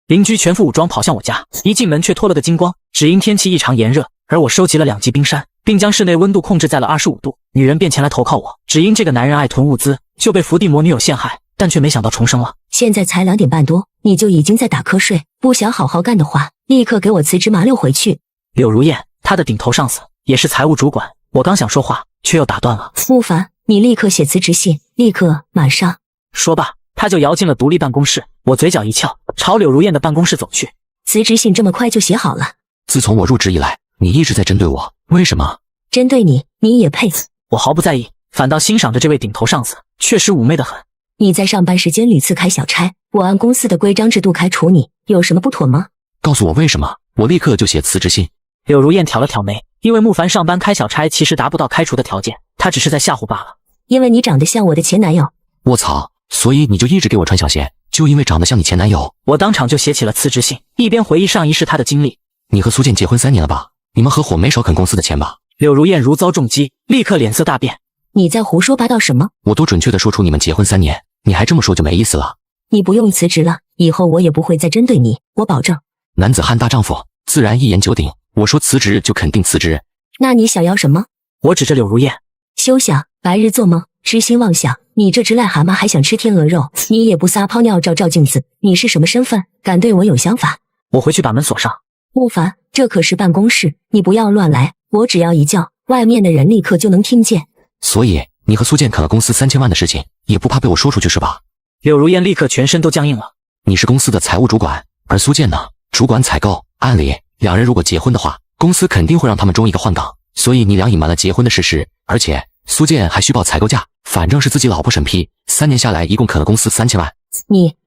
邻居全副武装跑向我家，一进门却脱了个精光。只因天气异常炎热，而我收集了2级冰山，并将室内温度控制在了25度。女人便前来投靠我，只因这个男人爱囤物资，就被伏地魔女友陷害，但却没想到重生了。现在才2点半多，你就已经在打瞌睡，不想好好干的话，立刻给我辞职麻溜回去。柳如燕，她的顶头上司也是财务主管。我刚想说话，却又打断了。慕凡，你立刻写辞职信，立刻，马上。说罢，他就摇进了独立办公室。我嘴角一翘，朝柳如燕的办公室走去。辞职信这么快就写好了？自从我入职以来，你一直在针对我，为什么？针对你，你也配？我毫不在意，反倒欣赏着这位顶头上司，确实妩媚得很。你在上班时间屡次开小差，我按公司的规章制度开除你，有什么不妥吗？告诉我为什么，我立刻就写辞职信。柳如燕挑了挑眉，因为慕凡上班开小差其实达不到开除的条件，他只是在吓唬罢了。因为你长得像我的前男友。卧槽，所以你就一直给我穿小鞋，就因为长得像你前男友？我当场就写起了辞职信，一边回忆上一世他的经历。你和苏建结婚3年了吧？你们合伙没少啃公司的钱吧？柳如燕如遭重击，立刻脸色大变。你在胡说八道什么？我都准确的说出你们结婚3年，你还这么说就没意思了。你不用辞职了，以后我也不会再针对你，我保证。男子汉大丈夫，自然一言九鼎，我说辞职就肯定辞职。那你想要什么？我指着柳如燕。休想，白日做梦，痴心妄想，你这只癞蛤蟆还想吃天鹅肉？你也不撒泡尿照照镜子，你是什么身份？敢对我有想法？我回去把门锁上。慕凡，这可是办公室，你不要乱来，我只要一叫，外面的人立刻就能听见。所以你和苏建啃了公司3000万的事情，也不怕被我说出去是吧？柳如燕立刻全身都僵硬了。你是公司的财务主管，而苏建呢，主管采购。按理2人如果结婚的话，公司肯定会让他们中一个换岗，所以你俩隐瞒了结婚的事实，而且苏建还虚报采购价，反正是自己老婆审批，3年下来一共啃了公司3000万。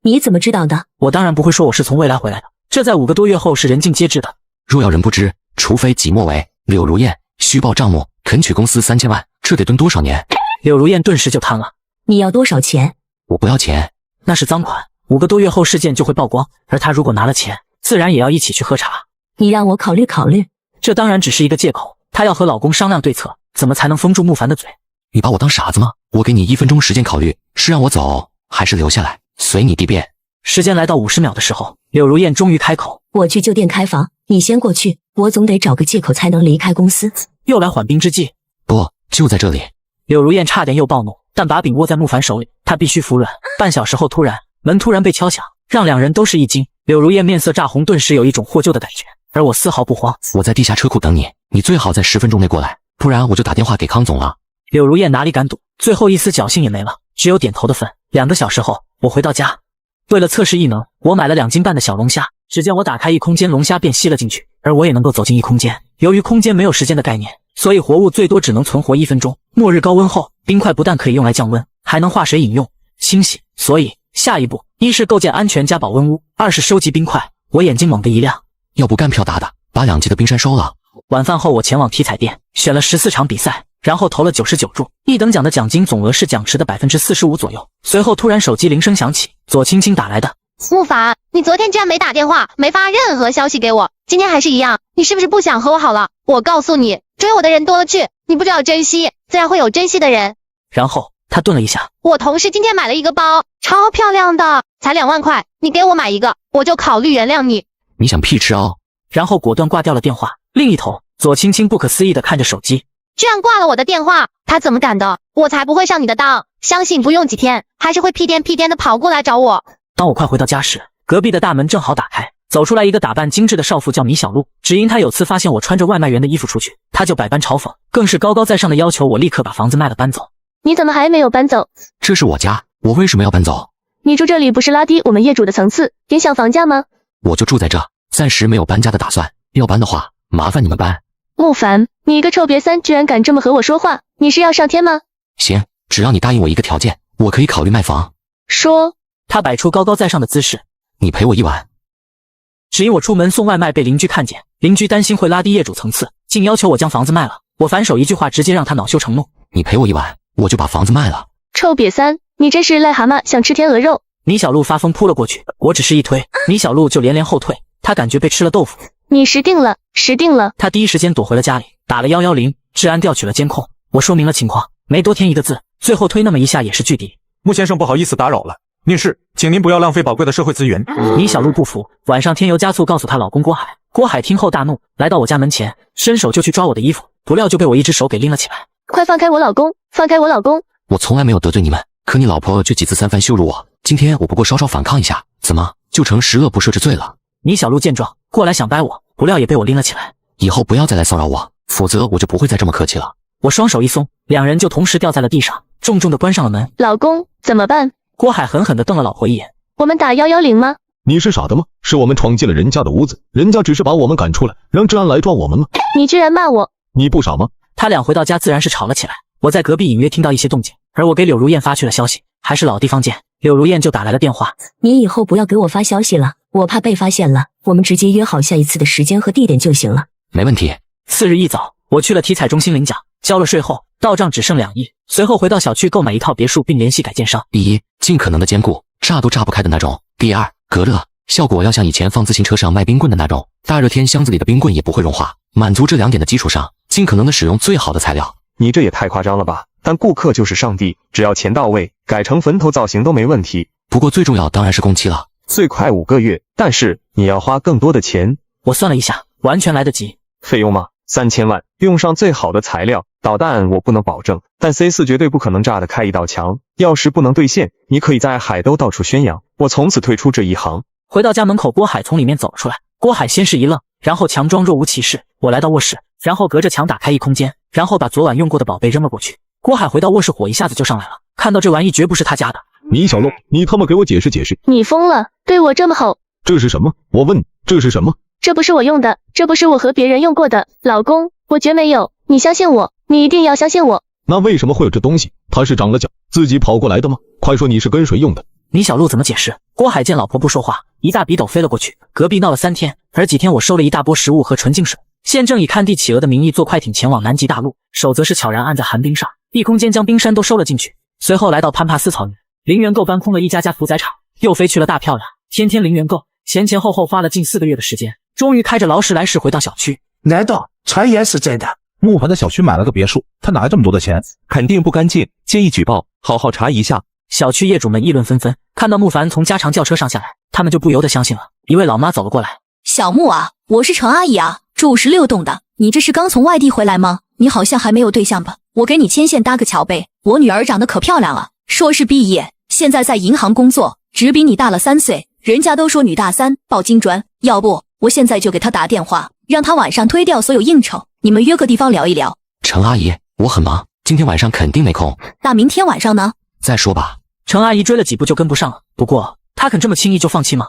你怎么知道的？我当然不会说我是从未来回来的，这在5个多月后是人尽皆知的。若要人不知，除非己莫为。柳如燕虚报账目，啃取公司3000万，这得蹲多少年？柳如燕顿时就瘫了。你要多少钱？我不要钱，那是赃款，5个多月后事件就会曝光，而他如果拿了钱，自然也要一起去喝茶。你让我考虑考虑。这当然只是一个借口，她要和老公商量对策，怎么才能封住慕凡的嘴？你把我当傻子吗？我给你1分钟时间考虑，是让我走还是留下来，随你地便。时间来到50秒的时候，柳如燕终于开口。我去旧店开房，你先过去，我总得找个借口才能离开公司。又来缓兵之计？不，就在这里。柳如燕差点又暴怒，但把柄握在慕凡手里，她必须服软。半小时后门突然被敲响，让2人都是一惊。柳如燕面色炸红，顿时有一种获救的感觉，而我丝毫不慌。我在地下车库等你，你最好在10分钟内过来，不然我就打电话给康总了。柳如燕哪里敢赌，最后一丝侥幸也没了，只有点头的份。2个小时后，我回到家，为了测试异能，我买了2斤半的小龙虾。只见我打开异空间，龙虾便吸了进去，而我也能够走进异空间。由于空间没有时间的概念，所以活物最多只能存活1分钟。末日高温后，冰块不但可以用来降温，还能化水饮用、清洗。所以下一步，一是构建安全加保温屋，2是收集冰块。我眼睛猛地一亮，要不干票大的，把2级的冰山收了。晚饭后，我前往体彩店，选了14场比赛，然后投了99注。1等奖的奖金总额是奖池的45%左右。随后突然手机铃声响起，左青青打来的。慕凡，你昨天居然没打电话，没发任何消息给我，今天还是一样，你是不是不想和我好了？我告诉你，追我的人多了去，你不知道珍惜，自然会有珍惜的人。然后他顿了一下，我同事今天买了一个包，超漂亮的，才2万块，你给我买一个，我就考虑原谅你。你想屁吃哦？然后果断挂掉了电话。另一头，左青青不可思议地看着手机，居然挂了我的电话，他怎么敢的？我才不会上你的当，相信不用几天，还是会屁颠屁颠的跑过来找我。当我快回到家时，隔壁的大门正好打开，走出来一个打扮精致的少妇，叫米小璐。只因她有次发现我穿着外卖员的衣服出去，她就百般嘲讽，更是高高在上的要求我立刻把房子卖了搬走。你怎么还没有搬走？这是我家，我为什么要搬走？你住这里不是拉低我们业主的层次，影响房价吗？我就住在这，暂时没有搬家的打算，要搬的话麻烦你们搬。慕凡，你一个臭瘪三居然敢这么和我说话，你是要上天吗？行，只要你答应我一个条件，我可以考虑卖房。说。他摆出高高在上的姿势，你陪我1晚。只因我出门送外卖被邻居看见，邻居担心会拉低业主层次，竟要求我将房子卖了。我反手一句话直接让他恼羞成怒，你陪我1晚，我就把房子卖了。臭瘪三，你真是癞蛤蟆想吃天鹅肉。米小璐发疯扑了过去，我只是一推，米小璐就连连后退，她感觉被吃了豆腐。你识定了，识定了。她第一时间躲回了家里，打了110，治安调取了监控。我说明了情况，没多添一个字，最后推那么一下也是拒敌。穆先生不好意思打扰了，女士，请您不要浪费宝贵的社会资源。倪小璐不服，晚上添油加醋告诉她老公郭海。郭海听后大怒，来到我家门前，伸手就去抓我的衣服，不料就被我一只手给拎了起来。快放开我老公，放开我老公！我从来没有得罪你们，可你老婆却几次三番羞辱我，今天我不过稍稍反抗一下，怎么就成十恶不赦之罪了？倪小璐见状过来想掰我，不料也被我拎了起来。以后不要再来骚扰我，否则我就不会再这么客气了。我双手一松，两人就同时掉在了地上，重重地关上了门。老公，怎么办？郭海狠狠地瞪了老婆一眼。我们打110吗？你是傻的吗？是我们闯进了人家的屋子，人家只是把我们赶出来，让治安来抓我们吗？你居然骂我！你不傻吗？他俩回到家自然是吵了起来。我在隔壁隐约听到一些动静，而我给柳如燕发去了消息，还是老地方见。柳如燕就打来了电话。你以后不要给我发消息了，我怕被发现了，我们直接约好下一次的时间和地点就行了。没问题。次日一早，我去了体彩中心领奖，交了税后，到账只剩2亿。随后回到小区购买一套别墅，并联系改建商。第一，尽可能的坚固，炸都炸不开的那种。第二，隔热，效果要像以前放自行车上卖冰棍的那种，大热天箱子里的冰棍也不会融化。满足这2点的基础上，尽可能的使用最好的材料。你这也太夸张了吧？但顾客就是上帝，只要钱到位，改成坟头造型都没问题。不过最重要当然是工期了，最快5个月，但是你要花更多的钱。我算了一下，完全来得及。费用吗？3000万，用上最好的材料。导弹我不能保证，但 C4 绝对不可能炸得开一道墙。要是不能兑现，你可以在海都到处宣扬，我从此退出这一行。回到家门口，郭海从里面走出来。郭海先是一愣，然后强装若无其事。我来到卧室，然后隔着墙打开一空间，然后把昨晚用过的宝贝扔了过去。郭海回到卧室，火一下子就上来了，看到这玩意绝不是他家的。倪小璐，你他妈给我解释解释！你疯了，对我这么吼！这是什么？我问，这是什么？这不是我用的，这不是我和别人用过的，老公，我绝没有，你相信我，你一定要相信我。那为什么会有这东西？他是长了脚自己跑过来的吗？快说你是跟谁用的？倪小璐怎么解释？郭海见老婆不说话，一大笔斗飞了过去。隔壁闹了3天，而几天我收了一大波食物和纯净水。现正以看地企鹅的名义坐快艇前往南极大陆，守则是悄然按在寒冰上，1空间将冰山都收了进去。随后来到潘帕斯草原，零元购搬空了一家屠宰场，又飞去了大漂亮，天天零元购，前后后花了近4个月的时间，终于开着劳斯莱斯回到小区。难道传言是真的？木凡的小区买了个别墅，他哪来这么多的钱？肯定不干净，建议举报，好好查一下。小区业主们议论纷纷，看到木凡从加长轿车上下来，他们就不由得相信了。一位老妈走了过来，小木啊，我是陈阿姨啊，住56栋的，你这是刚从外地回来吗？你好像还没有对象吧？我给你牵线搭个桥呗。我女儿长得可漂亮了，硕士毕业，现在在银行工作，只比你大了3岁，人家都说女大3抱金砖，要不我现在就给她打电话，让她晚上推掉所有应酬，你们约个地方聊一聊。陈阿姨，我很忙，今天晚上肯定没空。那明天晚上呢？再说吧。陈阿姨追了几步就跟不上了，不过她肯这么轻易就放弃吗？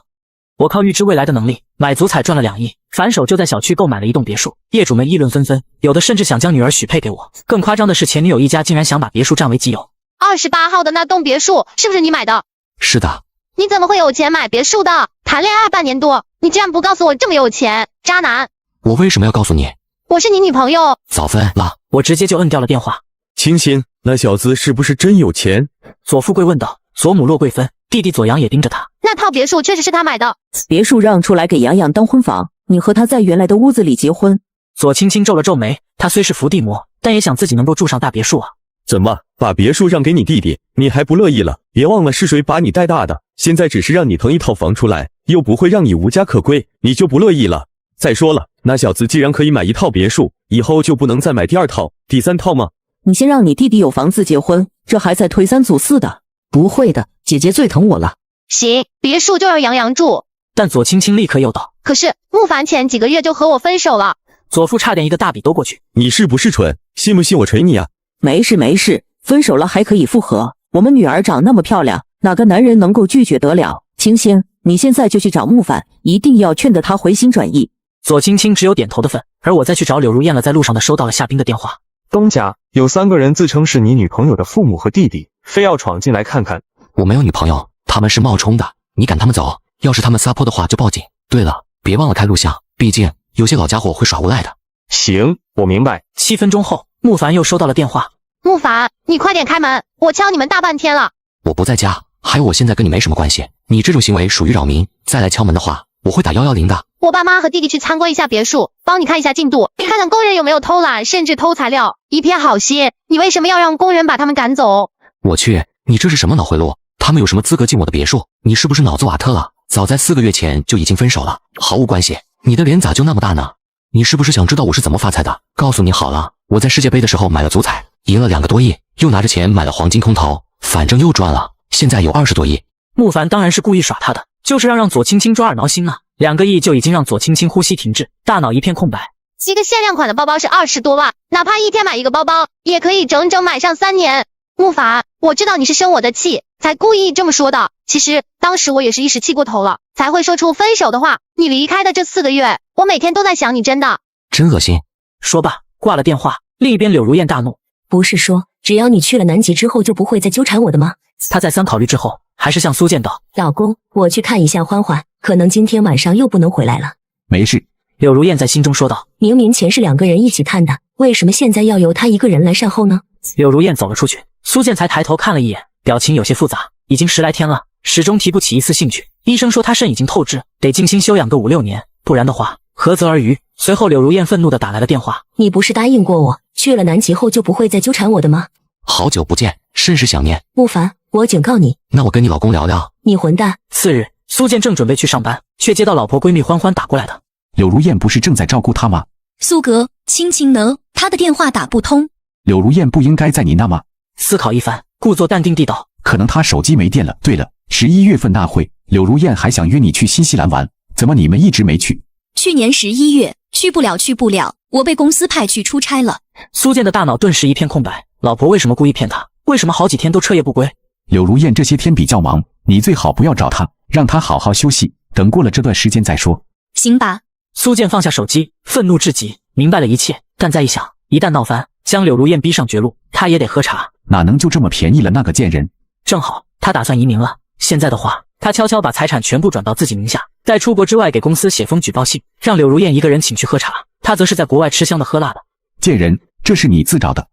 我靠预知未来的能力，买足彩赚了2亿，反手就在小区购买了一栋别墅。业主们议论纷纷，有的甚至想将女儿许配给我。更夸张的是，前女友一家竟然想把别墅占为己有。28号的那栋别墅是不是你买的？是的。你怎么会有钱买别墅的？谈恋爱半年多，你居然不告诉我这么有钱，渣男！我为什么要告诉你？我是你女朋友。早分了，我直接就摁掉了电话。清新，那小子是不是真有钱？左富贵问道。左母洛贵芬，弟弟左阳也盯着他。那套别墅确实是他买的。别墅让出来给洋洋当婚房，你和他在原来的屋子里结婚。左青青皱了皱眉，他虽是伏地魔，但也想自己能够住上大别墅啊。怎么把别墅让给你弟弟，你还不乐意了？别忘了是谁把你带大的，现在只是让你腾一套房出来，又不会让你无家可归，你就不乐意了？再说了，那小子既然可以买1套别墅，以后就不能再买第2套、第3套吗？你先让你弟弟有房子结婚，这还在推3阻4的。不会的，姐姐最疼我了。行，别墅就让杨洋住。但左青青立刻又道，可是木凡前几个月就和我分手了。左父差点一个大笔兜过去。你是不是蠢？信不信我捶你啊？没事没事，分手了还可以复合。我们女儿长那么漂亮，哪个男人能够拒绝得了？青青，你现在就去找木凡，一定要劝得他回心转意。左青青只有点头的份，而我再去找柳如燕了。在路上的收到了夏冰的电话。东家有3个人自称是你女朋友的父母和弟弟，非要闯进来看看。我没有女朋友，他们是冒充的，你赶他们走，要是他们撒泼的话就报警。对了，别忘了开录像，毕竟有些老家伙会耍无赖的。行，我明白。7分钟后，木凡又收到了电话。木凡，你快点开门，我敲你们大半天了。我不在家，还有我现在跟你没什么关系，你这种行为属于扰民，再来敲门的话，我会打110的。我爸妈和弟弟去参观一下别墅，帮你看一下进度，看看工人有没有偷懒甚至偷材料，一片好心。你为什么要让工人把他们赶走？我去，你这是什么脑回路？他们有什么资格进我的别墅？你是不是脑子瓦特了？早在4个月前就已经分手了，毫无关系。你的脸咋就那么大呢？你是不是想知道我是怎么发财的？告诉你好了，我在世界杯的时候买了足彩，赢了2个多亿，又拿着钱买了黄金空投，反正又赚了，现在有20多亿。慕凡当然是故意耍他的，就是让左青青抓耳挠心啊！2个亿就已经让左青青呼吸停滞，大脑一片空白。一个限量款的包包是20多万，哪怕一天买一个包包，也可以整整买上3年。慕凡，我知道你是生我的气，才故意这么说的。其实当时我也是一时气过头了，才会说出分手的话。你离开的这4个月，我每天都在想你，真的。真恶心。说罢，挂了电话。另一边柳如燕大怒，不是说只要你去了南极之后就不会再纠缠我的吗？她再三考虑之后，还是向苏建道：老公，我去看一下欢欢，可能今天晚上又不能回来了。没事。柳如燕在心中说道：明明钱是2个人一起摊的，为什么现在要由他一个人来善后呢？柳如燕走了出去，苏建才抬头看了一眼，表情有些复杂。已经10来天了，始终提不起一丝兴趣。医生说他肾已经透支，得静心休养个5、6年，不然的话何泽而渔。随后柳如燕愤怒地打来了电话：你不是答应过我，去了南极后就不会再纠缠我的吗？好久不见，甚是想念。慕凡，我警告你。那我跟你老公聊聊。你混蛋！4日，苏建正准备去上班，却接到老婆闺蜜欢欢打过来的。柳如燕不是正在照顾他吗？苏格，亲亲呢？他的电话打不通。柳如燕不应该在你那吗？思考一番，故作淡定地道：可能他手机没电了。对了，11月份那会，柳如燕还想约你去新西兰玩，怎么你们一直没去？去年11月，去不了，我被公司派去出差了。苏建的大脑顿时一片空白，老婆为什么故意骗他？为什么好几天都彻夜不归？柳如燕这些天比较忙，你最好不要找她，让她好好休息，等过了这段时间再说。行吧。苏建放下手机，愤怒至极，明白了一切，但再一想，一旦闹翻，将柳如燕逼上绝路，他也得喝茶。哪能就这么便宜了那个贱人？正好他打算移民了，现在的话，他悄悄把财产全部转到自己名下，在出国之外给公司写封举报信，让柳如燕一个人请去喝茶，他则是在国外吃香的喝辣的。贱人，这是你自找的。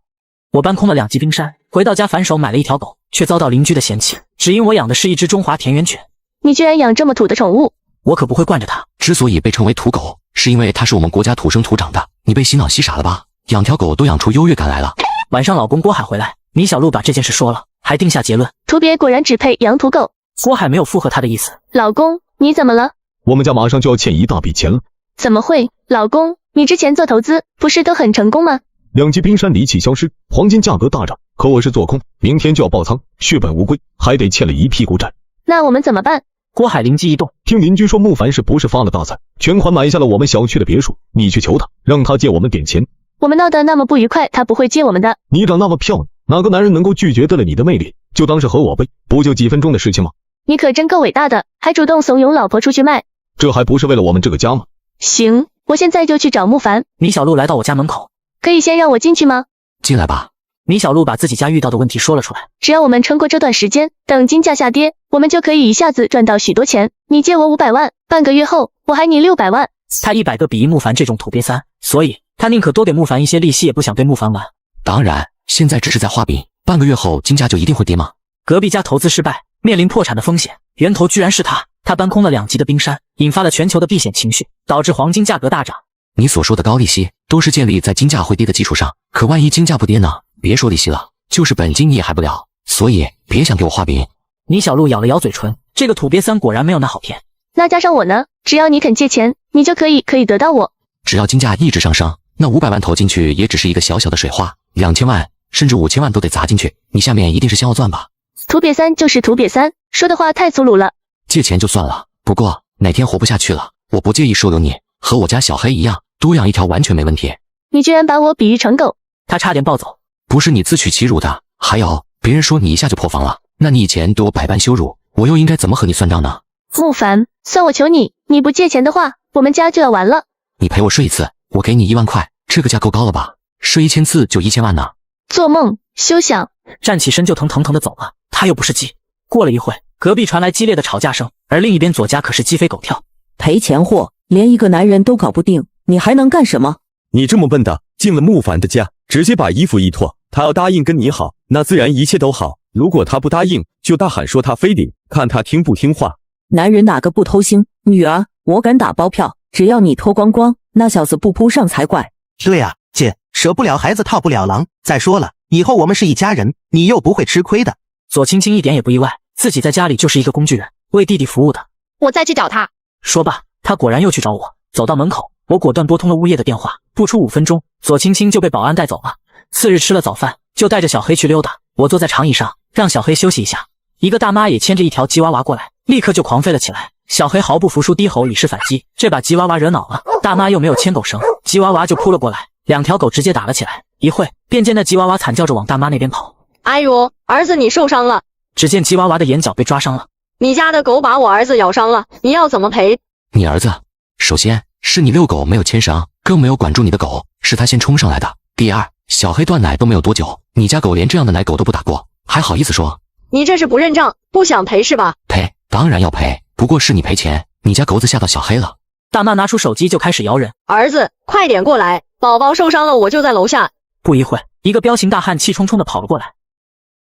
我搬空了2级冰山，回到家反手买了1条狗，却遭到邻居的嫌弃，只因我养的是一只中华田园犬。你居然养这么土的宠物？我可不会惯着它。之所以被称为土狗，是因为它是我们国家土生土长的。你被洗脑洗傻了吧？养条狗都养出优越感来了。晚上老公郭海回来，米小璐把这件事说了，还定下结论：土鳖果然只配养土狗。郭海没有附和他的意思。老公，你怎么了？我们家马上就要欠一大笔钱了。怎么会？老公，你之前做投资不是都很成功吗？2级冰山离奇消失，黄金价格大涨，可我是做空，明天就要爆仓，血本无归，还得欠了一屁股债。那我们怎么办？郭海灵机一动，听邻居说慕凡是不是发了大财，全款买下了我们小区的别墅，你去求他，让他借我们点钱。我们闹得那么不愉快，他不会借我们的。你长那么漂亮，哪个男人能够拒绝得了你的魅力？就当是和我背，不就几分钟的事情吗？你可真够伟大的，还主动怂恿老婆出去卖，这还不是为了我们这个家吗？行，我现在就去找慕凡。米小璐来到我家门口，可以先让我进去吗？进来吧。米小璐把自己家遇到的问题说了出来。只要我们撑过这段时间，等金价下跌，我们就可以一下子赚到许多钱。你借我500万，半个月后我还你600万。他100个比翼慕凡这种土鳖三，所以他宁可多给慕凡一些利息，也不想对慕凡玩。当然，现在只是在画饼，半个月后金价就一定会跌吗？隔壁家投资失败，面临破产的风险，源头居然是他。他搬空了2级的冰山，引发了全球的避险情绪，导致黄金价格大涨。你所说的高利息都是建立在金价会跌的基础上，可万一金价不跌呢？别说利息了，就是本金你也还不了，所以别想给我画饼。米小璐咬了咬嘴唇，这个土鳖三果然没有那好骗。那加上我呢？只要你肯借钱，你就可以得到我。只要金价一直上升，那500万投进去也只是一个小小的水花，2000万甚至5000万都得砸进去，你下面一定是先要赚吧？土鳖三就是土鳖三，说的话太粗鲁了。借钱就算了，不过哪天活不下去了，我不介意收留你，和我家小黑一样，多养一条完全没问题。你居然把我比喻成狗！他差点暴走。不是你自取其辱的，还有别人说你一下就破防了，那你以前对我百般羞辱，我又应该怎么和你算账呢？慕凡，算我求你，你不借钱的话，我们家就要完了。你陪我睡一次，我给你1万块，这个价够高了吧？睡1000次就1000万呢。做梦，休想！站起身就腾的走了，他又不是鸡。过了一会，隔壁传来激烈的吵架声，而另一边左家可是鸡飞狗跳。赔钱货，连一个男人都搞不定，你还能干什么？你这么笨的，进了慕凡的家，直接把衣服一脱，他要答应跟你好，那自然一切都好。如果他不答应，就大喊说他非礼，看他听不听话。男人哪个不偷腥？女儿，我敢打包票，只要你脱光光，那小子不扑上才怪。对啊，姐，舍不了孩子套不了狼。再说了，以后我们是一家人，你又不会吃亏的。左青青一点也不意外，自己在家里就是一个工具人，为弟弟服务的。我再去找他。说罢，他果然又去找我。走到门口，我果断拨通了物业的电话，不出5分钟，左青青就被保安带走了。次日吃了早饭，就带着小黑去溜达。我坐在长椅上，让小黑休息一下。一个大妈也牵着一条吉娃娃过来，立刻就狂吠了起来。小黑毫不服输，低吼以示反击，这把吉娃娃惹恼了。大妈又没有牵狗绳，吉娃娃就扑了过来，2条狗直接打了起来。一会便见那吉娃娃惨叫着往大妈那边跑。哎呦，儿子你受伤了！只见吉娃娃的眼角被抓伤了。你家的狗把我儿子咬伤了，你要怎么赔？你儿子，首先是你遛狗没有牵绳，更没有管住你的狗，是他先冲上来的。第二，小黑断奶都没有多久，你家狗连这样的奶狗都不打过，还好意思说？你这是不认账，不想赔是吧？赔，当然要赔，不过是你赔钱，你家狗子吓到小黑了。大妈拿出手机就开始摇人。儿子，快点过来，宝宝受伤了，我就在楼下。不一会，一个彪形大汉气冲冲地跑了过来。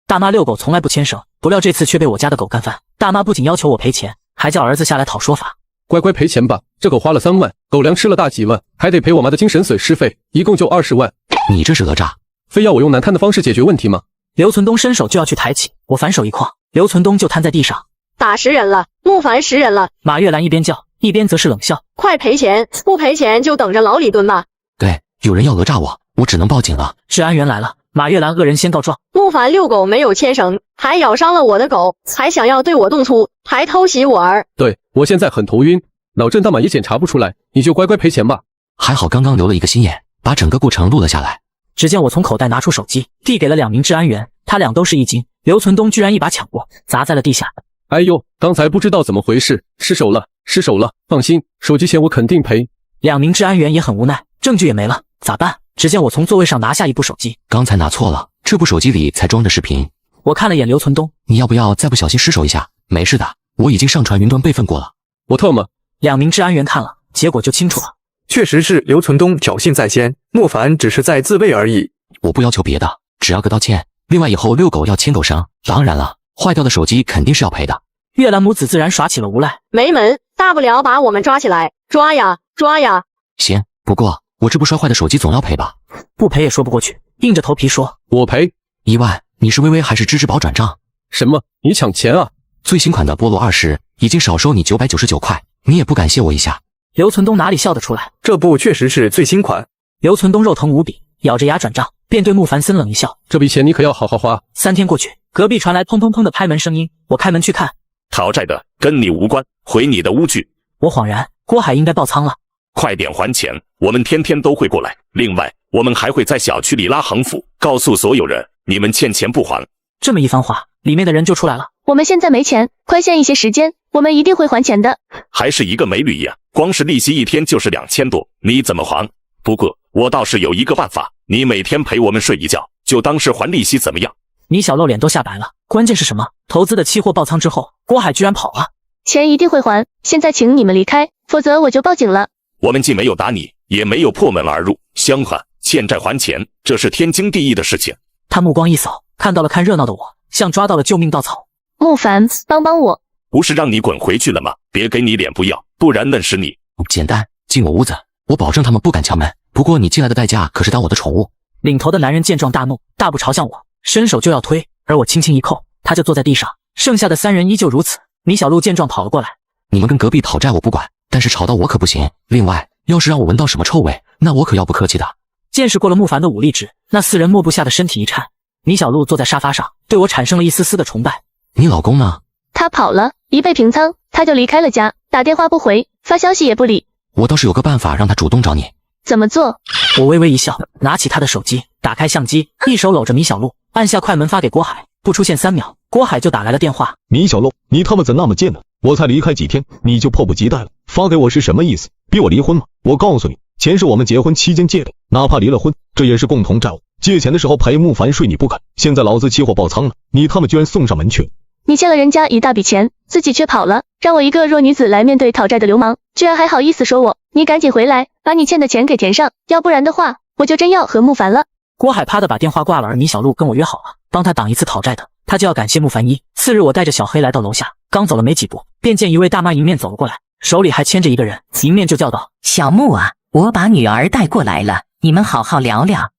大妈遛狗从来不牵绳，不料这次却被我家的狗干翻。大妈不仅要求我赔钱，还叫儿子下来讨说法。乖乖赔钱吧，这狗花了3万，狗粮吃了大几万，还得赔我妈的精神损失费，一共就20万。你这是讹诈，非要我用难堪的方式解决问题吗？刘存东伸手就要去抬起，我反手一框，刘存东就瘫在地上。打实人了，木凡实人了。马月兰一边叫，一边则是冷笑。快赔钱，不赔钱就等着牢里蹲吧。对，有人要讹诈我，我只能报警了。治安员来了，马月兰恶人先告状。木凡遛狗没有牵绳，还咬伤了我的狗，还想要对我动粗，还偷袭我儿。对，我现在很头晕，脑震荡码也检查不出来，你就乖乖赔钱吧。还好刚刚留了一个心眼，把整个过程录了下来。只见我从口袋拿出手机，递给了2名治安员，他俩都是一惊，刘存东居然一把抢过，砸在了地下。哎呦，刚才不知道怎么回事，失手了，失手了。放心，手机钱我肯定赔。2名治安员也很无奈，证据也没了，咋办？只见我从座位上拿下一部手机，刚才拿错了，这部手机里才装着视频。我看了眼刘存东，你要不要再不小心失手一下？没事的，我已经上传云端备份过了。我特么！2名治安员看了，结果就清楚了。确实是刘存东侥幸在先，莫凡只是在自卫而已。我不要求别的，只要个道歉。另外以后遛狗要牵狗绳，当然了，坏掉的手机肯定是要赔的。月兰母子自然耍起了无赖。没门，大不了把我们抓起来，抓呀抓呀。行，不过我这部摔坏的手机总要赔吧？不赔也说不过去，硬着头皮说我赔1万。你是微微还是支支宝转账？什么？你抢钱啊？最新款的菠萝20已经少收你999块，你也不感谢我一下？刘存东哪里笑得出来？这部确实是最新款。刘存东肉疼无比，咬着牙转账，便对穆凡森冷一笑：这笔钱你可要好好花。 3天过去，隔壁传来砰砰砰的拍门声音，我开门去看，讨债的跟你无关，回你的屋去。我恍然，郭海应该爆仓了。快点还钱，我们天天都会过来。另外，我们还会在小区里拉横幅，告诉所有人你们欠钱不还。这么一番话，里面的人就出来了。我们现在没钱，宽限一些时间，我们一定会还钱的。还是一个美女呀，光是利息1天就是2000多，你怎么还？不过我倒是有一个办法，你每天陪我们睡一觉，就当是还利息，怎么样？米小露脸都吓白了，关键是什么？投资的期货爆仓之后，郭海居然跑了。钱一定会还，现在请你们离开，否则我就报警了。我们既没有打你，也没有破门而入，相反，欠债还钱，这是天经地义的事情。他目光一扫，看到了看热闹的我，像抓到了救命稻草。慕凡，帮帮我！不是让你滚回去了吗？别给你脸不要，不然弄死你！简单，进我屋子，我保证他们不敢敲门。不过你进来的代价可是当我的宠物。领头的男人见状大怒，大步朝向我，伸手就要推，而我轻轻一扣，他就坐在地上。剩下的3人依旧如此。米小璐见状跑了过来，你们跟隔壁讨债我不管，但是吵到我可不行。另外，要是让我闻到什么臭味，那我可要不客气的。见识过了慕凡的武力值，那4人莫不吓得身体一颤。米小璐坐在沙发上，对我产生了一丝丝的崇拜。你老公呢？他跑了，一被平仓，他就离开了家，打电话不回，发消息也不理。我倒是有个办法让他主动找你。怎么做？我微微一笑，拿起他的手机，打开相机，一手搂着米小璐，按下快门发给郭海。不出现3秒，郭海就打来了电话。米小璐，你他妈怎那么贱呢？我才离开几天，你就迫不及待了，发给我是什么意思？逼我离婚吗？我告诉你，钱是我们结婚期间借的，哪怕离了婚，这也是共同债务。借钱的时候陪慕凡睡你不肯，现在老子期货爆仓了，你他妈居然送上门去了。你欠了人家一大笔钱，自己却跑了，让我一个弱女子来面对讨债的流氓，居然还好意思说我，你赶紧回来，把你欠的钱给填上，要不然的话，我就真要和慕凡了。郭海啪的把电话挂了，而米小璐跟我约好了，帮他挡一次讨债的，他就要感谢慕凡一。次日我带着小黑来到楼下，刚走了没几步，便见一位大妈迎面走了过来，手里还牵着一个人，迎面就叫道：小慕啊，我把女儿带过来了，你们好好聊聊。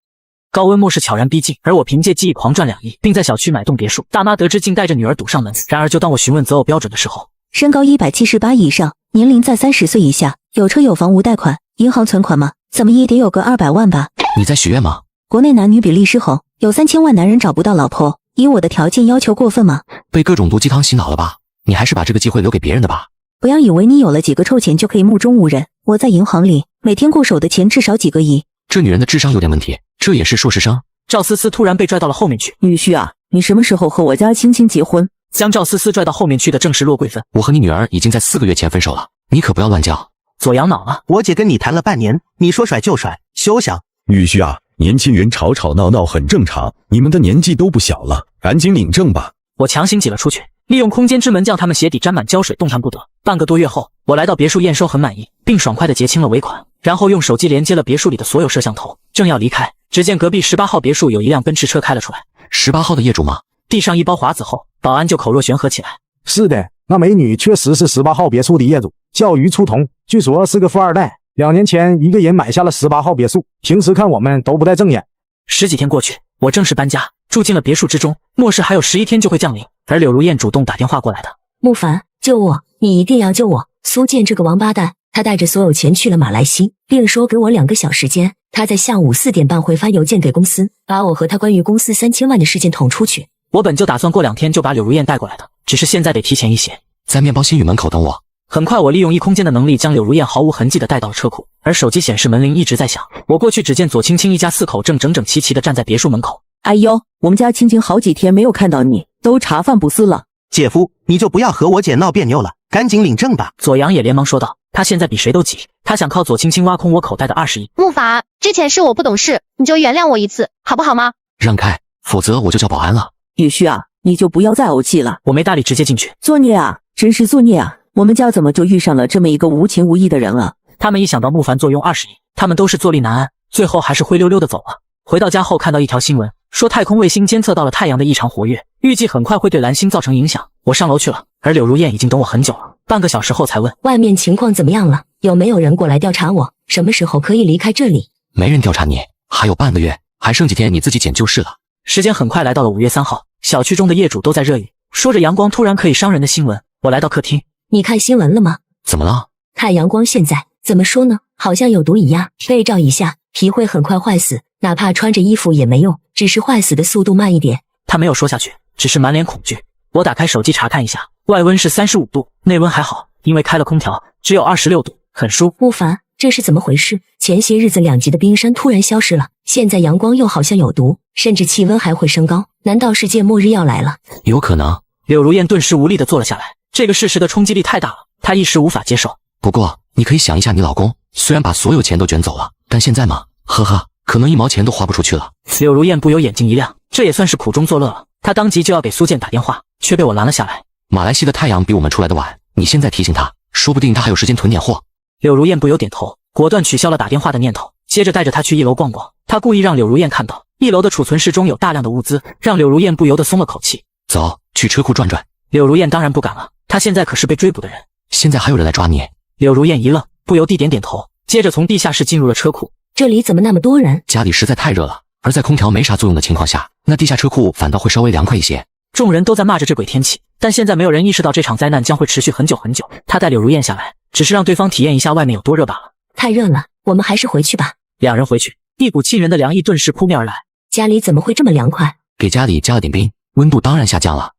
高温末世悄然逼近，而我凭借记忆狂赚2亿，并在小区买栋别墅。大妈得知竟带着女儿堵上门，然而就当我询问择偶标准的时候，身高178以上，年龄在30岁以下，有车有房无贷款，银行存款吗？怎么也得有个200万吧？你在许愿吗？国内男女比例失衡，有3000万男人找不到老婆，以我的条件要求过分吗？被各种毒鸡汤洗脑了吧？你还是把这个机会留给别人的吧。不要以为你有了几个臭钱就可以目中无人，我在银行里每天过手的钱至少几个亿。这女人的智商有点问题，这也是硕士生。赵思思突然被拽到了后面去。女婿啊，你什么时候和我家青青结婚？将赵思思拽到后面去的正是骆桂芬。我和你女儿已经在4个月前分手了，你可不要乱叫。左阳脑了，我姐跟你谈了半年，你说甩就甩，休想！女婿啊，年轻人吵吵闹闹很正常，你们的年纪都不小了，赶紧领证吧。我强行挤了出去，利用空间之门将他们鞋底沾满胶水，动弹不得。半个多月后，我来到别墅验收，很满意，并爽快地结清了尾款，然后用手机连接了别墅里的所有摄像头，正要离开，只见隔壁18号别墅有一辆奔驰车开了出来。18号的业主吗？递上一包华子后，保安就口若悬河起来。是的，那美女确实是18号别墅的业主，叫于初彤，据说是个富二代，2年前一个人买下了18号别墅，平时看我们都不带正眼。10几天过去，我正式搬家，住进了别墅之中，末世还有11天就会降临，而柳如燕主动打电话过来的。慕凡，救我，你一定要救我！苏建这个王八蛋，他带着所有钱去了马来西，并说给我2个小时间，他在下午4点半会发邮件给公司，把我和他关于公司3000万的事件捅出去。我本就打算过2天就把柳如燕带过来的，只是现在得提前一些，在面包新语门口等我。很快，我利用异空间的能力将柳如燕毫无痕迹地带到了车库，而手机显示门铃一直在响。我过去，只见左青青一家4口正整整齐齐地站在别墅门口。哎呦，我们家青青好几天没有看到你，都茶饭不思了。姐夫，你就不要和我姐闹别扭了，赶紧领证吧。左阳也连忙说道，他现在比谁都急，他想靠左青青挖空我口袋的20亿。木法，之前是我不懂事，你就原谅我一次，好不好吗？让开，否则我就叫保安了。女婿啊，你就不要再怄气了。我没搭理，直接进去。作孽啊，真是作孽啊！我们家怎么就遇上了这么一个无情无义的人啊？他们一想到慕凡坐拥20亿，他们都是坐立难安，最后还是灰溜溜的走了。回到家后看到一条新闻，说太空卫星监测到了太阳的异常活跃，预计很快会对蓝星造成影响。我上楼去了，而柳如燕已经等我很久了，半个小时后才问外面情况怎么样了，有没有人过来调查我，什么时候可以离开这里？没人调查你，还有半个月，还剩几天你自己捡就是了。时间很快来到了5月3号，小区中的业主都在热议，说着阳光突然可以伤人的新闻。我来到客厅，你看新闻了吗？怎么了？太阳光现在怎么说呢？好像有毒一样，被照一下，皮会很快坏死，哪怕穿着衣服也没用，只是坏死的速度慢一点。他没有说下去，只是满脸恐惧。我打开手机查看一下，外温是35度，内温还好，因为开了空调，只有26度，很舒服。慕凡，这是怎么回事？前些日子2级的冰山突然消失了，现在阳光又好像有毒，甚至气温还会升高，难道世界末日要来了？有可能。柳如燕顿时无力地坐了下来，这个事实的冲击力太大了，她一时无法接受。不过你可以想一下你老公，虽然把所有钱都卷走了，但现在嘛，呵呵，可能1毛钱都花不出去了。柳如燕不由眼睛一亮，这也算是苦中作乐了。她当即就要给苏建打电话，却被我拦了下来。马来西的太阳比我们出来的晚，你现在提醒他，说不定他还有时间囤点货。柳如燕不由点头，果断取消了打电话的念头，接着带着他去1楼逛逛。他故意让柳如燕看到1楼的储存室中有大量的物资，让柳如燕不由得松了口气。走，去车库转转。柳如燕当然不敢了，她现在可是被追捕的人。现在还有人来抓你？柳如燕一愣，不由地点点头，接着从地下室进入了车库。这里怎么那么多人？家里实在太热了，而在空调没啥作用的情况下，那地下车库反倒会稍微凉快一些。众人都在骂着这鬼天气，但现在没有人意识到这场灾难将会持续很久很久。他带柳如燕下来，只是让对方体验一下外面有多热罢了。太热了，我们还是回去吧。两人回去，一股沁人的凉意顿时扑面而来。家里怎么会这么凉快？给家里加了点冰，温度当然下降了。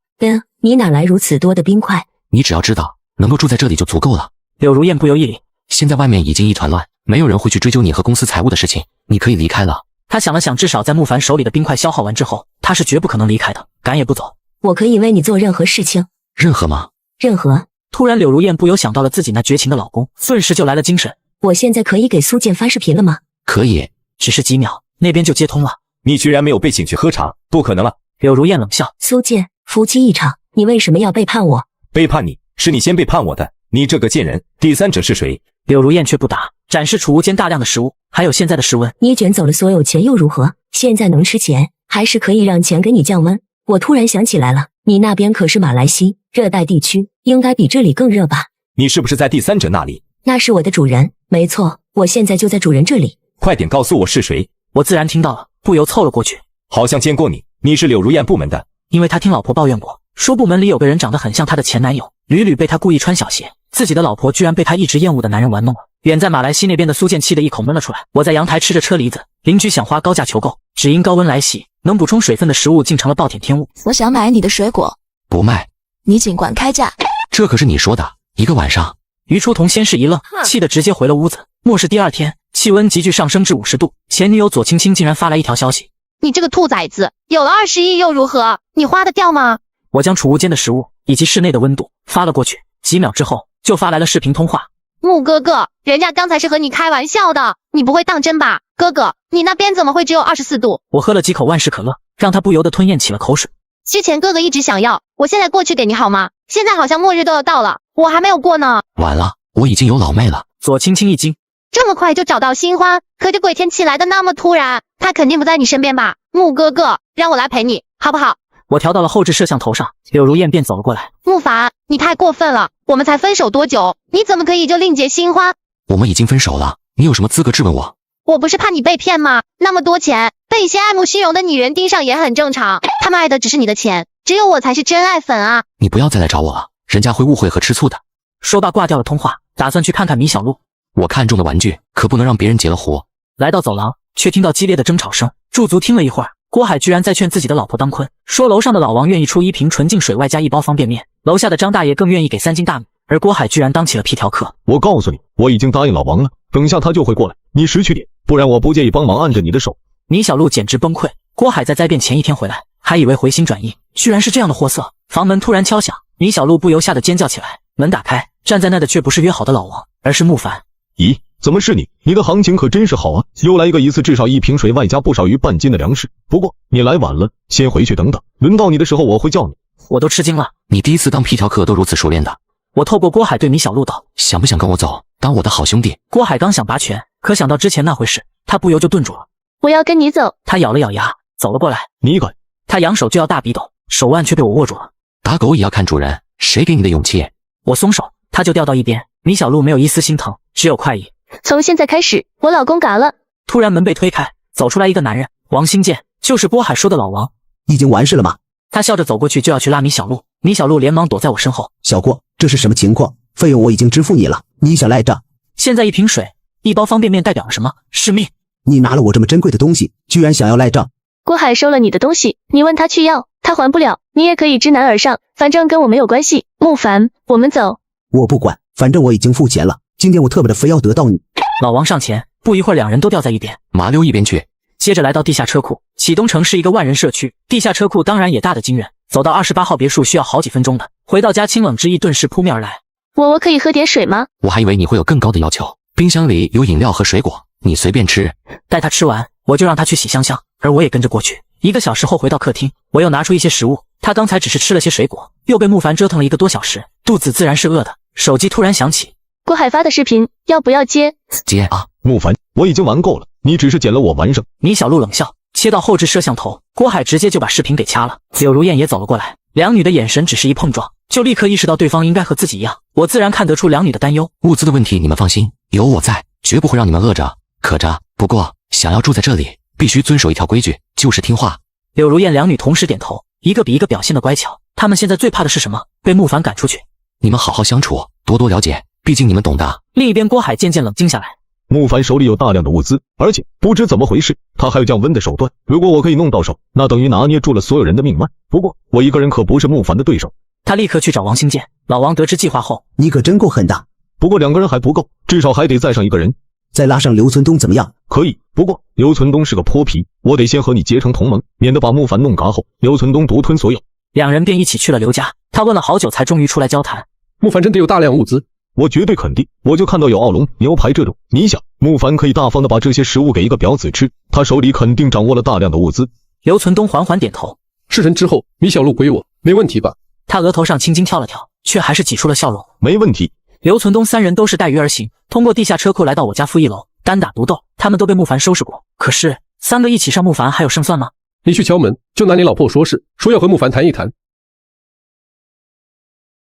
你哪来如此多的冰块？你只要知道能够住在这里就足够了。柳如燕不由一凛，现在外面已经一团乱，没有人会去追究你和公司财务的事情，你可以离开了。他想了想，至少在慕凡手里的冰块消耗完之后，他是绝不可能离开的，赶也不走。我可以为你做任何事情。任何吗？任何。突然柳如燕不由想到了自己那绝情的老公，顿时就来了精神。我现在可以给苏建发视频了吗？可以，只是几秒，那边就接通了。你居然没有被请去喝茶，不可能了。柳如燕冷笑。苏建，夫妻一场，你为什么要背叛我？背叛你是你先背叛我的，你这个贱人，第三者是谁？柳如燕却不答，展示储物间大量的食物，还有现在的室温。你卷走了所有钱又如何？现在能吃钱，还是可以让钱给你降温。我突然想起来了，你那边可是马来西热带地区，应该比这里更热吧？你是不是在第三者那里？那是我的主人，没错，我现在就在主人这里。快点告诉我是谁。我自然听到了，不由凑了过去。好像见过你，你是柳如燕部门的。因为他听老婆抱怨过，说部门里有个人长得很像他的前男友，屡屡被他故意穿小鞋，自己的老婆居然被他一直厌恶的男人玩弄了。远在马来西那边的苏建气得一口闷了出来。我在阳台吃着车厘子，邻居想花高价求购，只因高温来袭，能补充水分的食物竟成了暴殄天物。我想买你的水果，不卖，你尽管开价。这可是你说的，一个晚上。于初桐先是一愣，气得直接回了屋子。末是第二天，气温急剧上升至50度，前女友左青青竟然发来一条消息：你这个兔崽子，有了20亿又如何？你花得掉吗？我将储物间的食物以及室内的温度发了过去，几秒之后就发来了视频通话。木哥哥，人家刚才是和你开玩笑的，你不会当真吧？哥哥，你那边怎么会只有24度？我喝了几口万事可乐，让他不由得吞咽起了口水。之前哥哥一直想要，我现在过去给你好吗？现在好像末日都要到了，我还没有过呢。晚了，我已经有老妹了。左青青一惊，这么快就找到新欢？可这鬼天气来的那么突然，他肯定不在你身边吧？木哥哥，让我来陪你，好不好？我调到了后置摄像头上，柳如燕便走了过来。木凡，你太过分了，我们才分手多久，你怎么可以就另结新欢？我们已经分手了，你有什么资格质问我？我不是怕你被骗吗？那么多钱，被一些爱慕虚荣的女人盯上也很正常，他们爱的只是你的钱，只有我才是真爱粉啊！你不要再来找我了，人家会误会和吃醋的。说罢挂掉了通话，打算去看看米小璐。我看中的玩具可不能让别人截了胡。来到走廊，却听到激烈的争吵声，驻足听了一会儿，郭海居然在劝自己的老婆当坤，说楼上的老王愿意出1瓶纯净水外加1包方便面，楼下的张大爷更愿意给3斤大米，而郭海居然当起了皮条客。我告诉你，我已经答应老王了，等下他就会过来，你识趣点，不然我不介意帮忙按着你的手。米小璐简直崩溃，郭海在灾变前1天回来，还以为回心转意，居然是这样的货色。房门突然敲响，米小璐不由吓得尖叫起来，门打开，站在那的却不是约好的老王，而是穆凡。咦，怎么是你？你的行情可真是好啊，又来一次至少1瓶水外加不少于半斤的粮食。不过你来晚了，先回去等等，轮到你的时候我会叫你。我都吃惊了，你第一次当皮条客都如此熟练的。我透过郭海对米小璐道，想不想跟我走，当我的好兄弟？郭海刚想拔拳，可想到之前那回事，他不由就顿住了。我要跟你走。他咬了咬牙，走了过来。你敢？他扬手就要大笔斗，手腕却被我握住了。打狗也要看主人，谁给你的勇气？我松手，他就掉到一边。米小璐没有一丝心疼，只有快意。从现在开始，我老公嘎了。突然门被推开，走出来一个男人，王新建，就是郭海说的老王。已经完事了吗？他笑着走过去就要去拉米小璐，米小璐连忙躲在我身后。小郭，这是什么情况？费用我已经支付你了，你想赖账？现在1瓶水1包方便面代表了什么？是命。你拿了我这么珍贵的东西，居然想要赖账？郭海收了你的东西，你问他去要，他还不了，你也可以知难而上，反正跟我没有关系。穆凡，我们走。我不管，反正我已经付钱了，今天我特别的非要得到你。老王上前，不一会儿两人都掉在一边，麻溜一边去。接着来到地下车库，启东城是一个万人社区，地下车库当然也大得惊人，走到28号别墅需要好几分钟的。回到家，清冷之意顿时扑面而来。我可以喝点水吗？我还以为你会有更高的要求，冰箱里有饮料和水果，你随便吃。待他吃完，我就让他去洗香香，而我也跟着过去。1个小时后回到客厅，我又拿出一些食物，他刚才只是吃了些水果，又被穆凡折腾了1个多小时，肚子自然是饿的。手机突然响起，郭海发的视频，要不要接？接啊！穆凡，我已经玩够了，你只是捡了我玩剩。米小璐冷笑，切到后置摄像头，郭海直接就把视频给掐了。柳如燕也走了过来，两女的眼神只是一碰撞，就立刻意识到对方应该和自己一样。我自然看得出两女的担忧。物资的问题你们放心，有我在，绝不会让你们饿着渴着。不过想要住在这里，必须遵守一条规矩，就是听话。柳如燕两女同时点头，一个比一个表现的乖巧。她们现在最怕的是什么？被穆凡赶出去。你们好好相处，多多了解，毕竟你们懂的。另一边，郭海渐渐冷静下来。穆凡手里有大量的物资，而且不知怎么回事，他还有降温的手段。如果我可以弄到手，那等于拿捏住了所有人的命脉。不过我一个人可不是穆凡的对手。他立刻去找王新建。老王得知计划后，你可真够狠的。不过2个人还不够，至少还得再上1个人。再拉上刘存东怎么样？可以，不过刘存东是个泼皮，我得先和你结成同盟，免得把穆凡弄嘎后，刘存东独吞所有。两人便一起去了刘家。他问了好久，才终于出来交谈。穆凡真的有大量物资？我绝对肯定，我就看到有奥龙、牛排这种。你想，穆凡可以大方的把这些食物给一个婊子吃，他手里肯定掌握了大量的物资。刘存东缓缓点头。事成之后，米小璐归我，没问题吧？他额头上青筋跳了跳，却还是挤出了笑容。没问题。刘存东3人都是带鱼而行，通过地下车库来到我家负1楼，单打独斗，他们都被穆凡收拾过。可是3个一起上穆凡，还有胜算吗？你去敲门，就拿你老婆说事，说要和穆凡谈一谈。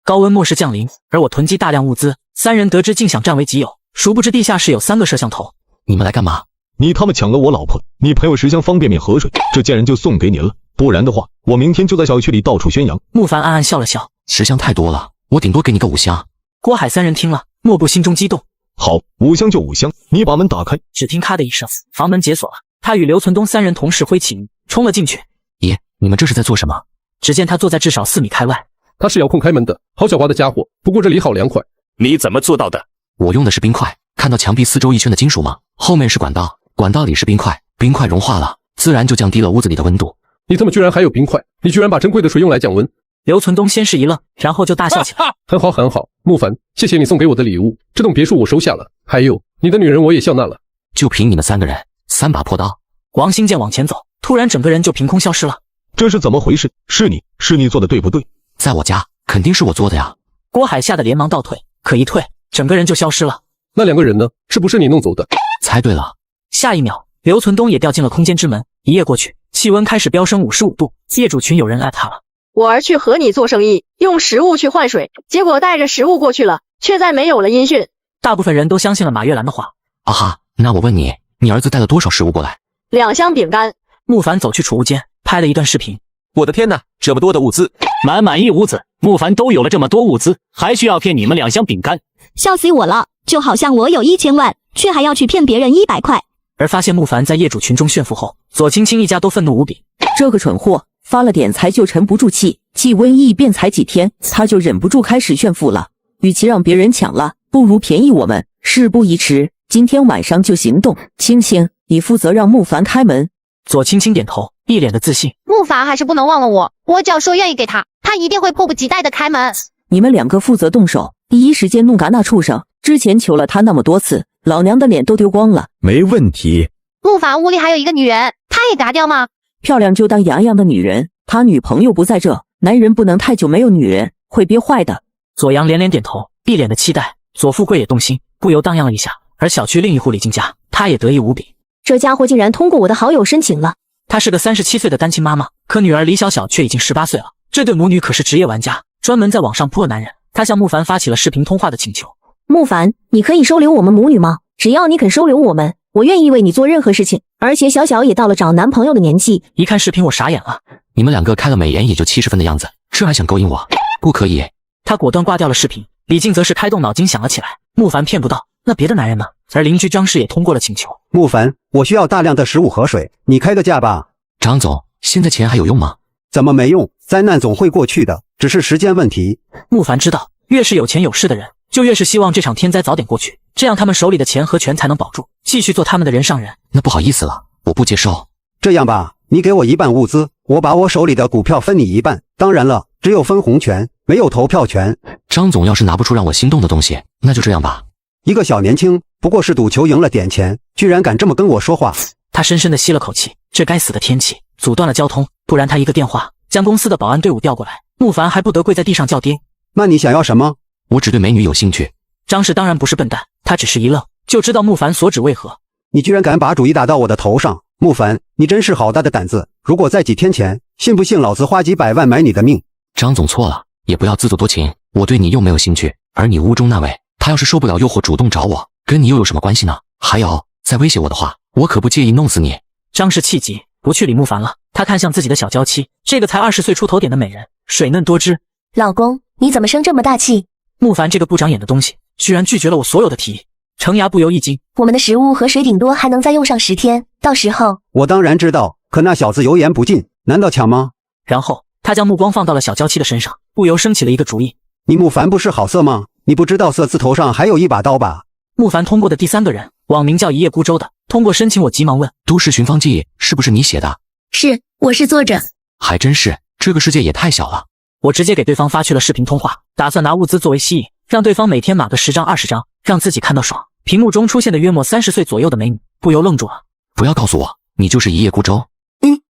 高温末世降临，而我囤积大量物资，3人得知竟想占为己有，殊不知地下室有3个摄像头。你们来干嘛？你他妈抢了我老婆，你陪我10箱方便面河水，这贱人就送给你了。不然的话，我明天就在小区里到处宣扬。慕凡暗暗笑了笑，10箱太多了，我顶多给你个5箱。郭海三人听了，莫不心中激动。好，5箱就5箱，你把门打开。只听咔的一声，房门解锁了，他与刘存东3人同时挥起名冲了进去。爷，你们这是在做什么？只见他坐在至少4米开外，他是遥控开门的，好狡猾的家伙。不过这里好凉快。你怎么做到的？我用的是冰块，看到墙壁4周一圈的金属吗？后面是管道，管道里是冰块，冰块融化了，自然就降低了屋子里的温度。你怎么居然还有冰块？你居然把珍贵的水用来降温？刘存东先是一愣，然后就大笑起来。很好很好，慕凡，谢谢你送给我的礼物，这栋别墅我收下了，还有你的女人我也笑纳了。就凭你们3个人，3把破刀。王新建往前走，突然整个人就凭空消失了。这是怎么回事？是你做的对不对？在我家肯定是我做的呀。郭海吓得连忙倒退，可一退，整个人就消失了。那2个人呢？是不是你弄走的？猜对了。下一秒，刘存东也掉进了空间之门。一夜过去，气温开始飙升55度，业主群有人艾特了。我儿去和你做生意，用食物去换水，结果带着食物过去了，却再没有了音讯。大部分人都相信了马月兰的话。啊哈，那我问你，你儿子带了多少食物过来？2箱饼干。慕凡走去储物间，拍了一段视频。我的天哪，这么多的物资，满满一屋子，慕凡都有了这么多物资，还需要骗你们2箱饼干？笑死我了，就好像我有1000万，却还要去骗别人100块。而发现慕凡在业主群中炫富后，左青青一家都愤怒无比。这个蠢货发了点财就沉不住气，继瘟疫便才几天，他就忍不住开始炫富了。与其让别人抢了，不如便宜我们。事不宜迟，今天晚上就行动。青青，你负责让慕凡开门。左青青点头，一脸的自信。慕凡还是不能忘了我，我只要说愿意给他，他一定会迫不及待的开门。你们2个负责动手，第一时间弄嘎那畜生。之前求了他那么多次，老娘的脸都丢光了。没问题。慕凡屋里还有一个女人，他也嘎掉吗？漂亮就当洋洋的女人，他女朋友不在这，男人不能太久没有女人，会憋坏的。左阳连连点头，一脸的期待。左富贵也动心，不由荡漾了一下。而小区另一户李静家，他也得意无比。这家伙竟然通过我的好友申请了。她是个37岁的单亲妈妈，可女儿李小小却已经18岁了。这对母女可是职业玩家，专门在网上扑男人。她向慕凡发起了视频通话的请求。慕凡，你可以收留我们母女吗？只要你肯收留我们，我愿意为你做任何事情。而且小小也到了找男朋友的年纪。一看视频我傻眼了，你们2个开了美颜也就70分的样子，这还想勾引我？不可以。他果断挂掉了视频。李静则是开动脑筋想了起来，慕凡骗不到，那别的男人呢？而邻居张氏也通过了请求。慕凡，我需要大量的食物和水，你开个价吧。张总，现在钱还有用吗？怎么没用？灾难总会过去的，只是时间问题。慕凡知道，越是有钱有势的人，就越是希望这场天灾早点过去，这样他们手里的钱和权才能保住，继续做他们的人上人。那不好意思了，我不接受。这样吧，你给我1半物资，我把我手里的股票分你1半。当然了，只有分红权，没有投票权。张总要是拿不出让我心动的东西，那就这样吧。一个小年轻，不过是赌球赢了点钱，居然敢这么跟我说话。他深深地吸了口气，这该死的天气阻断了交通，不然他一个电话将公司的保安队伍调过来，慕凡还不得跪在地上叫爹。那你想要什么？我只对美女有兴趣。张氏当然不是笨蛋，他只是一愣，就知道慕凡所指为何。你居然敢把主意打到我的头上，慕凡，你真是好大的胆子！如果在几天前，信不信老子花几百万买你的命？张总错了，也不要自作多情，我对你又没有兴趣，而你屋中那位，他要是受不了诱惑主动找我，跟你又有什么关系呢？还有，再威胁我的话，我可不介意弄死你。张氏气急，不去理慕凡了。他看向自己的小娇妻，这个才20岁出头点的美人，水嫩多汁。老公，你怎么生这么大气？慕凡这个不长眼的东西，居然拒绝了我所有的提议。程牙不由一惊，我们的食物和水顶多还能再用上10天，到时候……我当然知道，可那小子油盐不进，难道抢吗？然后他将目光放到了小娇妻的身上，不由生起了一个主意。你慕凡不是好色吗？你不知道色字头上还有一把刀吧？慕凡通过的第3个人，网名叫一叶孤舟的，通过申请我急忙问：都市寻芳记是不是你写的？是，我是作者。还真是，这个世界也太小了。我直接给对方发去了视频通话，打算拿物资作为吸引，让对方每天码个10张20张，让自己看到爽。屏幕中出现的约莫30岁左右的美女，不由愣住了。不要告诉我，你就是一叶孤舟。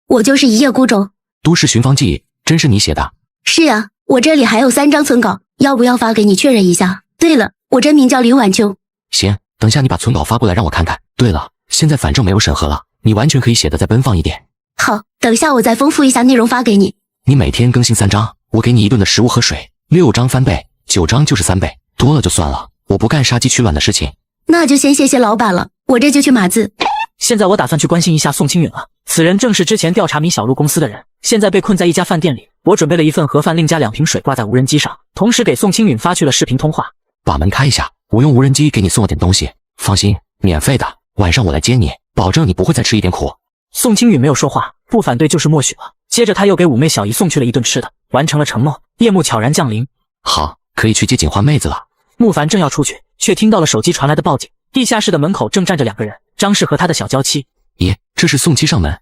我就是一叶孤舟。都市寻芳记真是你写的？是啊，我这里还有3张存稿，要不要发给你确认一下？对了，我真名叫林婉秋。行，等下你把存稿发过来让我看看。对了，现在反正没有审核了，你完全可以写得再奔放一点。好，等下我再丰富一下内容发给你。你每天更新3张，我给你1顿的食物和水，6张翻倍，9张就是3倍，多了就算了，我不干杀鸡取卵的事情。那就先谢谢老板了，我这就去码字。现在我打算去关心一下宋清允了。此人正是之前调查米小璐公司的人，现在被困在一家饭店里。我准备了一份盒饭，另加2瓶水挂在无人机上，同时给宋清允发去了视频通话。把门开一下，我用无人机给你送了点东西，放心，免费的。晚上我来接你，保证你不会再吃一点苦。宋清允没有说话，不反对就是默许了。接着他又给五妹小姨送去了一顿吃的，完成了承诺。夜幕悄然降临，好，可以去接警花妹子了。慕凡正要出去，却听到了手机传来的报警。地下室的门口正站着2个人，张氏和他的小娇妻。咦，这是宋七上门。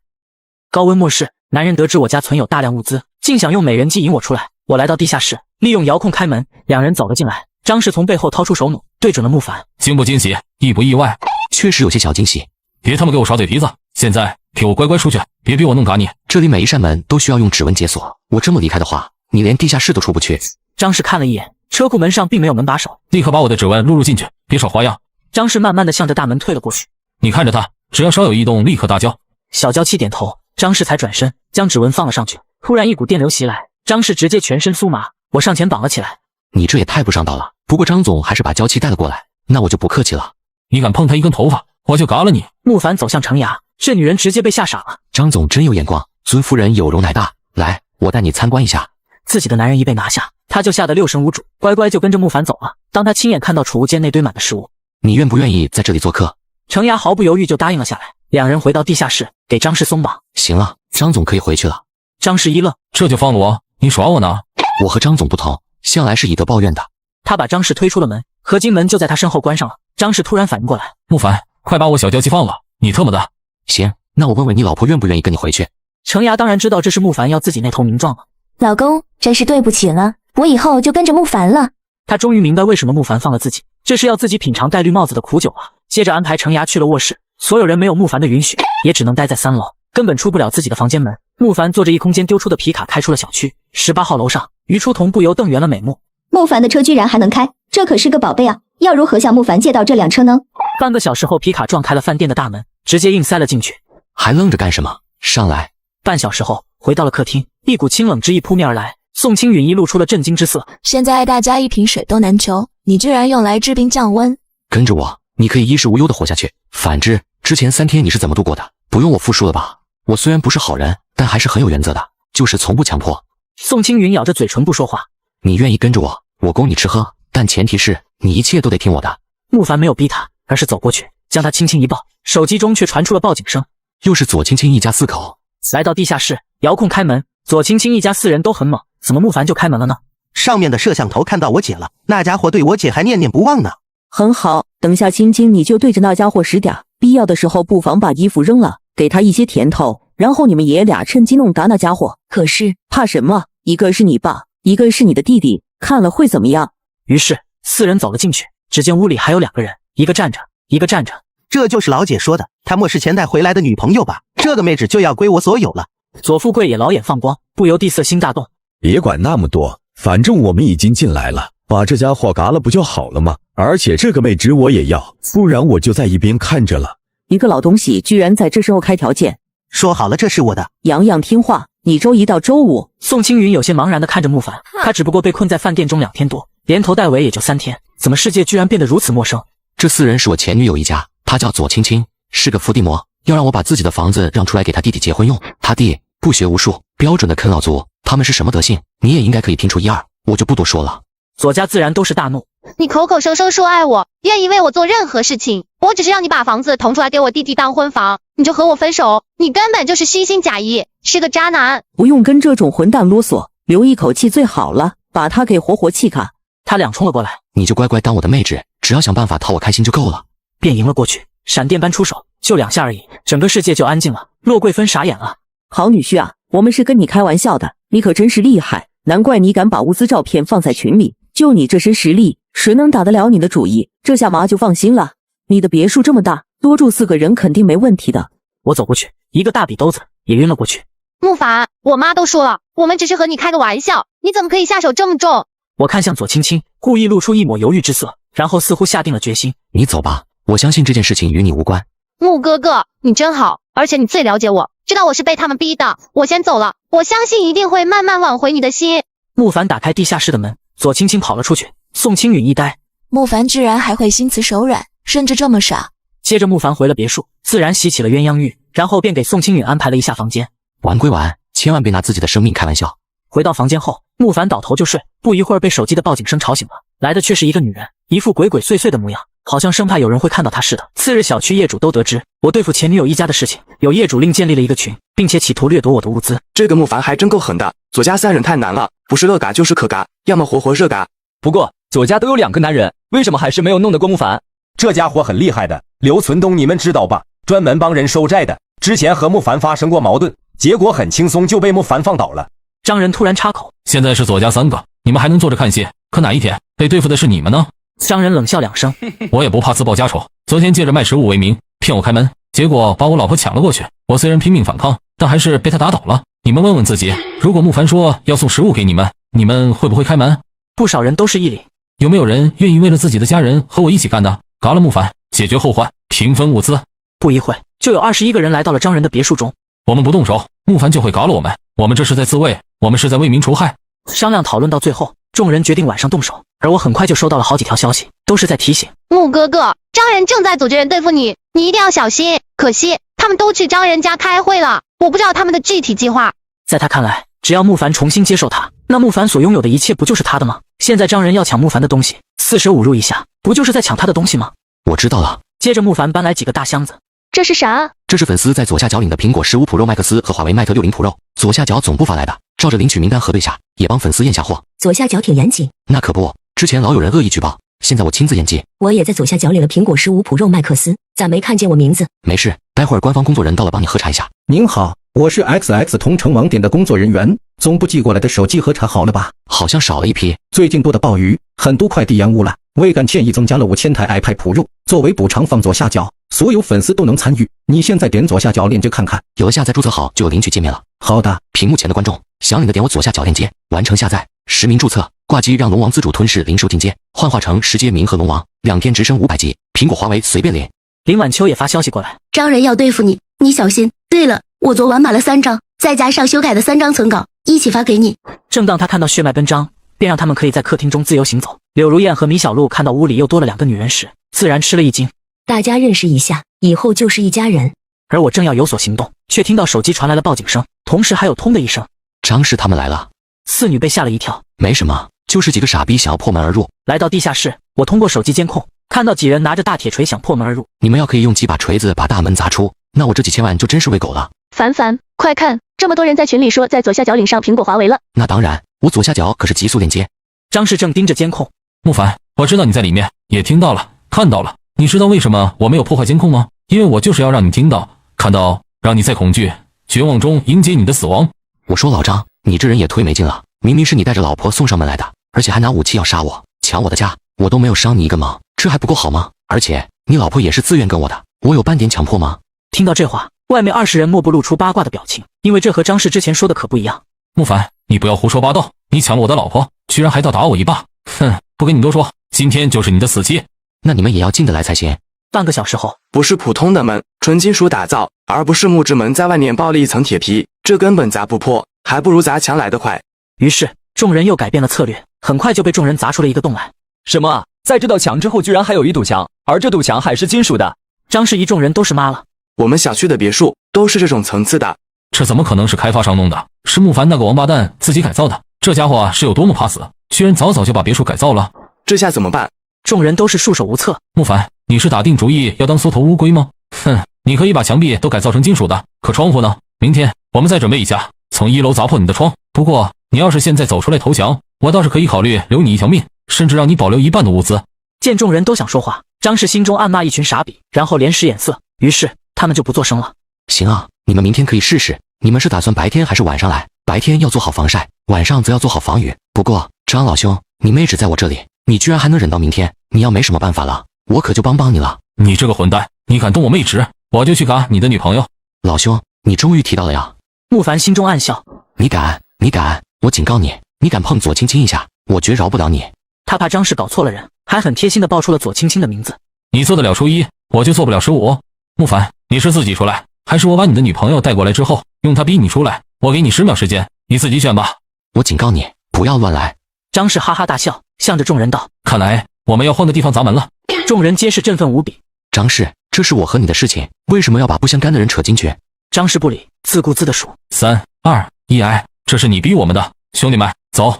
高温末世，男人得知我家存有大量物资，竟想用美人计引我出来。我来到地下室，利用遥控开门，2人走了进来。张氏从背后掏出手弩，对准了慕凡。惊不惊喜，意不意外？确实有些小惊喜。别他妈给我耍嘴皮子，现在给我乖乖出去，别逼我弄嘎你。这里每一扇门都需要用指纹解锁，我这么离开的话，你连地下室都出不去。张氏看了一眼，车库门上并没有门把手，立刻把我的指纹录入进去，别耍花样。张氏慢慢的向着大门退了过去。你看着他，只要稍有异动，立刻大叫。小娇妻点头，张氏才转身将指纹放了上去。突然一股电流袭来，张氏直接全身酥麻，我上前绑了起来。你这也太不上道了。不过张总还是把娇妻带了过来，那我就不客气了。你敢碰他一根头发，我就嘎了你。慕凡走向程牙，这女人直接被吓傻了。张总真有眼光，尊夫人有容乃大，来，我带你参观一下。自己的男人一被拿下，他就吓得6神无主，乖乖就跟着慕凡走了。当他亲眼看到储物间内堆满的食物，你愿不愿意在这里做客？程牙毫不犹豫就答应了下来。2人回到地下室，给张氏松绑。行了，张总可以回去了。张氏一愣，这就放了我？你耍我呢？我和张总不同，向来是以德报怨的。他把张氏推出了门，合金门就在他身后关上了。张氏突然反应过来，慕凡，快把我小娇妻放了！你特么的！行，那我问问你老婆愿不愿意跟你回去？程牙当然知道这是慕凡要自己那头名状了。老公，真是对不起了，我以后就跟着慕凡了。他终于明白为什么慕凡放了自己，这是要自己品尝戴绿帽子的苦酒啊。接着安排程牙去了卧室，所有人没有慕凡的允许，也只能待在3楼，根本出不了自己的房间门。慕凡坐着异空间丢出的皮卡开出了小区，18号楼上，于初桐不由瞪圆了美目。慕凡的车居然还能开，这可是个宝贝啊！要如何向慕凡借到这辆车呢？半个小时后，皮卡撞开了饭店的大门，直接硬塞了进去。还愣着干什么？上来！半小时后，回到了客厅，一股清冷之意扑面而来。宋清允一露出了震惊之色。现在大家1瓶水都难求，你居然用来治病降温？跟着我，你可以衣食无忧的活下去。反之，之前3天你是怎么度过的？不用我复述了吧？我虽然不是好人，但还是很有原则的，就是从不强迫。宋清允咬着嘴唇不说话。你愿意跟着我，我供你吃喝，但前提是你一切都得听我的。慕凡没有逼他，而是走过去，将他轻轻一抱，手机中却传出了报警声。又是左青青一家4口。来到地下室，遥控开门，左青青一家4人都很猛，怎么慕凡就开门了呢？上面的摄像头看到我姐了，那家伙对我姐还念念不忘呢。很好，等下青青你就对着那家伙使点，必要的时候不妨把衣服扔了，给他一些甜头，然后你们爷俩趁机弄嘎那家伙。可是怕什么？一个是你爸，一个是你的弟弟，看了会怎么样？于是4人走了进去，只见屋里还有2个人，一个站着，一个站着。这就是老姐说的，他末世前带回来的女朋友吧？这个妹纸就要归我所有了。左富贵也老眼放光，不由地色心大动。别管那么多，反正我们已经进来了，把这家伙嘎了不就好了吗？而且这个妹纸我也要，不然我就在一边看着了。一个老东西居然在这时候开条件。说好了，这是我的。洋洋听话，你周1到周5。宋青云有些茫然地看着慕凡，他只不过被困在饭店中2天多，连头带尾也就3天，怎么世界居然变得如此陌生？这4人是我前女友一家，她叫左青青，是个伏地魔，要让我把自己的房子让出来给他弟弟结婚用。他弟不学无术，标准的啃老族，他们是什么德性，你也应该可以听出一二，我就不多说了。左家自然都是大怒，你口口声声说爱我，愿意为我做任何事情，我只是让你把房子腾出来给我弟弟当婚房，你就和我分手，你根本就是虚心假意，是个渣男。不用跟这种混蛋啰嗦，留一口气最好了，把他给活活气卡。他俩冲了过来，你就乖乖当我的妹纸，只要想办法讨我开心就够了。便迎了过去，闪电般出手，就2下而已，整个世界就安静了。洛贵芬傻眼了，好女婿啊，我们是跟你开玩笑的，你可真是厉害，难怪你敢把物资照片放在群里，就你这身实力，谁能打得了你的主意？这下妈就放心了，你的别墅这么大，多住4个人肯定没问题的。我走过去，一个大笔兜子也晕了过去。慕凡，我妈都说了，我们只是和你开个玩笑，你怎么可以下手这么重？我看向左青青，故意露出一抹犹豫之色，然后似乎下定了决心。你走吧，我相信这件事情与你无关。慕哥哥，你真好，而且你最了解我，知道我是被他们逼的。我先走了，我相信一定会慢慢挽回你的心。慕凡打开地下室的门，左青青跑了出去。宋青允一呆，慕凡居然还会心慈手软，甚至这么傻。接着慕凡回了别墅，自然洗起了鸳鸯浴，然后便给宋青允安排了一下房间。玩归玩，千万别拿自己的生命开玩笑。回到房间后，慕凡倒头就睡，不一会儿被手机的报警声吵醒了，来的却是一个女人，一副鬼鬼祟祟的模样，好像生怕有人会看到他似的。次日，小区业主都得知我对付前女友一家的事情，有业主另建立了一个群，并且企图掠夺我的物资。这个慕凡还真够狠的，左家三人太难了，不是乐嘎就是可嘎，要么活活热嘎。不过左家都有2个男人，为什么还是没有弄得过慕凡？这家伙很厉害的，刘存东你们知道吧？专门帮人收债的，之前和慕凡发生过矛盾，结果很轻松就被慕凡放倒了。张仁突然插口，现在是左家3个，你们还能坐着看戏？可哪一天被对付的是你们呢？张仁冷笑2声，我也不怕自报家仇，昨天借着卖食物为名骗我开门，结果把我老婆抢了过去，我虽然拼命反抗，但还是被他打倒了。你们问问自己，如果慕凡说要送食物给你们，你们会不会开门？不少人都是一理。有没有人愿意为了自己的家人和我一起干的？嘎了慕凡，解决后患，平分物资。不一会就有21个人来到了张仁的别墅中。我们不动手，慕凡就会嘎了我们，我们这是在自卫，我们是在为民除害。商量讨论到最后，众人决定晚上动手，而我很快就收到了好几条消息，都是在提醒慕哥哥，张仁正在组织人对付你，你一定要小心。可惜他们都去张仁家开会了，我不知道他们的具体计划。在他看来，只要慕凡重新接受他，那慕凡所拥有的一切不就是他的吗？现在张仁要抢慕凡的东西，四舍五入一下，不就是在抢他的东西吗？我知道了。接着慕凡搬来几个大箱子。这是啥？这是粉丝在左下角领的苹果15 Pro Max 和华为 Mate 60 Pro， 左下角总部发来的，照着领取名单核对下，也帮粉丝验下货。左下角挺严谨。那可不，之前老有人恶意举报，现在我亲自验迹。我也在左下角领了苹果15 Pro Max，咋没看见我名字？没事，待会儿官方工作人到了帮你核查一下。您好，我是 XX 同城网点的工作人员，总部寄过来的手机核查好了吧？好像少了一批。最近多的暴雨，很多快递延误了，为感歉意增加了5000台 iPad Pro， 作为补偿放左下角，所有粉丝都能参与。你现在点左下角链接看看，有了下载注册好就有领取界面了。好的，屏幕前的观众想领的点我左下角链接，完成下载，实名注册，挂机让龙王自主吞噬零售进阶，幻化成10阶冥和龙王，2天直升500级，苹果华为随便领。林晚秋也发消息过来，张仁要对付你，你小心。对了，我昨晚买了3张，再加上修改的3张存稿，一起发给你。正当他看到血脉奔张，便让他们可以在客厅中自由行走。柳如燕和米小璐看到屋里又多了2个女人时，自然吃了一惊。大家认识一下，以后就是一家人。而我正要有所行动，却听到手机传来了报警声，同时还有通的一声。张氏他们来了。四女被吓了一跳。没什么，就是几个傻逼想要破门而入。来到地下室，我通过手机监控看到几人拿着大铁锤想破门而入。你们要可以用几把锤子把大门砸出，那我这几千万就真是喂狗了。凡，快看，这么多人在群里说在左下角领上苹果华为了。那当然，我左下角可是极速链接。张氏正盯着监控。慕凡，我知道你在里面，也听到了，看到了。你知道为什么我没有破坏监控吗？因为我就是要让你听到、看到，让你在恐惧、绝望中迎接你的死亡。我说老张，你这人也忒没劲了，明明是你带着老婆送上门来的，而且还拿武器要杀我，抢我的家，我都没有伤你一个毛，这还不够好吗？而且你老婆也是自愿跟我的，我有半点强迫吗？听到这话，外面20人莫不露出八卦的表情，因为这和张氏之前说的可不一样。慕凡，你不要胡说八道，你抢了我的老婆，居然还倒打我一巴，哼，不跟你多说，今天就是你的死期。那你们也要进得来才行。半个小时后，不是普通的门，纯金属打造，而不是木质门在外面包了一层铁皮，这根本砸不破，还不如砸墙来得快。于是众人又改变了策略，很快就被众人砸出了一个洞来。什么啊？在这道墙之后居然还有一堵墙，而这堵墙还是金属的。张氏一众人都是妈了。我们小区的别墅都是这种层次的。这怎么可能是开发商弄的？是慕凡那个王八蛋自己改造的。这家伙是有多么怕死，居然早就把别墅改造了。这下怎么办？众人都是束手无策。慕凡，你是打定主意要当缩头乌龟吗？哼，你可以把墙壁都改造成金属的，可窗户呢？明天我们再准备一下，从1楼砸破你的窗。不过你要是现在走出来投降，我倒是可以考虑留你一条命，甚至让你保留一半的物资。见众人都想说话，张氏心中暗骂一群傻逼，然后连使眼色，于是他们就不作声了。行啊，你们明天可以试试。你们是打算白天还是晚上来？白天要做好防晒，晚上则要做好防雨。不过张老兄，你妹只在我这里，你居然还能忍到明天，你要没什么办法了，我可就帮你了。你这个混蛋，你敢动我妹纸，我就去嘎你的女朋友。老兄，你终于提到了呀。慕凡心中暗笑，你敢，我警告你，你敢碰左青青一下，我绝饶不了你。他怕张氏搞错了人，还很贴心的报出了左青青的名字。你做得了初1，我就做不了15。慕凡，你是自己出来，还是我把你的女朋友带过来之后，用她逼你出来？我给你10秒时间，你自己选吧。我警告你，不要乱来。张氏哈哈大笑，向着众人道：看来我们要换个地方砸门了。众人皆是振奋无比。张氏，这是我和你的事情，为什么要把不相干的人扯进去？张氏不理，自顾自地数3、2、1，哎，这是你逼我们的，兄弟们，走。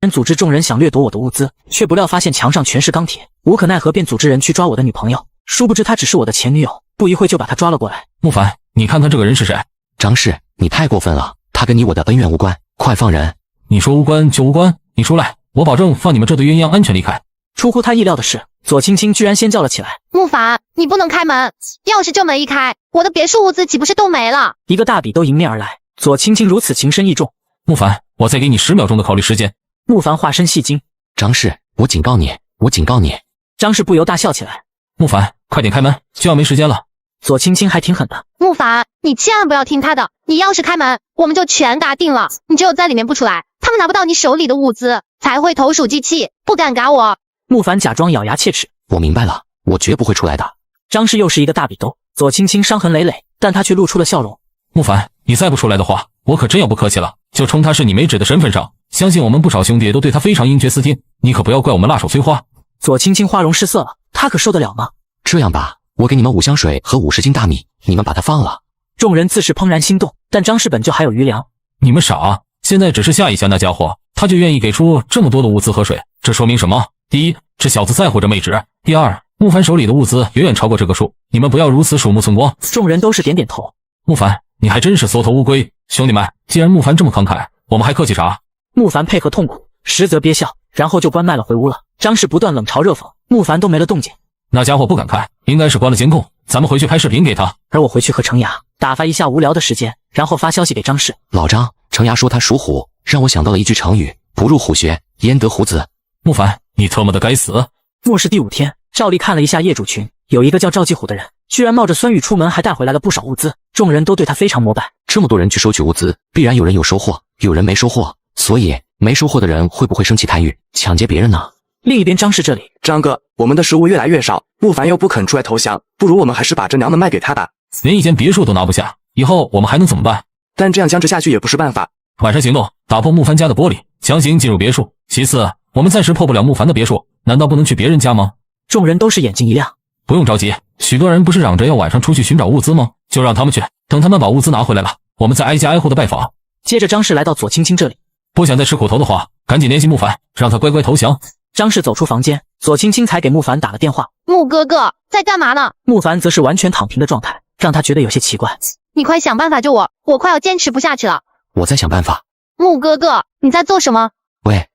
人组织众人想掠夺我的物资，却不料发现墙上全是钢铁，无可奈何便组织人去抓我的女朋友，殊不知她只是我的前女友，不一会就把她抓了过来。慕凡，你看看这个人是谁？张氏，你太过分了，他跟你我的恩怨无关，快放人！你说无关就无关，你出来，我保证放你们这对鸳鸯安全离开。出乎他意料的是，左青青居然先叫了起来：慕凡，你不能开门，要是这门一开，我的别墅物资岂不是都没了？一个大笔都迎面而来，左青青如此情深意重。慕凡，我再给你10秒钟的考虑时间。慕凡化身戏精，张氏，我警告你，我警告你！张氏不由大笑起来。慕凡，快点开门，就要没时间了。左青青还挺狠的。慕凡，你千万不要听他的，你要是开门，我们就全打定了。你只有在里面不出来，他们拿不到你手里的物资，才会投鼠忌器，不敢赶我。慕凡假装咬牙切齿。我明白了，我绝不会出来的。张氏又是一个大笔兜，左青青伤痕累累，但他却露出了笑容。慕凡，你再不出来的话，我可真要不客气了。就冲他是你没纸的身份上，相信我们不少兄弟都对他非常应绝思听，你可不要怪我们辣手摧花。左青青花容失色了，他可受得了吗？这样吧，我给你们5箱水和50斤大米，你们把它放了。众人自是怦然心动，但张氏本就还有余粮。你们傻，现在只是吓一吓那家伙，他就愿意给出这么多的物资和水，这说明什么？第一，这小子在乎这妹纸；第二，慕凡手里的物资远远超过这个数，你们不要如此鼠目寸光。众人都是点点头。慕凡，你还真是缩头乌龟。兄弟们，既然慕凡这么慷慨，我们还客气啥？慕凡配合痛苦，实则憋笑，然后就关麦了回屋了。张氏不断冷嘲热讽，慕凡都没了动静。那家伙不敢开，应该是关了监控，咱们回去拍视频给他。而我回去和程牙打发一下无聊的时间，然后发消息给张氏。老张，程牙说他属虎，让我想到了一句成语：不入虎穴，焉得虎子。慕凡，你特么的该死！末世第5天，赵丽看了一下业主群，有一个叫赵继虎的人，居然冒着酸雨出门，还带回来了不少物资，众人都对他非常膜拜。这么多人去收取物资，必然有人有收获，有人没收获，所以没收获的人会不会生气贪欲，抢劫别人呢？另一边张氏这里，张哥，我们的食物越来越少，慕凡又不肯出来投降，不如我们还是把这娘们卖给他吧。连一间别墅都拿不下，以后我们还能怎么办？但这样僵持下去也不是办法。晚上行动，打破慕凡家的玻璃，强行进入别墅。其次，我们暂时破不了慕凡的别墅，难道不能去别人家吗？众人都是眼睛一亮。不用着急，许多人不是嚷着要晚上出去寻找物资吗？就让他们去，等他们把物资拿回来了，我们再挨家挨户的拜访。接着张氏来到左青青这里，不想再吃苦头的话，赶紧联系慕凡，让他乖乖投降。张氏走出房间，左青青才给慕凡打了电话。慕哥哥在干嘛呢？慕凡则是完全躺平的状态，让他觉得有些奇怪。你快想办法救我，我快要坚持不下去了。我在想办法。慕哥哥，你在做什么？喂，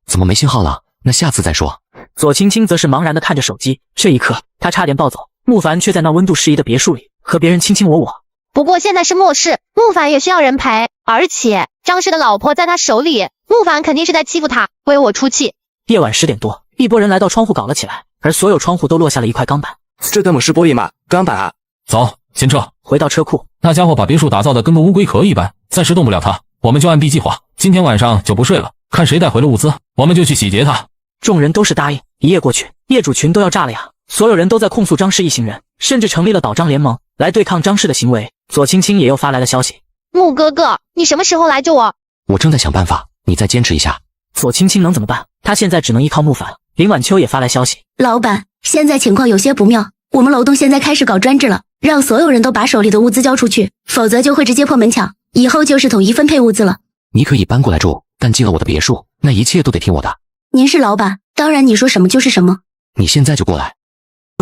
怎么没信号了？那下次再说。左青青则是茫然地看着手机，这一刻他差点暴走。慕凡却在那温度适宜的别墅里和别人卿卿我我。不过现在是末世，慕凡也需要人陪，而且张氏的老婆在他手里，慕凡肯定是在欺负他，为我出气。夜晚10点多，一拨人来到窗户搞了起来，而所有窗户都落下了一块钢板。这根本是玻璃嘛，钢板啊！走，先撤。回到车库，那家伙把别墅打造的跟个乌龟壳一般，暂时动不了他。我们就按 B 计划，今天晚上就不睡了，看谁带回了物资，我们就去洗劫他。众人都是答应。一夜过去，业主群都要炸了呀！所有人都在控诉张氏一行人，甚至成立了倒张联盟来对抗张氏的行为。左青青也又发来了消息：慕哥哥，你什么时候来救我？我正在想办法，你再坚持一下。左青青能怎么办？他现在只能依靠慕凡。林晚秋也发来消息：老板，现在情况有些不妙，我们楼栋现在开始搞专制了，让所有人都把手里的物资交出去，否则就会直接破门墙，以后就是统一分配物资了。你可以搬过来住，但进了我的别墅，那一切都得听我的。您是老板，当然你说什么就是什么。你现在就过来。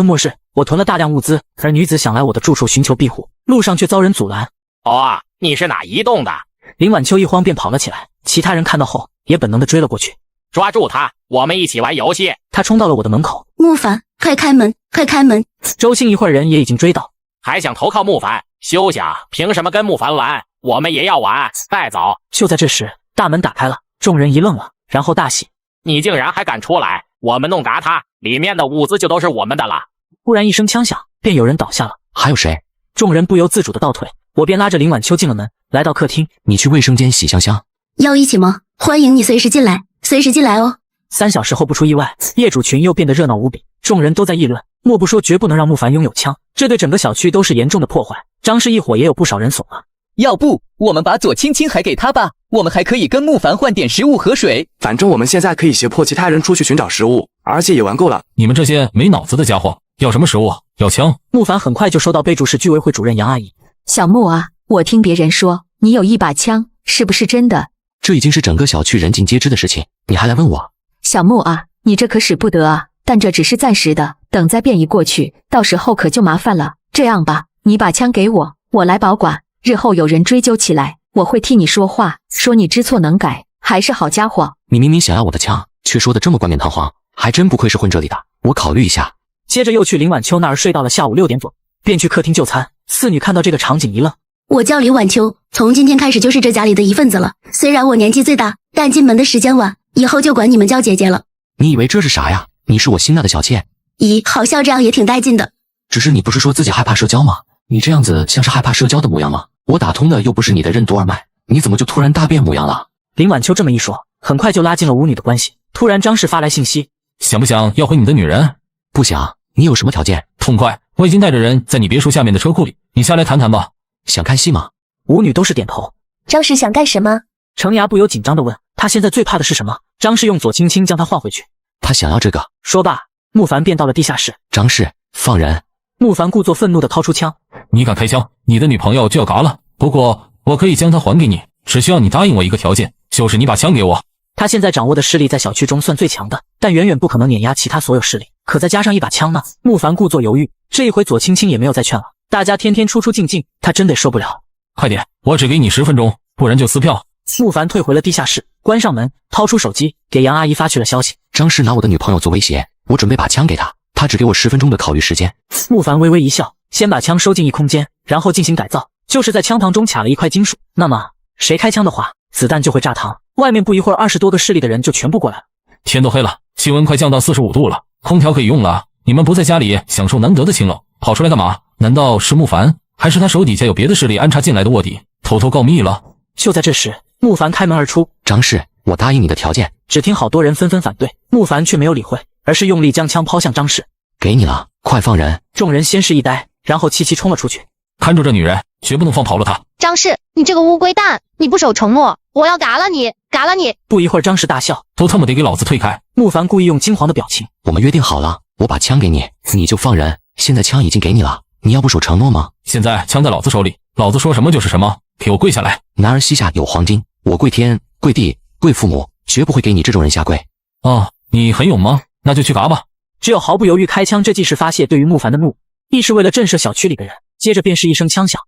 末世，我囤了大量物资，而女子想来我的住处寻求庇护，路上却遭人阻拦。哦，你是哪一栋的？林晚秋一慌便跑了起来，其他人看到后也本能地追了过去。抓住他，我们一起玩游戏。他冲到了我的门口。慕凡，快开门，快开门！周兴一会儿人也已经追到。还想投靠慕凡？休想！凭什么跟慕凡玩？我们也要玩，带走！就在这时，大门打开了，众人一愣了，然后大喜。你竟然还敢出来！我们弄砸他，里面的物资就都是我们的了。忽然一声枪响，便有人倒下了。还有谁？众人不由自主的倒退，我便拉着林晚秋进了门，来到客厅。你去卫生间洗香香。要一起吗？欢迎你随时进来，随时进来哦。3小时后不出意外，业主群又变得热闹无比，众人都在议论，莫不说绝不能让慕凡拥有枪，这对整个小区都是严重的破坏。张氏一伙也有不少人怂了。要不我们把左青青还给他吧，我们还可以跟慕凡换点食物和水。反正我们现在可以胁迫其他人出去寻找食物，而且也玩够了。你们这些没脑子的家伙，要什么食物？要枪？慕凡很快就收到备注是居委会主任杨阿姨。小慕啊，我听别人说你有一把枪，是不是真的？这已经是整个小区人尽皆知的事情，你还来问我？小慕啊，你这可使不得啊！但这只是暂时的，等再变异过去，到时候可就麻烦了。这样吧，你把枪给我，我来保管。日后有人追究起来，我会替你说话，说你知错能改，还是好家伙。你明明想要我的枪，却说的这么冠冕堂皇，还真不愧是混这里的。我考虑一下。接着又去林晚秋那儿睡到了下午6点左右，便去客厅就餐。四女看到这个场景一愣。我叫林晚秋，从今天开始就是这家里的一份子了。虽然我年纪最大，但进门的时间晚，以后就管你们叫姐姐了。你以为这是啥呀？你是我心爱的小妾。咦，好笑，这样也挺带劲的。只是你不是说自己害怕社交吗？你这样子像是害怕社交的模样吗？我打通的又不是你的任督二脉，你怎么就突然大变模样了？林晚秋这么一说，很快就拉近了五女的关系。突然张氏发来信息，想不想要回你的女人？不想。你有什么条件？痛快，我已经带着人在你别墅下面的车库里，你下来谈谈吧。想看戏吗？五女都是点头。张氏想干什么？程牙不由紧张地问。他现在最怕的是什么？张氏用左青青将他换回去。他想要这个。说罢，慕凡便到了地下室。张氏，放人！慕凡故作愤怒地掏出枪。你敢开枪，你的女朋友就要嘎了。不过我可以将她还给你，只需要你答应我一个条件，就是你把枪给我。他现在掌握的势力在小区中算最强的，但远远不可能碾压其他所有势力。可再加上一把枪呢？慕凡故作犹豫。这一回左青青也没有再劝了，大家天天出出进进，他真得受不了。快点，我只给你10分钟，不然就撕票。慕凡退回了地下室，关上门，掏出手机给杨阿姨发去了消息。张氏拿我的女朋友做威胁，我准备把枪给她，她只给我10分钟的考虑时间。慕凡微微一笑，先把枪收进一空间，然后进行改造，就是在枪膛中卡了一块金属。那么谁开枪的话，子弹就会炸膛。外面不一会儿20多个势力的人就全部过来了。天都黑了，气温快降到45度了，空调可以用了。你们不在家里享受难得的清冷，跑出来干嘛？难道是慕凡，还是他手底下有别的势力安插进来的卧底，偷偷告密了？就在这时，慕凡开门而出。张氏，我答应你的条件。只听好多人纷纷反对，慕凡却没有理会，而是用力将枪抛向张氏。给你了，快放人！众人先是一呆，然后齐齐冲了出去。看住这女人，绝不能放跑了她。张氏，你这个乌龟蛋，你不守承诺，我要嘎了你，嘎了你！不一会儿，张氏大笑，都他妈得给老子退开！慕凡故意用惊惶的表情。我们约定好了，我把枪给你，你就放人。现在枪已经给你了，你要不守承诺吗？现在枪在老子手里，老子说什么就是什么，给我跪下来！男儿膝下有黄金，我跪天、跪地、跪父母，绝不会给你这种人下跪。哦，你很勇吗？那就去嘎吧！只有毫不犹豫开枪，这既是发泄对于慕凡的怒，亦是为了震慑小区里的人。接着便是一声枪响，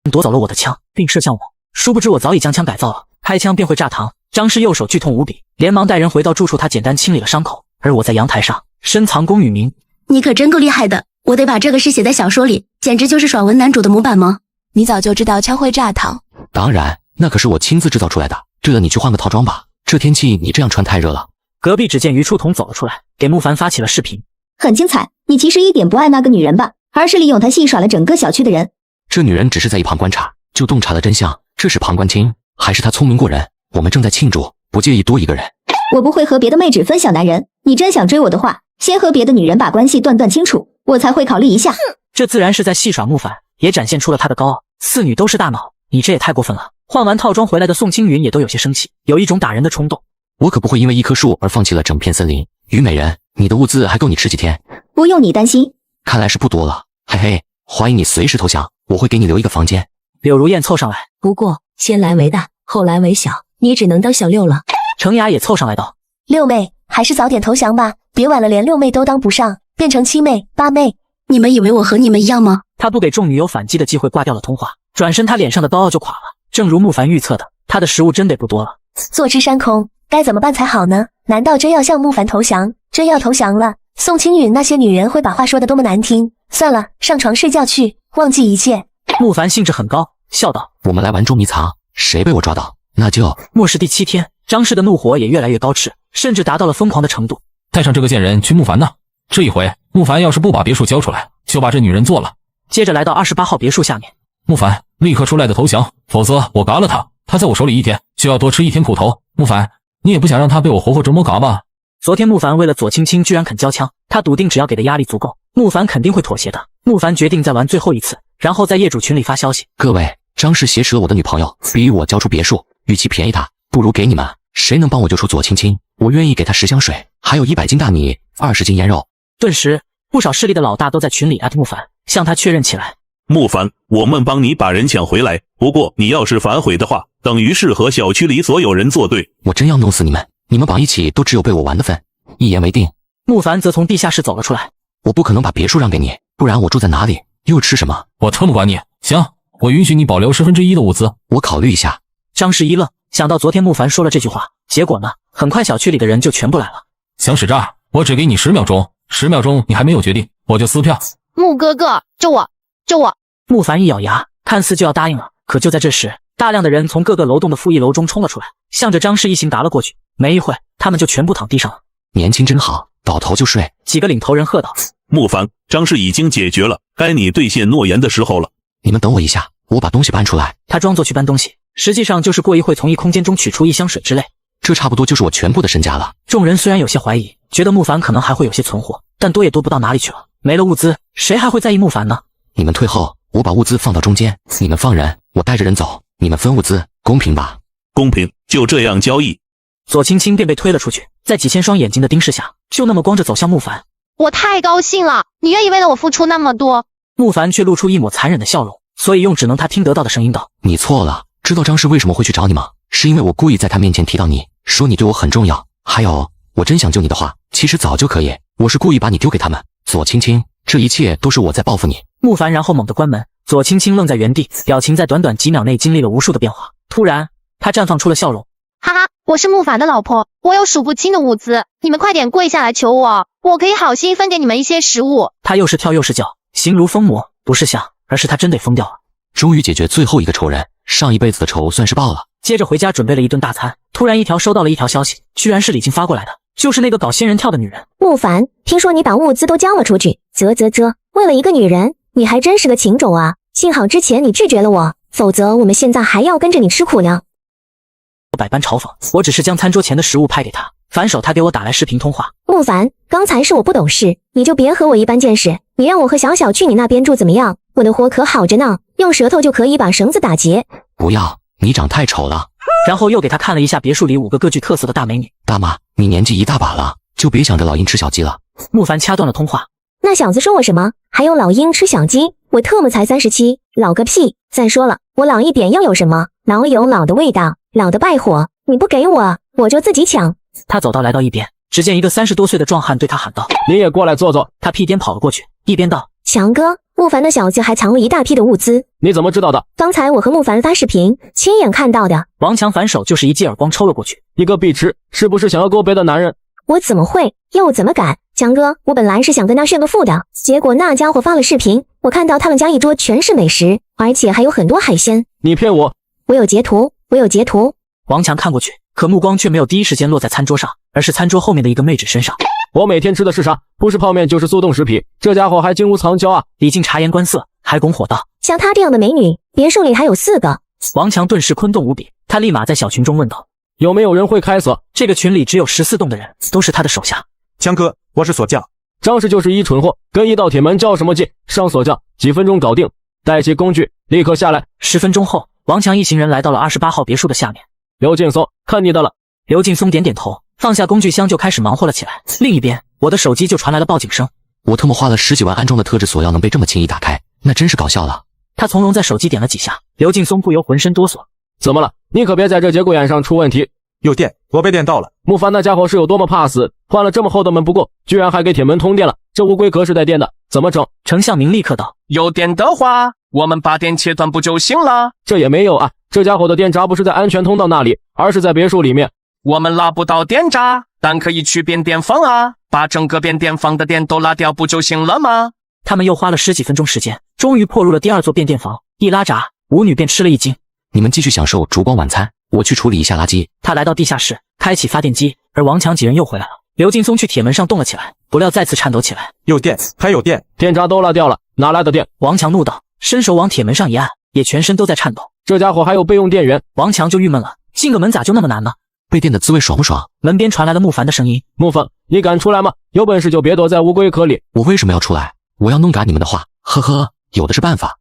夺走了我的枪，并射向我。殊不知我早已将枪改造了，开枪便会炸膛。张氏右手剧痛无比，连忙带人回到住处，他简单清理了伤口。而我在阳台上深藏功与名。你可真够厉害的，我得把这个诗写在小说里，简直就是爽文男主的模板吗？你早就知道枪会炸膛？当然，那可是我亲自制造出来的。对了，你去换个套装吧，这天气你这样穿太热了。隔壁只见于初桐走了出来，给慕凡发起了视频。很精彩，你其实一点不爱那个女人吧，而是利用她戏耍了整个小区的人。这女人只是在一旁观察，就洞察了真相，这是旁观清，还是她聪明过人？我们正在庆祝，不介意多一个人。我不会和别的妹纸分享男人，你真想追我的话，先和别的女人把关系断清楚，我才会考虑一下。这自然是在戏耍慕凡，也展现出了他的高傲。四女都是大脑，你这也太过分了。换完套装回来的宋青云也都有些生气，有一种打人的冲动。我可不会因为一棵树而放弃了整片森林。虞美人，你的物资还够你吃几天？不用你担心，看来是不多了。嘿嘿，欢迎你随时投降，我会给你留一个房间。柳如燕凑上来，不过先来为大，后来为小，你只能当小六了。程雅也凑上来道，六妹，还是早点投降吧，别晚了连六妹都当不上，变成七妹、八妹。你们以为我和你们一样吗？他不给众女有反击的机会，挂掉了通话，转身他脸上的高傲就垮了。正如慕凡预测的，他的食物真得不多了。坐吃山空，该怎么办才好呢？难道真要向慕凡投降？真要投降了，宋青允那些女人会把话说得多么难听？算了，上床睡觉去，忘记一切。慕凡兴致很高，笑道：我们来玩捉迷藏，谁被我抓到，那就……末世第7天，张氏的怒火也越来越高炽，甚至达到了疯狂的程度。带上这个贱人去慕凡那，这一回慕凡要是不把别墅交出来，就把这女人做了。接着来到28号别墅下面，慕凡立刻出来的投降，否则我嘎了他。他在我手里1天，就要多吃1天苦头。慕凡，你也不想让他被我活活折磨嘎吧？昨天慕凡为了左青青居然肯交枪，他笃定只要给的压力足够，慕凡肯定会妥协的。慕凡决定再玩最后一次，然后在业主群里发消息：各位，张氏挟持了我的女朋友，逼我交出别墅，与其便宜他，不如给你们。谁能帮我救出左青青，我愿意给他10箱水，还有100斤大米，20斤腌肉。顿时不少势力的老大都在群里@木凡，向他确认起来。木凡，我们帮你把人抢回来，不过你要是反悔的话，等于是和小区里所有人作对。我真要弄死你们！你们绑一起都只有被我玩的份。一言为定。木凡则从地下室走了出来。我不可能把别墅让给你，不然我住在哪里，又吃什么？我特么管你。行，我允许你保留1/10的物资。我考虑一下。张氏一愣，想到昨天木凡说了这句话，结果呢，很快小区里的人就全部来了。想使诈，我只给你10秒钟，10秒钟你还没有决定，我就撕票。木哥哥，救我！木凡一咬牙，看似就要答应了，可就在这时，大量的人从各个楼栋的负一楼中冲了出来，向着张氏一行打了过去。没一会，他们就全部躺地上了。年轻真好，倒头就睡。几个领头人喝道：木凡，张氏已经解决了，该你兑现诺言的时候了。你们等我一下，我把东西搬出来。他装作去搬东西，实际上就是过一会从异空间中取出一箱水之类。这差不多就是我全部的身家了。众人虽然有些怀疑，觉得木凡可能还会有些存货，但多也多不到哪里去了。没了物资，谁还会在意木凡呢？你们退后，我把物资放到中间，你们放人，我带着人走，你们分物资，公平吧？公平，就这样交易。左青青便被推了出去，在几千双眼睛的盯视下，就那么光着走向木凡。我太高兴了，你愿意为了我付出那么多。木凡却露出一抹残忍的笑容，所以用只能他听得到的声音道：你错了，知道张氏为什么会去找你吗？是因为我故意在他面前提到你，说你对我很重要。还有，我真想救你的话，其实早就可以，我是故意把你丢给他们。左青青，这一切都是我在报复你。木凡然后猛地关门，左青青愣在原地，表情在短短几秒内经历了无数的变化。突然，他绽放出了笑容。哈哈，我是木凡的老婆，我有数不清的物资，你们快点跪下来求我，我可以好心分给你们一些食物。他又是跳又是叫，形如疯魔，不是像，而是他真得疯掉了。终于解决最后一个仇人，上一辈子的仇算是报了。接着回家准备了一顿大餐，突然收到了一条消息，居然是李静发过来的，就是那个搞仙人跳的女人。木凡，听说你把物资都交了出去，为了一个女人，你还真是个情种啊！幸好之前你拒绝了我，否则我们现在还要跟着你吃苦呢。百般嘲讽，我只是将餐桌前的食物拍给他，反手他给我打来视频通话。木凡，刚才是我不懂事，你就别和我一般见识。你让我和小小去你那边住怎么样？我的活可好着呢，用舌头就可以把绳子打结。不要，你长太丑了。然后又给他看了一下别墅里5个各具特色的大美女。大妈，你年纪一大把了，就别想着老鹰吃小鸡了。木凡掐断了通话。那小子说我什么？还有老鹰吃小鸡？我特么才37，老个屁！再说了，我老一点又有什么？老有老的味道，老的败火。你不给我，我就自己抢。他走到来到一边，只见一个30多岁的壮汉对他喊道：你也过来坐坐。他屁颠跑了过去，一边道：强哥，木凡的小子还藏了一大批的物资。你怎么知道的？刚才我和木凡发视频，亲眼看到的。王强反手就是一记耳光抽了过去。你个碧池，是不是想要勾别的男人？我怎么会，又怎么敢？强哥，我本来是想跟他炫个富的，结果那家伙发了视频，我看到他们家一桌全是美食，而且还有很多海鲜。你骗我！我有截图。王强看过去，可目光却没有第一时间落在餐桌上，而是餐桌后面的一个妹纸身上。我每天吃的是啥？不是泡面就是速冻食品，这家伙还金屋藏娇啊！李靖察言观色，还拱火道：像她这样的美女，别墅里还有4个。王强顿时昆动无比，他立马在小群中问道：有没有人会开锁？这个群里只有14栋的人，都是他的手下。强哥，我是锁匠。张氏就是一蠢货，跟一道铁门较什么劲？上锁匠，几分钟搞定，带起工具，立刻下来。10分钟后，王强一行人来到了28号别墅的下面。刘劲松，看你的了。刘劲松点点头，放下工具箱就开始忙活了起来。另一边，我的手机就传来了报警声。我特么花了10几万安装的特制锁要能被这么轻易打开，那真是搞笑了。他从容在手机点了几下，刘劲松不由浑身哆嗦。怎么了？你可别在这节骨眼上出问题。有电，我被电到了。木凡那家伙是有多么怕死，换了这么厚的门不过，居然还给铁门通电了。这乌龟壳是带电的，怎么整？丞相明立刻道：有电的话，我们把电切断不就行了？这也没有啊，这家伙的电闸不是在安全通道那里，而是在别墅里面。我们拉不到电闸，但可以去变电房啊，把整个变电房的电都拉掉不就行了吗？他们又花了10几分钟时间，终于破入了第2座变电房。一拉闸，舞女便吃了一惊。你们继续享受烛光晚餐，我去处理一下垃圾。他来到地下室，开启发电机，而王强几人又回来了。刘劲松去铁门上动了起来，不料再次颤抖起来。有电，还有电，电闸都拉掉了，哪来的电？王强怒道，伸手往铁门上一按，也全身都在颤抖。这家伙还有备用电源。王强就郁闷了，进个门咋就那么难呢？被电的滋味爽不爽？门边传来了木凡的声音。木凡，你敢出来吗？有本事就别躲在乌龟壳里。我为什么要出来？我要弄嘎你们的话，呵呵，有的是办法。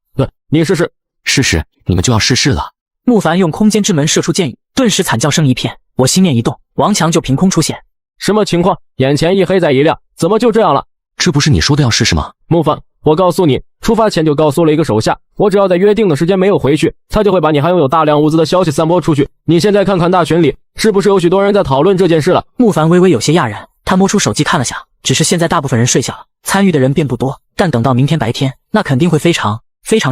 你试试。试试，你们就要试试了。木凡用空间之门射出箭雨，顿时惨叫声一片。我心念一动，王强就凭空出现。什么情况？眼前一黑再一亮，怎么就这样了？这不是你说的要试试吗？木凡，我告诉你，出发前就告诉了一个手下，我只要在约定的时间没有回去，他就会把你还拥有大量物资的消息散播出去。你现在看看大群里，是不是有许多人在讨论这件事了？木凡微微有些讶然，他摸出手机看了下，只是现在大部分人睡下了，参与的人便不多，但等到明天白天，那肯定会非常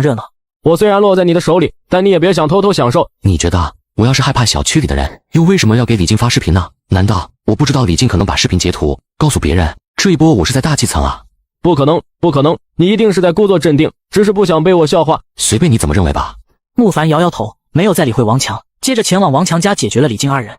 热闹。我虽然落在你的手里，但你也别想偷偷享受。你觉得我要是害怕小区里的人，又为什么要给李静发视频呢？难道我不知道李静可能把视频截图告诉别人？这一波我是在大气层啊！不可能，不可能，你一定是在故作镇定，只是不想被我笑话。随便你怎么认为吧。木凡摇摇头，没有再理会王强，接着前往王强家解决了李静二人。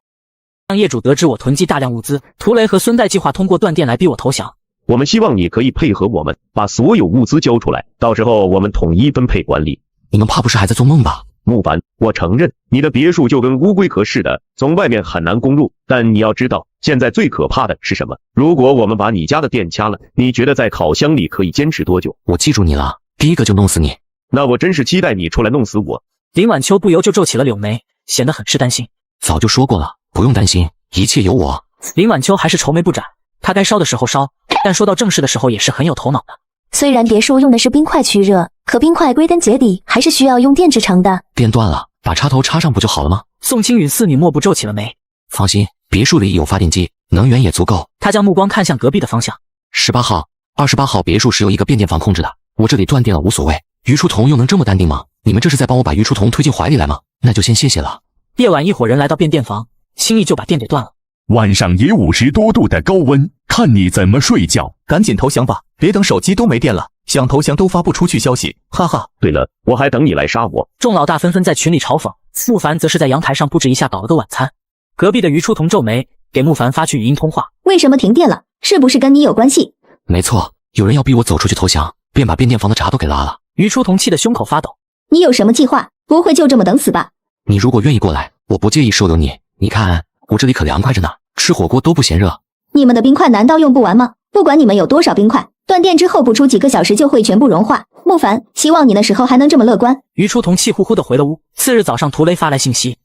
让业主得知我囤积大量物资，涂雷和孙代计划通过断电来逼我投降。我们希望你可以配合我们，把所有物资交出来，到时候我们统一分配管理。你们怕不是还在做梦吧？木凡，我承认你的别墅就跟乌龟壳似的，从外面很难攻入，但你要知道，现在最可怕的是什么？如果我们把你家的电掐了，你觉得在烤箱里可以坚持多久？我记住你了，第一个就弄死你。那我真是期待你出来弄死我。林晚秋不由就皱起了柳眉，显得很是担心。早就说过了，不用担心，一切有我。林晚秋还是愁眉不展，他该烧的时候烧，但说到正事的时候也是很有头脑的。虽然别墅用的是冰块驱热，可冰块归根结底还是需要用电制成的。电断了，把插头插上不就好了吗？宋青允四女莫不皱起了眉。放心，别墅里有发电机，能源也足够。他将目光看向隔壁的方向。18号、28号别墅是由一个变电房控制的，我这里断电了无所谓。于初桐又能这么淡定吗？你们这是在帮我把于初桐推进怀里来吗？那就先谢谢了。夜晚一伙人来到变电房，轻易就把电给断了。晚上也50多度的高温，看你怎么睡觉。赶紧投降吧，别等手机都没电了，想投降都发不出去消息，哈哈。对了，我还等你来杀我。众老大纷纷在群里嘲讽，木凡则是在阳台上布置一下搞了个晚餐。隔壁的于初桐皱眉，给木凡发去语音通话。为什么停电了？是不是跟你有关系？没错，有人要逼我走出去投降，便把变电房的闸都给拉了。于初桐气得胸口发抖。你有什么计划？不会就这么等死吧？你如果愿意过来，我不介意收留你。你看我这里可凉快着呢，吃火锅都不嫌热。你们的冰块难道用不完吗？不管你们有多少冰块，断电之后不出几个小时就会全部融化。木凡，希望你那时候还能这么乐观。于初桐气呼呼地回了屋。次日早上，涂雷发来信息：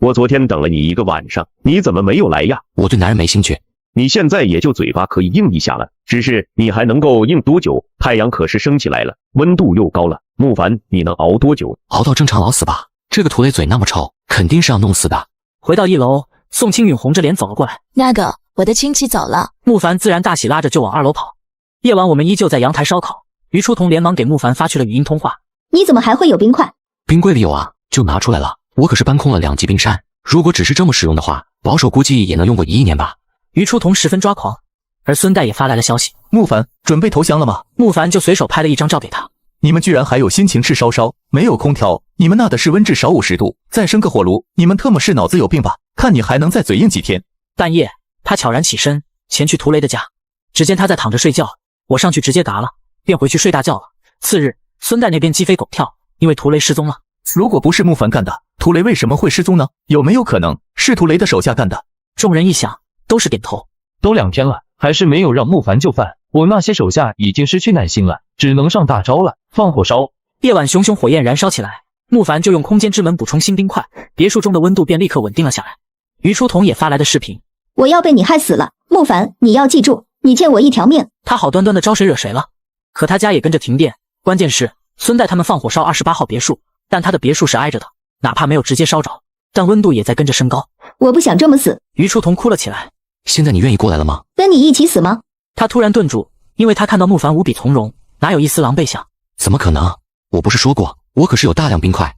我昨天等了你一个晚上，你怎么没有来呀？我对男人没兴趣。你现在也就嘴巴可以硬一下了，只是你还能够硬多久？太阳可是升起来了，温度又高了。木凡，你能熬多久？熬到正常老死吧。这个涂雷嘴那么臭，肯定是要弄死的。回到1楼，宋青允红着脸走了过来。那个，我的亲戚走了。木凡自然大喜，拉着就往2楼跑。夜晚我们依旧在阳台烧烤。于初桐连忙给木凡发去了语音通话。你怎么还会有冰块？冰柜里有啊，就拿出来了。我可是搬空了2级冰山，如果只是这么使用的话，保守估计也能用过1亿年吧。于初桐十分抓狂，而孙代也发来了消息：木凡，准备投降了吗？木凡就随手拍了一张照给他。你们居然还有心情吃烧烧？没有空调，你们那的室温至少50度，再生个火炉，你们特么是脑子有病吧？看你还能再嘴硬几天。半夜，他悄然起身，前去涂雷的家。只见他在躺着睡觉，我上去直接嘎了，便回去睡大觉了。次日，孙代那边鸡飞狗跳，因为涂雷失踪了。如果不是木凡干的，涂雷为什么会失踪呢？有没有可能是涂雷的手下干的？众人一想，都是点头。都2天了，还是没有让木凡就范。我那些手下已经失去耐心了，只能上大招了，放火烧。夜晚熊熊火焰燃烧起来，木凡就用空间之门补充新冰块，别墅中的温度便立刻稳定了下来。于初桐也发来的视频：我要被你害死了，木凡，你要记住，你欠我一条命。他好端端的招谁惹谁了？可他家也跟着停电，关键是孙代他们放火烧28号别墅，但他的别墅是挨着的，哪怕没有直接烧着，但温度也在跟着升高。我不想这么死。于初桐哭了起来。现在你愿意过来了吗？跟你一起死吗？他突然顿住，因为他看到木凡无比从容，哪有一丝狼狈相？怎么可能？我不是说过，我可是有大量冰块。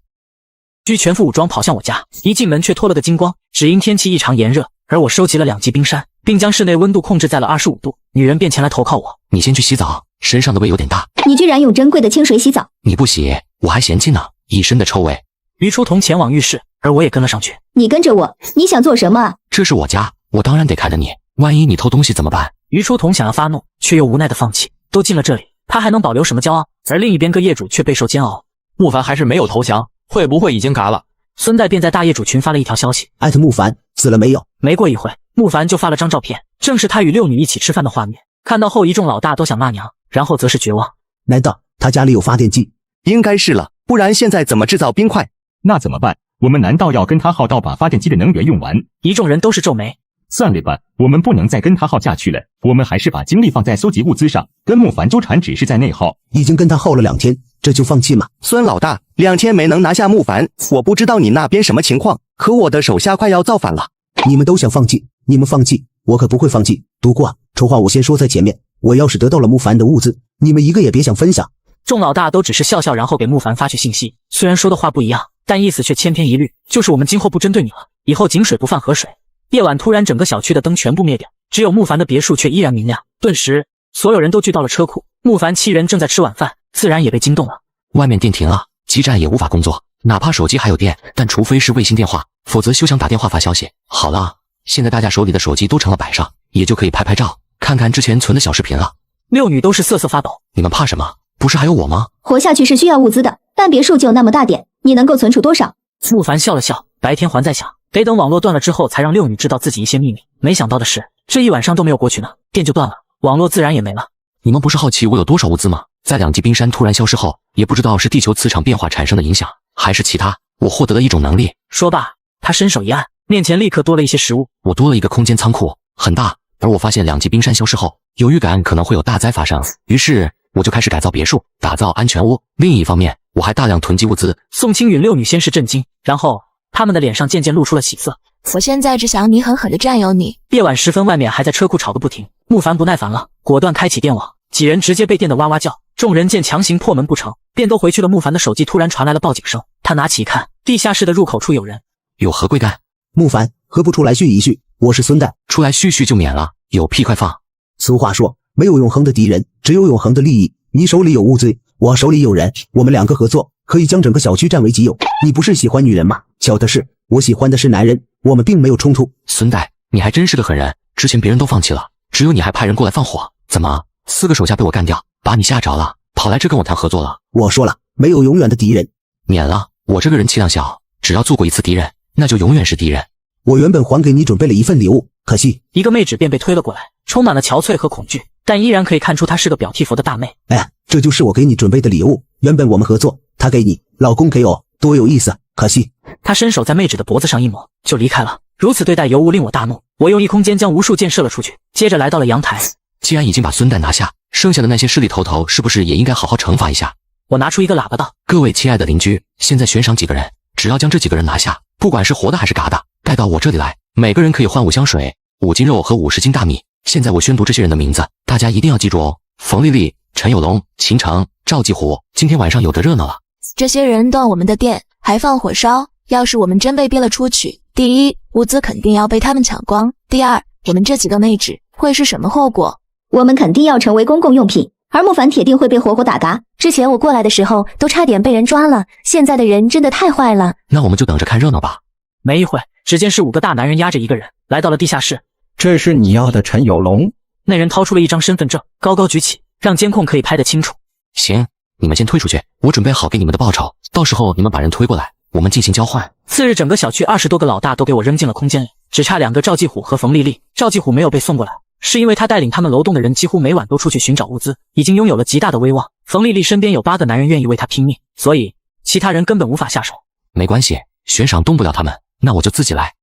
居全副武装跑向我家，一进门却脱了个精光，只因天气异常炎热，而我收集了2级冰山，并将室内温度控制在了25度。女人便前来投靠我。你先去洗澡，身上的味有点大。你居然用珍贵的清水洗澡？你不洗，我还嫌弃呢，一身的臭味。于初桐前往浴室，而我也跟了上去。你跟着我，你想做什么啊？这是我家，我当然得看着你，万一你偷东西怎么办？于初桐想要发怒，却又无奈的放弃。都进了这里，他还能保留什么骄傲？而另一边各业主却备受煎熬。木凡还是没有投降，会不会已经嘎了？孙代便在大业主群发了一条消息：艾特木凡死了没有？没过一会，木凡就发了张照片，正是他与6女一起吃饭的画面。看到后，一众老大都想骂娘，然后则是绝望。难道他家里有发电机？应该是了，不然现在怎么制造冰块？那怎么办？我们难道要跟他耗到把发电机的能源用完？一众人都是皱眉。算了吧，我们不能再跟他耗下去了，我们还是把精力放在搜集物资上，跟慕凡纠缠只是在内耗。已经跟他耗了2天，这就放弃吗？孙老大，2天没能拿下慕凡，我不知道你那边什么情况，可我的手下快要造反了。你们都想放弃，你们放弃，我可不会放弃。不过丑话我先说在前面，我要是得到了慕凡的物资，你们一个也别想分享。众老大都只是笑笑，然后给慕凡发去信息，虽然说的话不一样，但意思却千篇一律，就是我们今后不针对你了，以后井水不犯河水。夜晚突然整个小区的灯全部灭掉，只有慕凡的别墅却依然明亮。顿时所有人都聚到了车库，慕凡7人正在吃晚饭，自然也被惊动了。外面电停了，基站也无法工作，哪怕手机还有电，但除非是卫星电话，否则休想打电话发消息。好了，现在大家手里的手机都成了摆上，也就可以拍拍照，看看之前存的小视频了。六女都是瑟瑟发抖。你们怕什么？不是还有我吗？活下去是需要物资的，但别墅就那么大点，你能够存储多少？慕凡笑了笑，白天还在想，得等网络断了之后才让六女知道自己一些秘密。没想到的是，这一晚上都没有过去呢，电就断了，网络自然也没了。你们不是好奇我有多少物资吗？在2级冰山突然消失后，也不知道是地球磁场变化产生的影响，还是其他，我获得了一种能力。说罢，他伸手一按，面前立刻多了一些食物。我多了一个空间仓库，很大。而我发现2级冰山消失后，有预感可能会有大灾发生，于是我就开始改造别墅，打造安全屋。另一方面，我还大量囤积物资。宋青允六女先是震惊，然后他们的脸上渐渐露出了喜色。我现在只想你狠狠地占有你。夜晚时分，外面还在车库吵个不停。慕凡不耐烦了，果断开启电网，几人直接被电得哇哇叫。众人见强行破门不成，便都回去了。慕凡的手机突然传来了报警声，他拿起一看，地下室的入口处有人。有何贵干？慕凡，何不出来叙一叙？我是孙代，出来叙叙就免了，有屁快放。俗话说，没有永恒的敌人，只有永恒的利益。你手里有物资，我手里有人，我们2个合作，可以将整个小区占为己有。你不是喜欢女人吗？巧的是，我喜欢的是男人，我们并没有冲突。孙代，你还真是个狠人，之前别人都放弃了，只有你还派人过来放火，怎么4个手下被我干掉，把你吓着了，跑来这跟我谈合作了？我说了，没有永远的敌人。免了，我这个人气量小，只要做过一次敌人，那就永远是敌人。我原本还给你准备了一份礼物，可惜一个妹纸便被推了过来，充满了憔悴和恐惧，但依然可以看出她是个表替佛的大妹。哎，这就是我给你准备的礼物，原本我们合作，他给你，老公给我，多有意思，可惜。他伸手在妹纸的脖子上一抹，就离开了。如此对待尤无令我大怒，我用异空间将无数箭射了出去，接着来到了阳台。既然已经把孙代拿下，剩下的那些势力头头是不是也应该好好惩罚一下？我拿出一个喇叭道：各位亲爱的邻居，现在悬赏几个人，只要将这几个人拿下，不管是活的还是嘎的，带到我这里来，每个人可以换5箱水、5斤肉和50斤大米。现在我宣读这些人的名字，大家一定要记住哦：冯丽丽、陈有龙、秦城、赵继虎。今天晚上有的热闹了。这些人断我们的电，还放火烧，要是我们真被逼了出去，第一，物资肯定要被他们抢光；第二，我们这几个妹纸会是什么后果？我们肯定要成为公共用品，而慕凡铁定会被活活打嘎。之前我过来的时候都差点被人抓了，现在的人真的太坏了。那我们就等着看热闹吧。没一会，只见是5个大男人压着一个人来到了地下室。这是你要的陈有龙？那人掏出了一张身份证，高高举起，让监控可以拍得清楚。行，你们先退出去，我准备好给你们的报酬，到时候你们把人推过来，我们进行交换。次日，整个小区20多个老大都给我扔进了空间里，只差2个赵继虎和冯丽丽。赵继虎没有被送过来，是因为他带领他们楼栋的人几乎每晚都出去寻找物资，已经拥有了极大的威望。冯丽丽身边有8个男人愿意为他拼命，所以其他人根本无法下手。没关系，悬赏动不了他们，那我就自己来。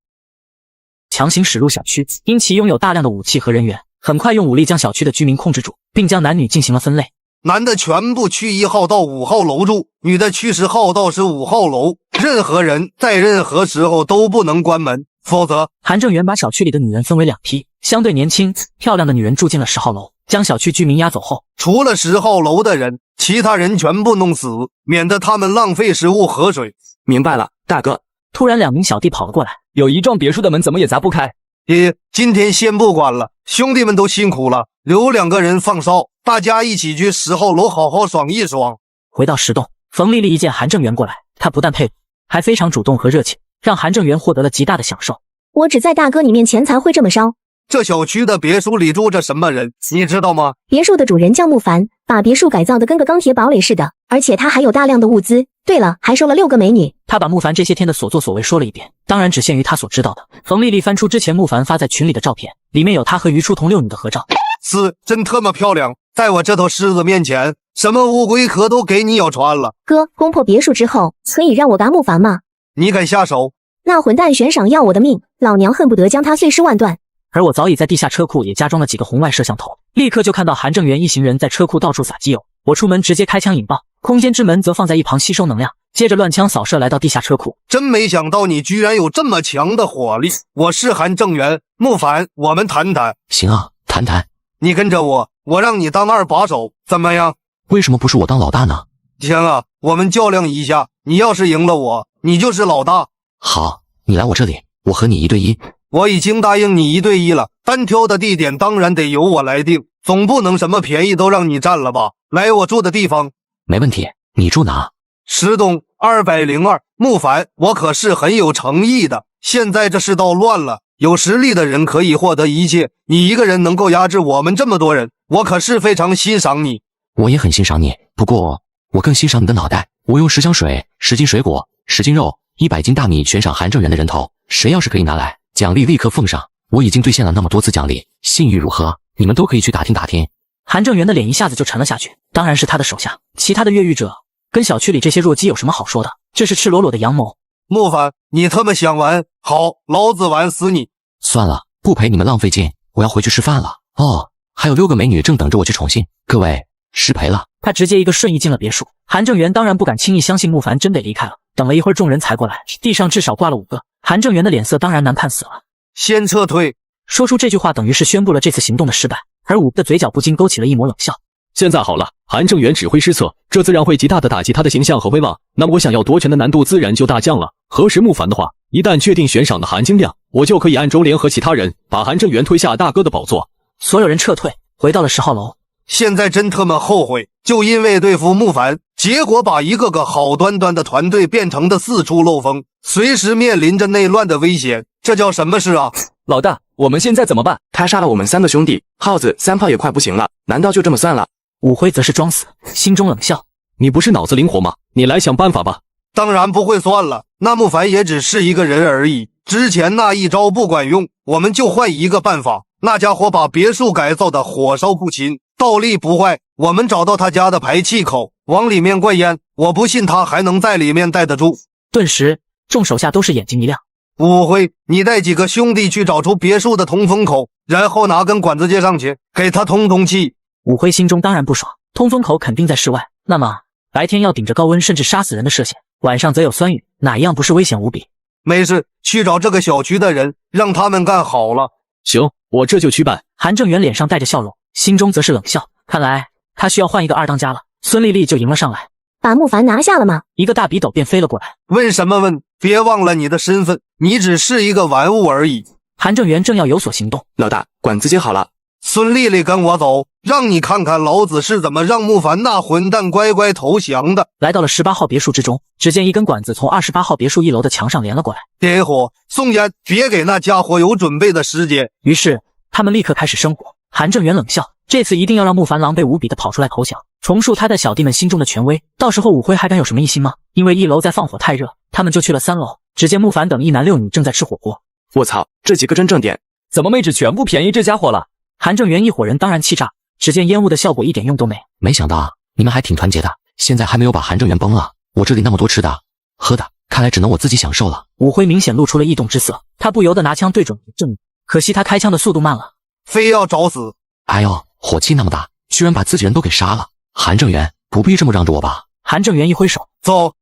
强行驶入小区，因其拥有大量的武器和人员，很快用武力将小区的居民控制住，并将男女进行了分类。男的全部去1号到5号楼住，女的去10号到15号楼。任何人在任何时候都不能关门，否则……韩正元把小区里的女人分为2批，相对年轻漂亮的女人住进了10号楼，将小区居民押走后，除了10号楼的人，其他人全部弄死，免得他们浪费食物和水。明白了，大哥。突然2名小弟跑了过来，有一幢别墅的门怎么也砸不开。爹，今天先不管了，兄弟们都辛苦了，留2个人放哨，大家一起去10号楼好好爽一爽。回到10栋，冯丽丽一见韩正元过来，她不但配合，还非常主动和热情，让韩正元获得了极大的享受。我只在大哥你面前才会这么烧。这小区的别墅里住着什么人，你知道吗？别墅的主人叫慕凡，把别墅改造的跟个钢铁堡垒似的，而且他还有大量的物资。对了，还收了6个美女。他把慕凡这些天的所作所为说了一遍，当然只限于他所知道的。冯丽丽翻出之前慕凡发在群里的照片，里面有他和于初彤6女的合照。真特么漂亮，在我这头狮子面前，什么乌龟壳都给你咬穿了。哥，攻破别墅之后，可以让我嘎慕凡吗？你敢下手？那混蛋悬赏要我的命，老娘恨不得将他碎尸万段。而我早已在地下车库也加装了几个红外摄像头，立刻就看到韩正元一行人在车库到处撒机油。我出门直接开枪引爆，空间之门则放在一旁吸收能量，接着乱枪扫射来到地下车库。真没想到你居然有这么强的火力！我是韩正元，木凡，我们谈谈。行啊，谈谈。你跟着我，我让你当二把手，怎么样？为什么不是我当老大呢？行啊，我们较量一下，你要是赢了我，你就是老大。好，你来我这里，我和你1对1。我已经答应你1对1了，单挑的地点当然得由我来定，总不能什么便宜都让你占了吧？来我住的地方。没问题，你住哪？石洞202。木凡，我可是很有诚意的。现在这世道乱了，有实力的人可以获得一切，你一个人能够压制我们这么多人，我可是非常欣赏你。我也很欣赏你，不过我更欣赏你的脑袋。我用10箱水、10斤水果、10斤肉、100斤大米悬赏韩正元的人头，谁要是可以拿来，奖励立刻奉上。我已经兑现了那么多次奖励，信誉如何？你们都可以去打听打听。韩正元的脸一下子就沉了下去，当然是他的手下，其他的越狱者跟小区里这些弱鸡有什么好说的？这是赤裸裸的阳谋。木凡，你他妈想玩？好，老子玩死你！算了，不陪你们浪费劲，我要回去吃饭了。哦，还有6个美女正等着我去宠幸，各位失陪了。他直接一个瞬移进了别墅。韩正元当然不敢轻易相信木凡真得离开了，等了一会儿众人才过来，地上至少挂了5个。韩正元的脸色当然难看死了。先撤退。说出这句话等于是宣布了这次行动的失败，而5个的嘴角不禁勾起了一抹冷笑。现在好了，韩正元指挥失策，这自然会极大的打击他的形象和威望，那么我想要夺权的难度自然就大降了。核实木凡的话，一旦确定悬赏的含金量，我就可以暗中联合其他人，把韩正元推下大哥的宝座。所有人撤退，回到了10号楼。现在真他妈后悔，就因为对付木凡，结果把一个个好端端的团队变成的四处漏风，随时面临着内乱的危险，这叫什么事啊？老大，我们现在怎么办？他杀了我们3个兄弟，耗子3炮也快不行了，难道就这么算了？武辉则是装死，心中冷笑：你不是脑子灵活吗？你来想办法吧。当然不会算了，那木凡也只是一个人而已，之前那一招不管用，我们就换一个办法。那家伙把别墅改造的火烧不侵，倒立不坏，我们找到他家的排气口，往里面灌烟，我不信他还能在里面待得住。顿时众手下都是眼睛一亮。武辉，你带几个兄弟去找出别墅的通风口，然后拿根管子接上去，给他通通气。武辉心中当然不爽，通风口肯定在室外，那么白天要顶着高温甚至杀死人的射线，晚上则有酸雨，哪一样不是危险无比？没事，去找这个小区的人，让他们干好了。行，我这就去办。韩正元脸上带着笑容，心中则是冷笑，看来他需要换一个二当家了。孙丽丽就迎了上来，把木凡拿下了吗？一个大笔斗便飞了过来。问什么问？别忘了你的身份，你只是一个玩物而已。韩正元正要有所行动，老大，管子接好了。孙丽丽跟我走，让你看看老子是怎么让木凡那混蛋乖乖投降的。来到了18号别墅之中，只见一根管子从28号别墅1楼的墙上连了过来。点火，送烟，别给那家伙有准备的时间。于是他们立刻开始生火。韩正元冷笑，这次一定要让木凡狼狈无比的跑出来投降，重塑他在小弟们心中的权威。到时候武辉还敢有什么异心吗？因为1楼在放火太热，他们就去了3楼。只见木凡等一男6女正在吃火锅。我操，这几个真正点，怎么妹纸全部便宜这家伙了？韩正元一伙人当然气炸，只见烟雾的效果一点用都没。没想到你们还挺团结的，现在还没有把韩正元崩了。我这里那么多吃的喝的，看来只能我自己享受了。武辉明显露出了异动之色，他不由得拿枪对准了正，可惜他开枪的速度慢了，非要找死。哎呦，火气那么大，居然把自己人都给杀了。韩正元，不必这么让着我吧。韩正元一挥手，走。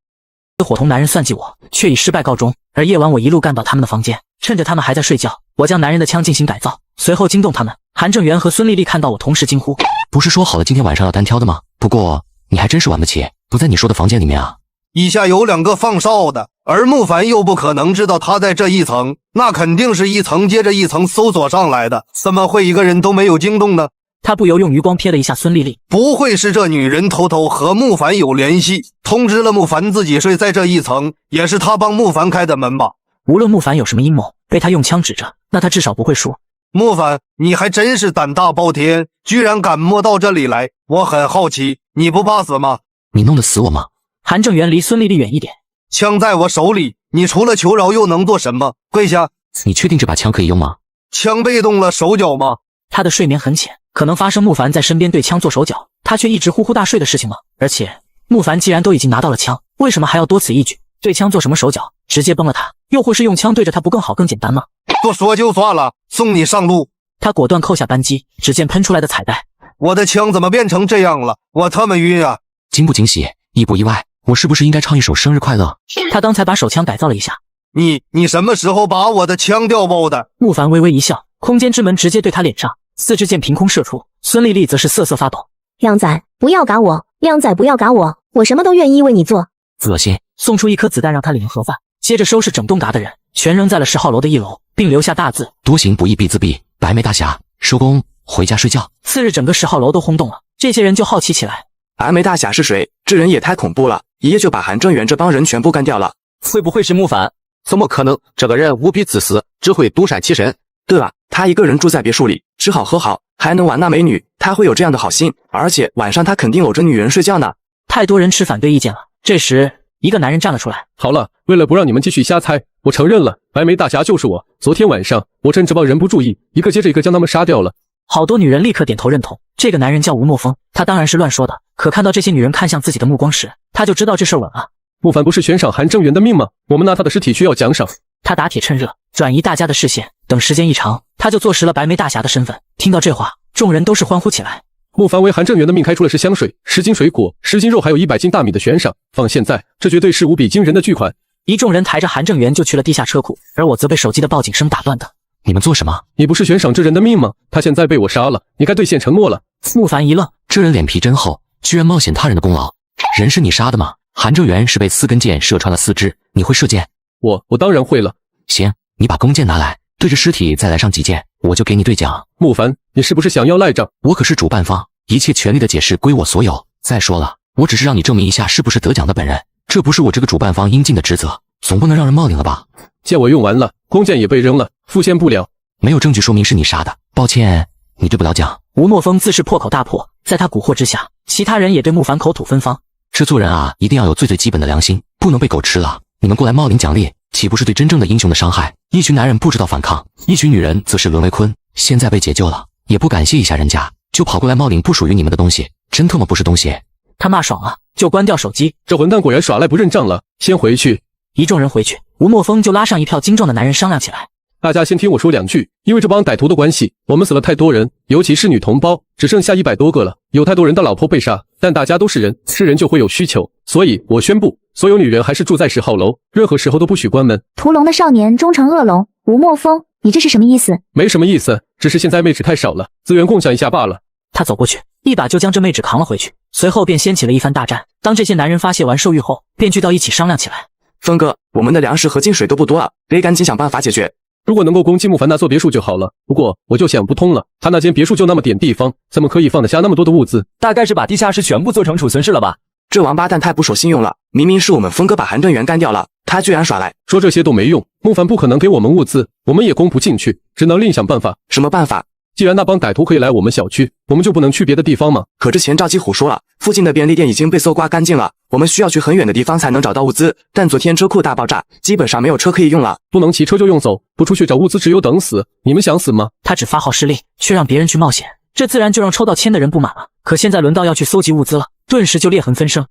伙同男人算计我，却以失败告终。而夜晚我一路干到他们的房间，趁着他们还在睡觉，我将男人的枪进行改造，随后惊动他们。韩正元和孙丽丽看到我同时惊呼，不是说好了今天晚上要单挑的吗？不过你还真是玩不起，不在你说的房间里面啊。以下有2个放哨的，而木凡又不可能知道他在这一层，那肯定是一层接着一层搜索上来的，怎么会一个人都没有惊动呢？他不由用余光瞥了一下孙丽丽，不会是这女人偷偷和木凡有联系，通知了木凡自己睡在这一层，也是他帮木凡开的门吧？无论木凡有什么阴谋，被他用枪指着，那他至少不会输。木凡，你还真是胆大包天，居然敢摸到这里来，我很好奇，你不怕死吗？你弄得死我吗？韩正元离孙丽丽远一点，枪在我手里，你除了求饶又能做什么？跪下。你确定这把枪可以用吗？枪被动了，手脚吗？他的睡眠很浅，可能发生木凡在身边对枪做手脚，他却一直呼呼大睡的事情吗？而且木凡既然都已经拿到了枪，为什么还要多此一举？对枪做什么手脚？直接崩了他，又或是用枪对着他不更好更简单吗？不说就算了，送你上路。他果断扣下扳机，只见喷出来的彩带。我的枪怎么变成这样了？我他妈晕啊！惊不惊喜，意不意外？我是不是应该唱一首生日快乐？他刚才把手枪改造了一下。你什么时候把我的枪调包的？慕凡微微一笑，空间之门直接对他脸上，4支箭凭空射出。孙丽丽则是瑟瑟发抖。靓仔，不要嘎我！靓仔，不要嘎我！我什么都愿意为你做。恶心！送出1颗子弹让他领盒饭，接着收拾整栋嘎的人，全扔在了10号楼的1楼，并留下大字：多行不义必自毙。白眉大侠，收工，回家睡觉。次日，整个10号楼都轰动了，这些人就好奇起来。白眉大侠是谁？这人也太恐怖了，一夜就把韩正元这帮人全部干掉了。会不会是慕凡？怎么可能？这个人无比自私，只会独善其身。对了，他一个人住在别墅里，吃好喝好，还能玩那美女，他会有这样的好心？而且晚上他肯定搂着女人睡觉呢。太多人持反对意见了。这时，一个男人站了出来。好了，为了不让你们继续瞎猜，我承认了，白眉大侠就是我。昨天晚上，我趁这帮人不注意，一个接着一个将他们杀掉了。好多女人立刻点头认同。这个男人叫吴墨风，他当然是乱说的。可看到这些女人看向自己的目光时，他就知道这事稳了。慕凡不是悬赏韩正元的命吗？我们拿他的尸体需要奖赏。他打铁趁热，转移大家的视线。等时间一长，他就坐实了白眉大侠的身份。听到这话，众人都是欢呼起来。慕凡为韩正元的命开出了10香水、10斤水果、10斤肉，还有100斤大米的悬赏。放现在，这绝对是无比惊人的巨款。一众人抬着韩正元就去了地下车库，而我则被手机的报警声打断的。你们做什么？你不是悬赏这人的命吗？他现在被我杀了，你该兑现承诺了。慕凡一愣，这人脸皮真厚，居然冒险他人的功劳。人是你杀的吗？韩正元是被4根箭射穿了4支，你会射箭？我当然会了。行，你把弓箭拿来，对着尸体再来上几箭，我就给你兑奖。慕凡，你是不是想要赖账？我可是主办方，一切权利的解释归我所有。再说了，我只是让你证明一下是不是得奖的本人，这不是我这个主办方应尽的职责，总不能让人冒领了吧？箭我用完了，弓箭也被扔了，复现不了。没有证据说明是你杀的，抱歉，你对不了奖。吴墨风自是破口大破，在他蛊惑之下，其他人也对慕凡口吐芬芳。这做人啊，一定要有最基本的良心，不能被狗吃了。你们过来冒领奖励，岂不是对真正的英雄的伤害？一群男人不知道反抗，一群女人则是沦为鲲。现在被解救了，也不感谢一下人家，就跑过来冒领不属于你们的东西，真他妈不是东西。他骂爽了，就关掉手机。这混蛋果然耍赖不认账了，先回去。一众人回去，吴墨风就拉上一票精壮的男人商量起来。大家先听我说2句，因为这帮歹徒的关系，我们死了太多人，尤其是女同胞，只剩下100多个了。有太多人的老婆被杀，但大家都是人，是人就会有需求，所以我宣布，所有女人还是住在10号楼，任何时候都不许关门。屠龙的少年终成恶龙，吴墨风，你这是什么意思？没什么意思，只是现在妹纸太少了，资源共享一下罢了。他走过去，一把就将这妹纸扛了回去，随后便掀起了一番大战。当这些男人发泄完兽欲后，便聚到一起商量起来。峰哥，我们的粮食和进水都不多了，得赶紧想办法解决。如果能够攻击慕凡那座别墅就好了，不过我就想不通了，他那间别墅就那么点地方，怎么可以放得下那么多的物资？大概是把地下室全部做成储存室了吧？这王八蛋太不守信用了，明明是我们峰哥把韩正元干掉了，他居然耍赖。说这些都没用，慕凡不可能给我们物资，我们也攻不进去，只能另想办法。什么办法？既然那帮歹徒可以来我们小区，我们就不能去别的地方吗？可之前赵继虎说了，附近的便利店已经被搜刮干净了，我们需要去很远的地方才能找到物资。但昨天车库大爆炸，基本上没有车可以用了，不能骑车就用走，不出去找物资只有等死。你们想死吗？他只发号施令，却让别人去冒险，这自然就让抽到签的人不满了。可现在轮到要去搜集物资了，顿时就裂痕纷生。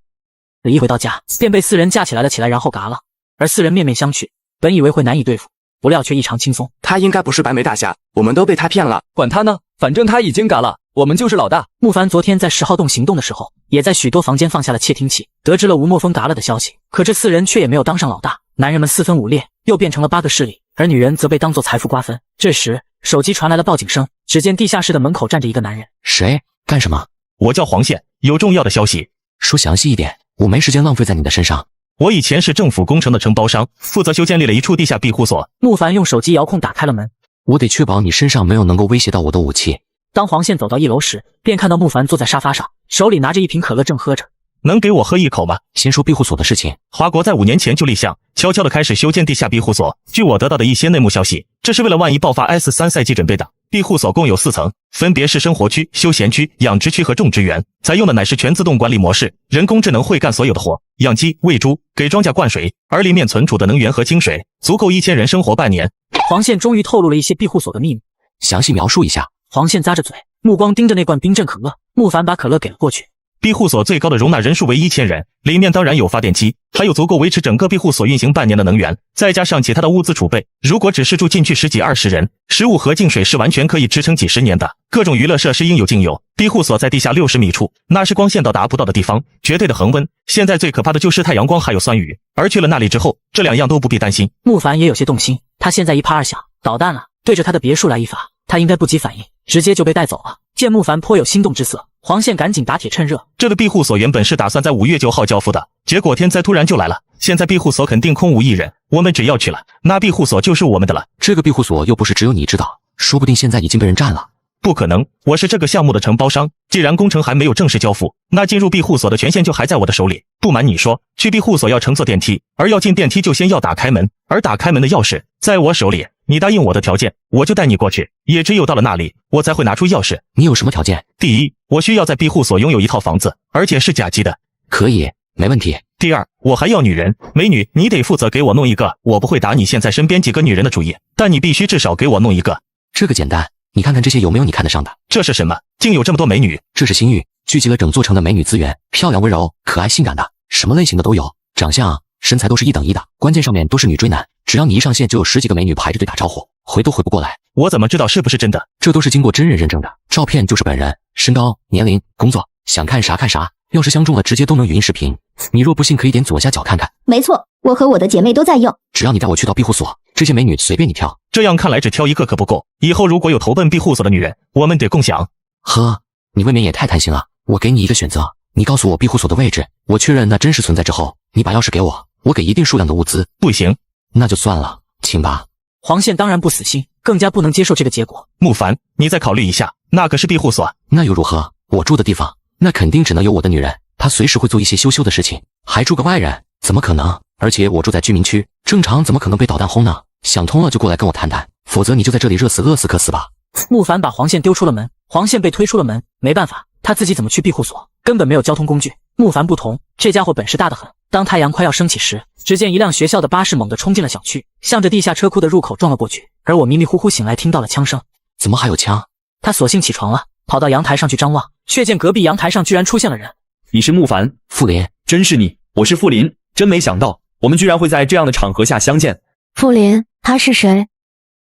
一回到家，便被4人架起来了起来，然后嘎了。而4人面面相觑，本以为会难以对付，不料却异常轻松。他应该不是白眉大侠，我们都被他骗了。管他呢，反正他已经嘎了，我们就是老大。慕凡昨天在10号洞行动的时候，也在许多房间放下了窃听器，得知了吴墨风嘎了的消息。可这4人却也没有当上老大，男人们4分5裂，又变成了8个势力，而女人则被当作财富瓜分。这时，手机传来了报警声，只见地下室的门口站着一个男人。谁？干什么？我叫黄宪，有重要的消息。说详细一点，我没时间浪费在你的身上。我以前是政府工程的承包商，负责修建立了一处地下庇护所。慕凡用手机遥控打开了门。我得确保你身上没有能够威胁到我的武器。当黄宪走到1楼时，便看到慕凡坐在沙发上，手里拿着一瓶可乐正喝着。能给我喝一口吗？先说庇护所的事情。华国在5年前就立项，悄悄地开始修建地下庇护所。据我得到的一些内幕消息，这是为了万一爆发 S3 赛季准备的。庇护所共有4层，分别是生活区、休闲区、养殖区和种植园，采用的乃是全自动管理模式，人工智能会干所有的活，养鸡、喂猪，给庄稼灌水，而里面存储的能源和清水足够1000人生活半年。黄宪终于透露了一些庇护所的秘密，详细描述一下。黄宪咂着嘴，目光盯着那罐冰镇可乐。慕凡把可乐给了过去。庇护所最高的容纳人数为1000人，里面当然有发电机，还有足够维持整个庇护所运行半年的能源，再加上其他的物资储备。如果只是住进去10几20人，食物和净水是完全可以支撑几10年的。各种娱乐设施应有尽有。庇护所在地下60米处，那是光线到达不到的地方，绝对的恒温。现在最可怕的就是太阳光还有酸雨，而去了那里之后，这2样都不必担心。慕凡也有些动心，他现在一怕2想，捣蛋了，对着他的别墅来一发，他应该不及反应，直接就被带走了。见慕凡颇有心动之色，黄宪赶紧打铁趁热。这个庇护所原本是打算在5月9号交付的，结果天灾突然就来了，现在庇护所肯定空无一人，我们只要去了，那庇护所就是我们的了。这个庇护所又不是只有你知道，说不定现在已经被人占了。不可能，我是这个项目的承包商，既然工程还没有正式交付，那进入庇护所的权限就还在我的手里。不瞒你说，去庇护所要乘坐电梯，而要进电梯就先要打开门，而打开门的钥匙在我手里。你答应我的条件，我就带你过去，也只有到了那里，我才会拿出钥匙。你有什么条件？第一，我需要在庇护所拥有一套房子，而且是甲级的。可以，没问题。第二，我还要女人，美女，你得负责给我弄一个。我不会打你现在身边几个女人的主意，但你必须至少给我弄一个。这个简单，你看看这些有没有你看得上的？这是什么？竟有这么多美女？这是星域，聚集了整座城的美女资源，漂亮温柔、可爱性感的，什么类型的都有，长相、身材都是1等1的，关键上面都是女追男，只要你一上线就有10几个美女排着队打招呼，回都回不过来。我怎么知道是不是真的？这都是经过真人认证的，照片就是本人，身高、年龄、工作，想看啥看啥，要是相中了直接都能语音视频。你若不信可以点左下角看看。没错，我和我的姐妹都在用。只要你带我去到庇护所，这些美女随便你挑。这样看来只挑一个可不够，以后如果有投奔庇护所的女人，我们得共享。呵，你未免也太贪心了。我给你一个选择，你告诉我庇护所的位置，我确认那真实存在之后，你把钥匙给我，我给一定数量的物资。不行，那就算了，请吧。黄宪当然不死心，更加不能接受这个结果。慕凡，你再考虑一下，那可是庇护所。那又如何？我住的地方，那肯定只能有我的女人，她随时会做一些羞羞的事情，还住个外人，怎么可能？而且我住在居民区，正常怎么可能被导弹轰呢？想通了就过来跟我谈谈，否则你就在这里热死饿死渴死吧。慕凡把黄宪丢出了门，黄宪被推出了门，没办法，他自己怎么去庇护所？根本没有交通工具。慕凡不同，这家伙本事大得很。当太阳快要升起时，只见一辆学校的巴士猛地冲进了小区，向着地下车库的入口撞了过去。而我迷迷糊糊醒来，听到了枪声。怎么还有枪？他索性起床了，跑到阳台上去张望，却见隔壁阳台上居然出现了人。你是慕凡？傅林，真是你，我是傅林，真没想到我们居然会在这样的场合下相见。傅林，他是谁？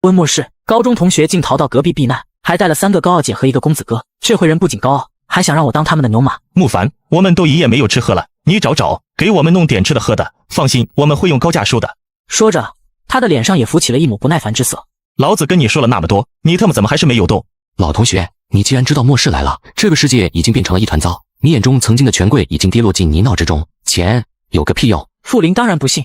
温末世，高中同学竟逃到隔壁避难，还带了3个高傲姐和1个公子哥。这回人不仅高傲，还想让我当他们的牛马。慕凡，我们都一夜没有吃喝了，你找，给我们弄点吃的喝的，放心，我们会用高价收的。说着，他的脸上也浮起了一抹不耐烦之色。老子跟你说了那么多，你他妈怎么还是没有动？老同学，你既然知道末世来了，这个世界已经变成了一团糟，你眼中曾经的权贵已经跌落进泥淖之中，钱有个屁用！傅林当然不信，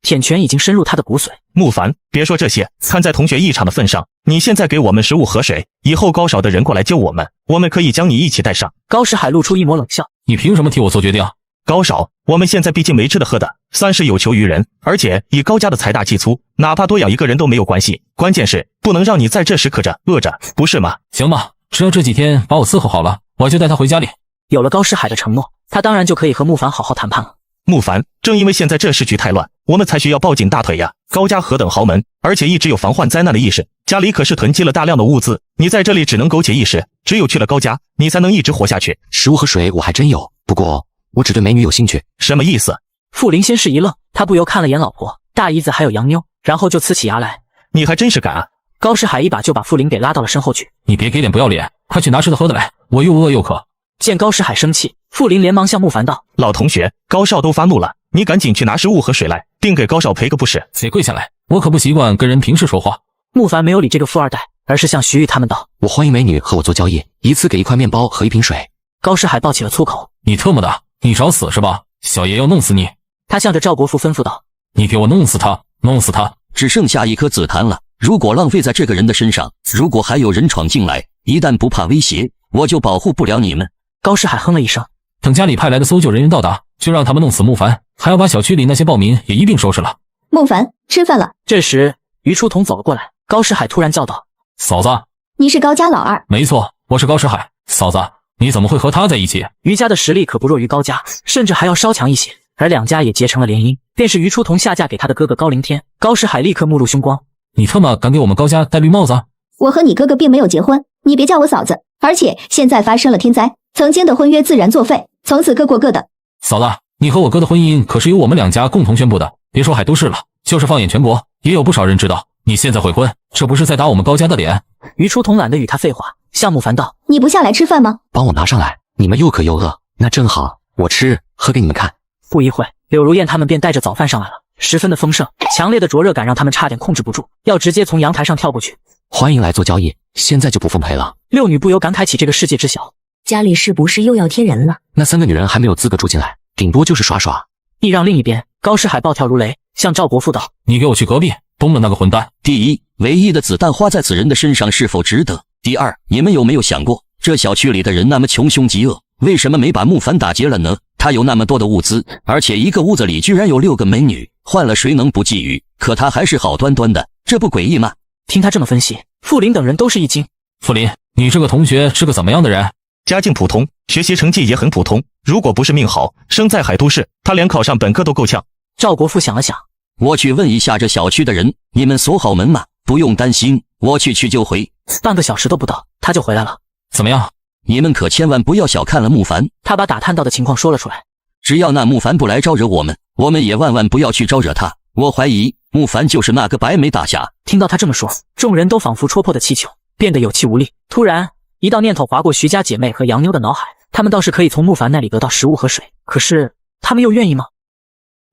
舔权已经深入他的骨髓。慕凡，别说这些，看在同学一场的份上，你现在给我们食物和水，以后高少的人过来救我们，我们可以将你一起带上。高石海露出一抹冷笑，你凭什么替我做决定？高少，我们现在毕竟没吃的喝的，算是有求于人，而且以高家的财大气粗，哪怕多养一个人都没有关系，关键是不能让你在这时渴着饿着，不是吗？行吧，只要这几天把我伺候好了，我就带他回家里。有了高石海的承诺，他当然就可以和慕凡好好谈判了。慕凡，正因为现在这时局太乱，我们才需要抱紧大腿呀。高家何等豪门，而且一直有防患灾难的意识，家里可是囤积了大量的物资，你在这里只能苟且一时，只有去了高家，你才能一直活下去。食物和水我还真有，不过我只对美女有兴趣。什么意思？傅林先是一愣，他不由看了眼老婆、大姨子还有洋妞，然后就呲起牙来。你还真是敢啊！高石海一把就把傅林给拉到了身后去。你别给脸不要脸，快去拿吃的喝的来，我又饿又渴。见高石海生气，傅林连忙向慕凡道：老同学，高少都发怒了，你赶紧去拿食物和水来，定给高少赔个不是。谁跪下来，我可不习惯跟人平视说话。慕凡没有理这个富二代，而是向徐玉他们道：我欢迎美女和我做交易，一次给1块面包和1瓶水。高石海爆起了粗口：你特么的，你找死是吧？小爷要弄死你！他向着赵国富吩咐道：你给我弄死他，弄死他！只剩下1颗子弹了，如果浪费在这个人的身上，如果还有人闯进来，一旦不怕威胁，我就保护不了你们。高石海哼了一声，等家里派来的搜救人员到达，就让他们弄死慕凡，还要把小区里那些暴民也一并收拾了。慕凡，吃饭了。这时于初桐走了过来，高石海突然叫道：嫂子，你是高家老二？没错，我是高石海。嫂子，你怎么会和他在一起？于家的实力可不弱于高家，甚至还要稍强一些，而两家也结成了联姻，便是于初桐下嫁给他的哥哥高凌天。高石海立刻目露凶光：你他妈敢给我们高家戴绿帽子？我和你哥哥并没有结婚，你别叫我嫂子。而且现在发生了天灾，曾经的婚约自然作废，从此各过各的。嫂子，你和我哥的婚姻可是由我们两家共同宣布的，别说海都市了，就是放眼全国，也有不少人知道。你现在悔婚，这不是在打我们高家的脸？于初桐懒得与他废话，向慕凡道：“你不下来吃饭吗？帮我拿上来，你们又渴又饿，那正好，我吃喝给你们看。”不一会，柳如燕他们便带着早饭上来了，十分的丰盛，强烈的灼热感让他们差点控制不住，要直接从阳台上跳过去。欢迎来做交易，现在就不奉陪了。六女不由感慨起这个世界之小，家里是不是又要添人了？那3个女人还没有资格住进来，顶多就是耍耍。避让另一边，高诗海暴跳如雷，向赵国富道：“你给我去隔壁东了那个混蛋！第一，唯一的子弹花在此人的身上是否值得？第二，你们有没有想过，这小区里的人那么穷凶极恶，为什么没把慕凡打劫了呢？他有那么多的物资，而且一个屋子里居然有6个美女，换了谁能不觊觎？可他还是好端端的，这不诡异吗？”听他这么分析，傅林等人都是一惊。傅林，你这个同学是个怎么样的人？家境普通，学习成绩也很普通，如果不是命好，生在海都市，他连考上本科都够呛。赵国富想了想，我去问一下这小区的人，你们锁好门吗？不用担心，我去就回。半个小时都不到，他就回来了。怎么样？你们可千万不要小看了慕凡。他把打探到的情况说了出来。只要那慕凡不来招惹我们，我们也万万不要去招惹他。我怀疑慕凡就是那个白眉大侠。听到他这么说，众人都仿佛戳破的气球，变得有气无力。突然，一道念头划过徐家姐妹和杨妞的脑海，他们倒是可以从慕凡那里得到食物和水，可是他们又愿意吗？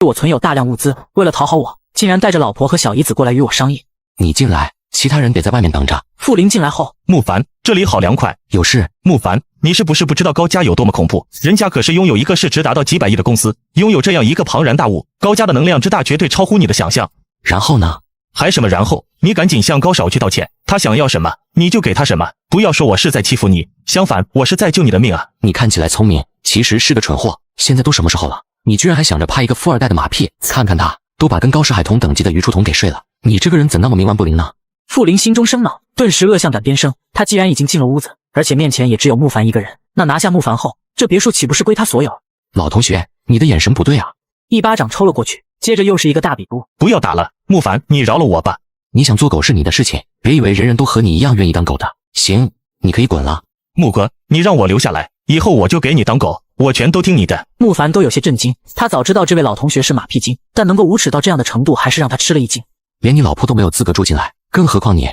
我存有大量物资，为了讨好我，竟然带着老婆和小姨子过来与我商议。你进来，其他人得在外面等着。傅林进来后，慕凡，这里好凉快。有事？慕凡，你是不是不知道高家有多么恐怖？人家可是拥有一个市值达到几百亿的公司，拥有这样一个庞然大物，高家的能量之大绝对超乎你的想象。然后呢？还什么然后？你赶紧向高少去道歉，他想要什么你就给他什么，不要说我是在欺负你，相反我是在救你的命啊！你看起来聪明，其实是个蠢货。现在都什么时候了，你居然还想着拍一个富二代的马屁？看看他，都把跟高世海同等级的于初桐给睡了，你这个人怎那么冥顽不灵呢？傅林心中生恼，顿时恶向胆边生。他既然已经进了屋子，而且面前也只有慕凡一个人，那拿下慕凡后，这别墅岂不是归他所有？老同学，你的眼神不对啊！一巴掌抽了过去，接着又是一个大比布。不要打了，慕凡，你饶了我吧。你想做狗是你的事情，别以为人人都和你一样愿意当狗的。行，你可以滚了。慕哥，你让我留下来，以后我就给你当狗，我全都听你的。慕凡都有些震惊，他早知道这位老同学是马屁精，但能够无耻到这样的程度，还是让他吃了一惊。连你老婆都没有资格住进来，更何况你。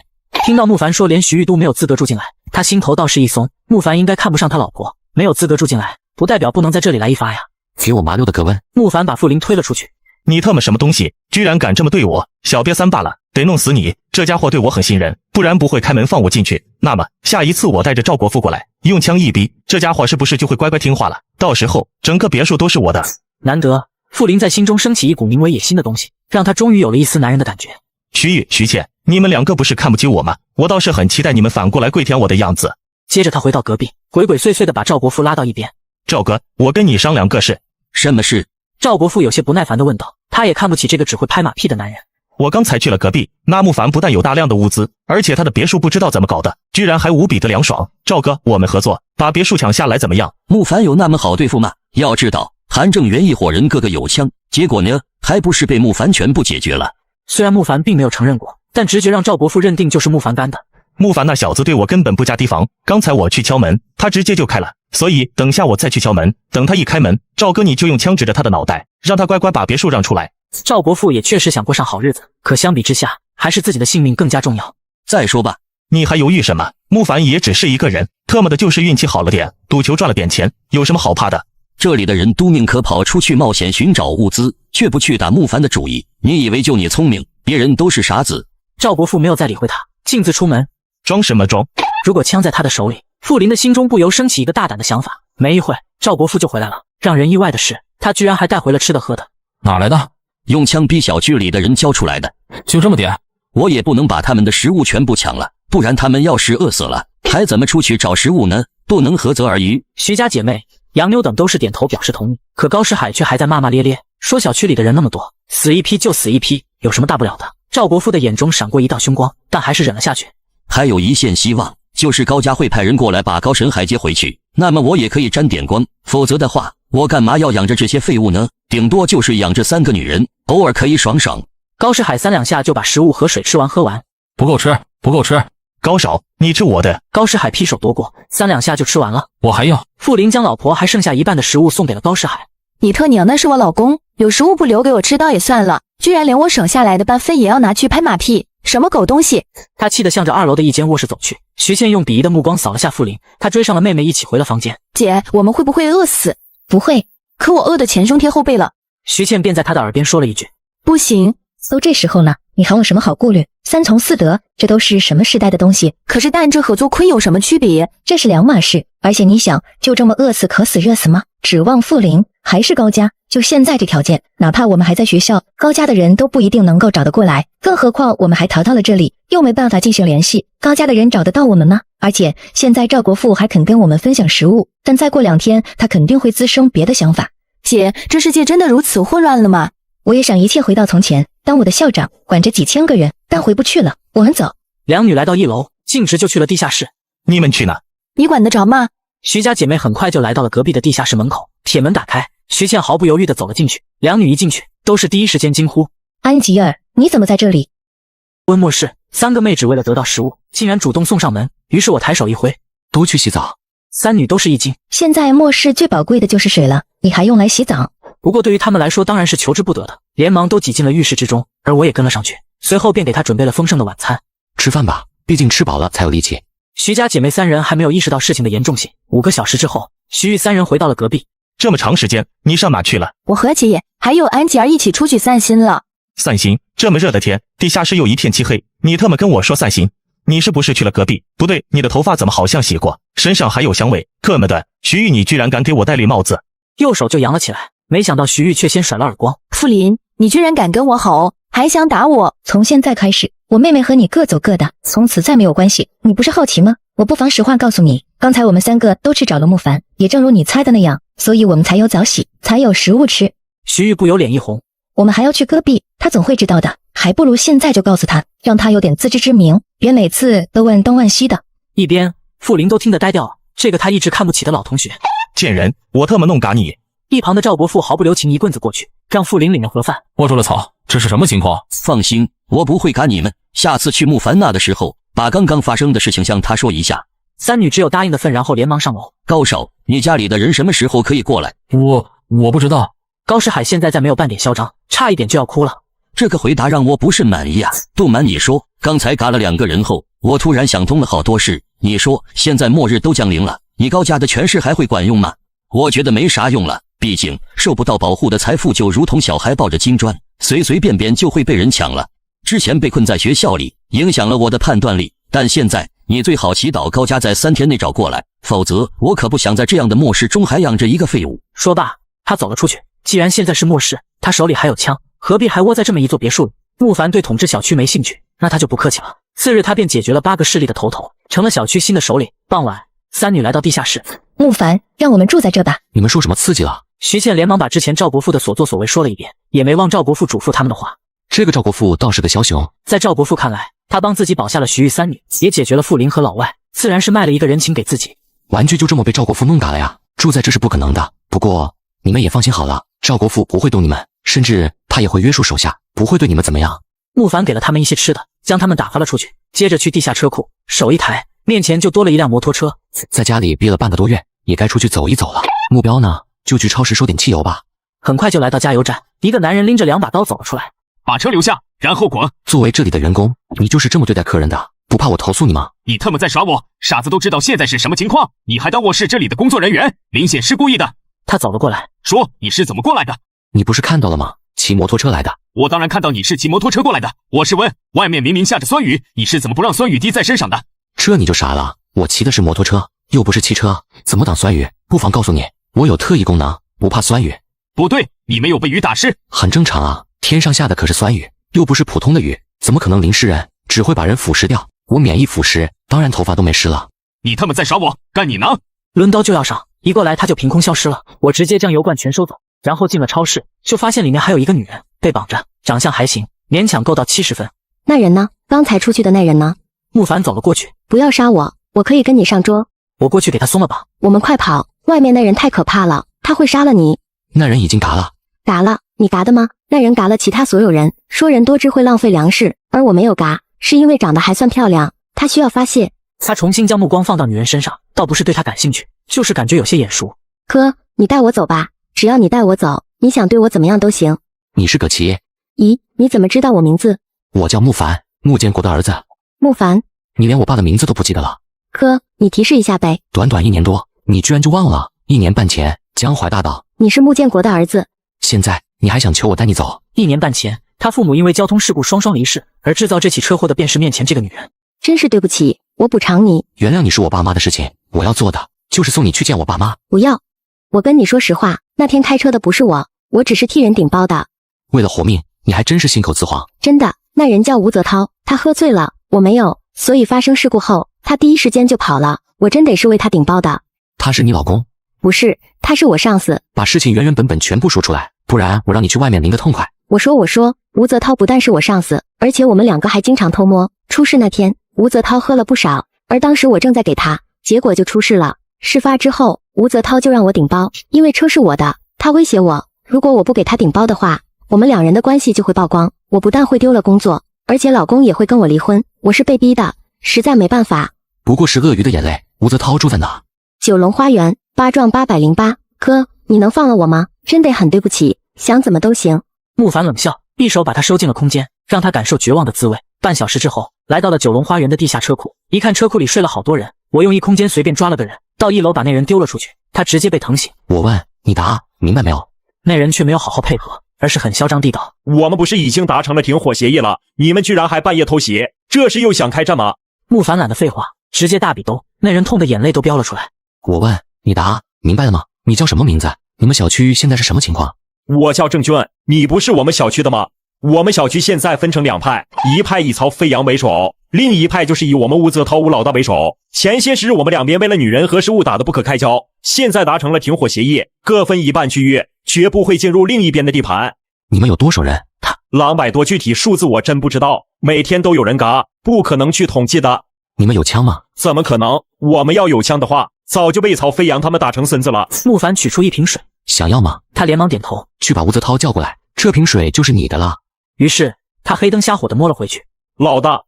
听到慕凡说连徐玉都没有资格住进来，他心头倒是一松。慕凡应该看不上他老婆，没有资格住进来，不代表不能在这里来一发呀。给我麻溜的格温。慕凡把傅林推了出去。你特么什么东西，居然敢这么对我！小瘪三罢了，得弄死你！这家伙对我很信任，不然不会开门放我进去。那么下一次我带着赵国富过来，用枪一逼，这家伙是不是就会乖乖听话了？到时候整个别墅都是我的。难得，傅林在心中升起一股名为野心的东西，让他终于有了一丝男人的感觉。徐玉、徐倩，你们两个不是看不起我吗？我倒是很期待你们反过来跪舔我的样子。接着他回到隔壁，鬼鬼祟祟地把赵国富拉到一边。赵哥，我跟你商量个事。什么事？赵国富有些不耐烦地问道。他也看不起这个只会拍马屁的男人。我刚才去了隔壁，那慕凡不但有大量的物资，而且他的别墅不知道怎么搞的，居然还无比的凉爽。赵哥，我们合作，把别墅抢下来怎么样？慕凡有那么好对付吗？要知道，韩正元一伙人个个有枪，结果呢，还不是被慕凡全部解决了。虽然慕凡并没有承认过，但直觉让赵国富认定就是慕凡干的。慕凡那小子对我根本不加提防，刚才我去敲门，他直接就开了，所以等下我再去敲门，等他一开门，赵哥你就用枪指着他的脑袋，让他乖乖把别墅让出来。赵国富也确实想过上好日子，可相比之下，还是自己的性命更加重要。再说吧，你还犹豫什么？慕凡也只是一个人，特么的就是运气好了点，赌球赚了点钱，有什么好怕的？这里的人都宁可跑出去冒险寻找物资，却不去打慕凡的主意。你以为就你聪明，别人都是傻子？赵国富没有再理会他，径自出门。装什么装？如果枪在他的手里，傅林的心中不由升起一个大胆的想法。没一会，赵国富就回来了。让人意外的是，他居然还带回了吃的喝的。哪来的？用枪逼小区里的人交出来的。就这么点？我也不能把他们的食物全部抢了，不然他们要是饿死了，还怎么出去找食物呢？不能涸泽而渔。徐家姐妹、杨妞等都是点头表示同意，可高世海却还在骂骂咧咧，说小区里的人那么多，死一批就死一批，有什么大不了的？赵国富的眼中闪过一道凶光，但还是忍了下去。还有一线希望，就是高家会派人过来把高神海接回去，那么我也可以沾点光，否则的话，我干嘛要养着这些废物呢？顶多就是养着3个女人，偶尔可以爽爽。高世海3两下就把食物和水吃完喝完。不够吃，不够吃。高手，你吃我的！高世海劈手夺过，3两下就吃完了。我还要。傅林将老婆还剩下一半的食物送给了高世海。你特娘，那是我老公，有食物不留给我吃倒也算了，居然连我省下来的半分也要拿去拍马屁，什么狗东西！他气得向着2楼的一间卧室走去。徐倩用鄙夷的目光扫了下傅林，他追上了妹妹一起回了房间。姐，我们会不会饿死？不会，可我饿得前胸贴后背了。徐倩便在他的耳边说了一句：不行。都这时候了，你还有什么好顾虑？3从4德，这都是什么时代的东西？可是但这和做亏有什么区别？这是两码事。而且你想，就这么饿死渴死热死吗？指望傅林还是高家？就现在这条件，哪怕我们还在学校，高家的人都不一定能够找得过来，更何况我们还逃到了这里，又没办法进行联系，高家的人找得到我们吗？而且现在赵国富还肯跟我们分享食物，但再过2天，他肯定会滋生别的想法。姐，这世界真的如此混乱了吗？我也想一切回到从前，当我的校长，管着几千个人，但回不去了。我们走。两女来到1楼，径直就去了地下室。你们去哪？你管得着吗？徐家姐妹很快就来到了隔壁的地下室门口，铁门打开，徐倩毫不犹豫地走了进去。两女一进去，都是第一时间惊呼：安吉尔，你怎么在这里？温末世，3个妹纸为了得到食物，竟然主动送上门。于是我抬手一挥，都去洗澡。3女都是一惊。现在末世最宝贵的就是水了，你还用来洗澡？不过对于他们来说当然是求之不得的，连忙都挤进了浴室之中，而我也跟了上去，随后便给他准备了丰盛的晚餐。吃饭吧，毕竟吃饱了才有力气。徐家姐妹3人还没有意识到事情的严重性。5个小时之后，徐玉3人回到了隔壁。这么长时间，你上哪去了？我和姐姐还有安吉儿一起出去散心了。散心？这么热的天，地下室又一片漆黑，你特么跟我说散心？你是不是去了隔壁？不对，你的头发怎么好像洗过，身上还有香味，特么的！徐玉，你居然敢给我戴绿帽子！右手就扬了起来，没想到徐玉却先甩了耳光。傅林，你居然敢跟我吼，还想打我？从现在开始，我妹妹和你各走各的，从此再没有关系。你不是好奇吗？我不妨实话告诉你，刚才我们3个都去找了慕凡，也正如你猜的那样，所以我们才有早洗，才有食物吃。徐玉不由脸一红，我们还要去戈壁，他总会知道的，还不如现在就告诉他，让他有点自知之明，别每次都问东问西的。一边傅林都听得呆掉了，这个他一直看不起的老同学，贱人，我特么弄嘎你！一旁的赵伯父毫不留情一棍子过去，让傅林领了盒饭。握住了草，这是什么情况？放心，我不会赶你们，下次去慕凡那的时候，把刚刚发生的事情向他说一下。3女只有答应的份，然后连忙上楼。高手，你家里的人什么时候可以过来？我不知道。高世海现在再没有半点嚣张，差一点就要哭了。这个回答让我不甚满意啊！不瞒你说，刚才嘎了2个人后，我突然想通了好多事。你说现在末日都降临了，你高家的权势还会管用吗？我觉得没啥用了，毕竟受不到保护的财富就如同小孩抱着金砖，随随便便就会被人抢了。之前被困在学校里，影响了我的判断力，但现在你最好祈祷高家在3天内找过来，否则我可不想在这样的末世中还养着一个废物。说罢，他走了出去。既然现在是末世，他手里还有枪，何必还窝在这么一座别墅里？慕凡对统治小区没兴趣，那他就不客气了。次日他便解决了8个势力的头，成了小区新的首领。傍晚，3女来到地下室。慕凡，让我们住在这吧。你们说什么刺激了？徐倩连忙把之前赵伯父的所作所为说了一遍，也没忘赵伯父嘱咐他们的话。这个赵国富倒是个枭雄，在赵伯父看来，他帮自己保下了徐玉3女，也解决了傅林和老外，自然是卖了一个人情给自己。玩具就这么被赵国富弄嘎了呀？住在这是不可能的。不过你们也放心好了，赵国富不会动你们，甚至他也会约束手下，不会对你们怎么样。慕凡给了他们一些吃的，将他们打发了出去，接着去地下车库，手一抬，面前就多了一辆摩托车。在家里憋了半个多月，也该出去走一走了。目标呢，就去超市收点汽油吧。很快就来到加油站，一个男人拎着2把刀走了出来。把车留下，然后滚！作为这里的员工，你就是这么对待客人的？不怕我投诉你吗？你特么在耍我！傻子都知道现在是什么情况，你还当我是这里的工作人员？明显是故意的。他走了过来，说你是怎么过来的？你不是看到了吗？骑摩托车来的。我当然看到你是骑摩托车过来的。我是问，外面明明下着酸雨，你是怎么不让酸雨滴在身上的？这你就傻了，我骑的是摩托车，又不是汽车，怎么挡酸雨？不妨告诉你，我有特异功能，不怕酸雨。不对，你没有被雨打湿。很正常啊，天上下的可是酸雨，又不是普通的雨，怎么可能淋湿人？只会把人腐蚀掉。我免疫腐蚀，当然头发都没湿了。你他妈在耍我，干你呢！抡刀就要上，一过来他就凭空消失了。我直接将油罐全收走，然后进了超市，就发现里面还有一个女人被绑着，长相还行，勉强够到70分。那人呢？刚才出去的那人呢？慕凡走了过去。不要杀我，我可以跟你上桌。我过去给他松了绑。我们快跑，外面那人太可怕了，他会杀了你。那人已经嘎了。嘎了？你嘎的吗？那人嘎了其他所有人，说人多智会浪费粮食，而我没有嘎，是因为长得还算漂亮。他需要发泄。他重新将目光放到女人身上，倒不是对她感兴趣，就是感觉有些眼熟。哥，你带我走吧，只要你带我走，你想对我怎么样都行。你是葛奇？咦，你怎么知道我名字？我叫穆凡，穆建国的儿子。穆凡？你连我爸的名字都不记得了？哥，你提示一下呗。短短1年多，你居然就忘了？1年半前，江淮大道，你是穆建国的儿子。现在你还想求我带你走？1年半前，他父母因为交通事故双双离世，而制造这起车祸的便是面前这个女人。真是对不起，我补偿你。原谅你是我爸妈的事情，我要做的就是送你去见我爸妈。不要，我跟你说实话，那天开车的不是我只是替人顶包的。为了活命，你还真是信口雌黄。真的，那人叫吴泽涛，他喝醉了，我没有，所以发生事故后，他第一时间就跑了，我真得是为他顶包的。他是你老公？不是，他是我上司。把事情原原本本全部说出来，不然我让你去外面淋个痛快。我说，吴泽涛不但是我上司，而且我们2个还经常偷摸。出事那天，吴泽涛喝了不少，而当时我正在给他，结果就出事了。事发之后，吴泽涛就让我顶包，因为车是我的，他威胁我，如果我不给他顶包的话，我们2人的关系就会曝光，我不但会丢了工作，而且老公也会跟我离婚，我是被逼的，实在没办法。不过是鳄鱼的眼泪。吴泽涛住在哪？九龙花园8幢808。哥，你能放了我吗？真得很对不起，想怎么都行。穆凡冷笑，一手把他收进了空间，让他感受绝望的滋味。半小时之后，来到了九龙花园的地下车库，一看车库里睡了好多人，我用一空间随便抓了个人，到1楼把那人丢了出去，他直接被疼醒。我问你答，明白没有？那人却没有好好配合，而是很嚣张地道：我们不是已经达成了停火协议了，你们居然还半夜偷袭，这是又想开战吗？穆凡懒得废话，直接大笔兜，那人痛的眼泪都飙了出来。我问你答，明白了吗？你叫什么名字？你们小区现在是什么情况？我叫郑娟，你不是我们小区的吗？我们小区现在分成2派，一派以曹飞扬为首，另一派就是以我们吴泽涛吴老大为首。前些时我们2边为了女人和事误打得不可开交，现在达成了停火协议，各分一半区域，绝不会进入另一边的地盘。你们有多少人？200多，具体数字我真不知道，每天都有人嘎，不可能去统计的。你们有枪吗？怎么可能？我们要有枪的话，早就被曹飞扬他们打成孙子了。穆凡取出一瓶水，想要吗？他连忙点头，去把吴泽涛叫过来，这瓶水就是你的了。于是他黑灯瞎火地摸了回去。老大，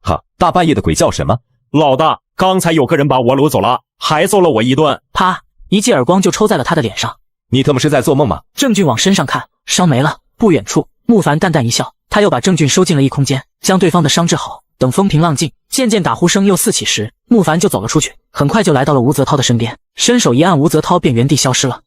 哈，大半夜的鬼叫什么？老大，刚才有个人把我掳走了，还揍了我一顿。啪，一记耳光就抽在了他的脸上。你他妈是在做梦吗？郑俊往身上看，伤没了。不远处，穆凡淡淡一笑，他又把郑俊收进了一空间，将对方的伤治好。等风平浪静，渐渐打呼声又四起时，穆凡就走了出去，很快就来到了吴泽涛的身边，伸手一按，吴泽涛便原地消失了。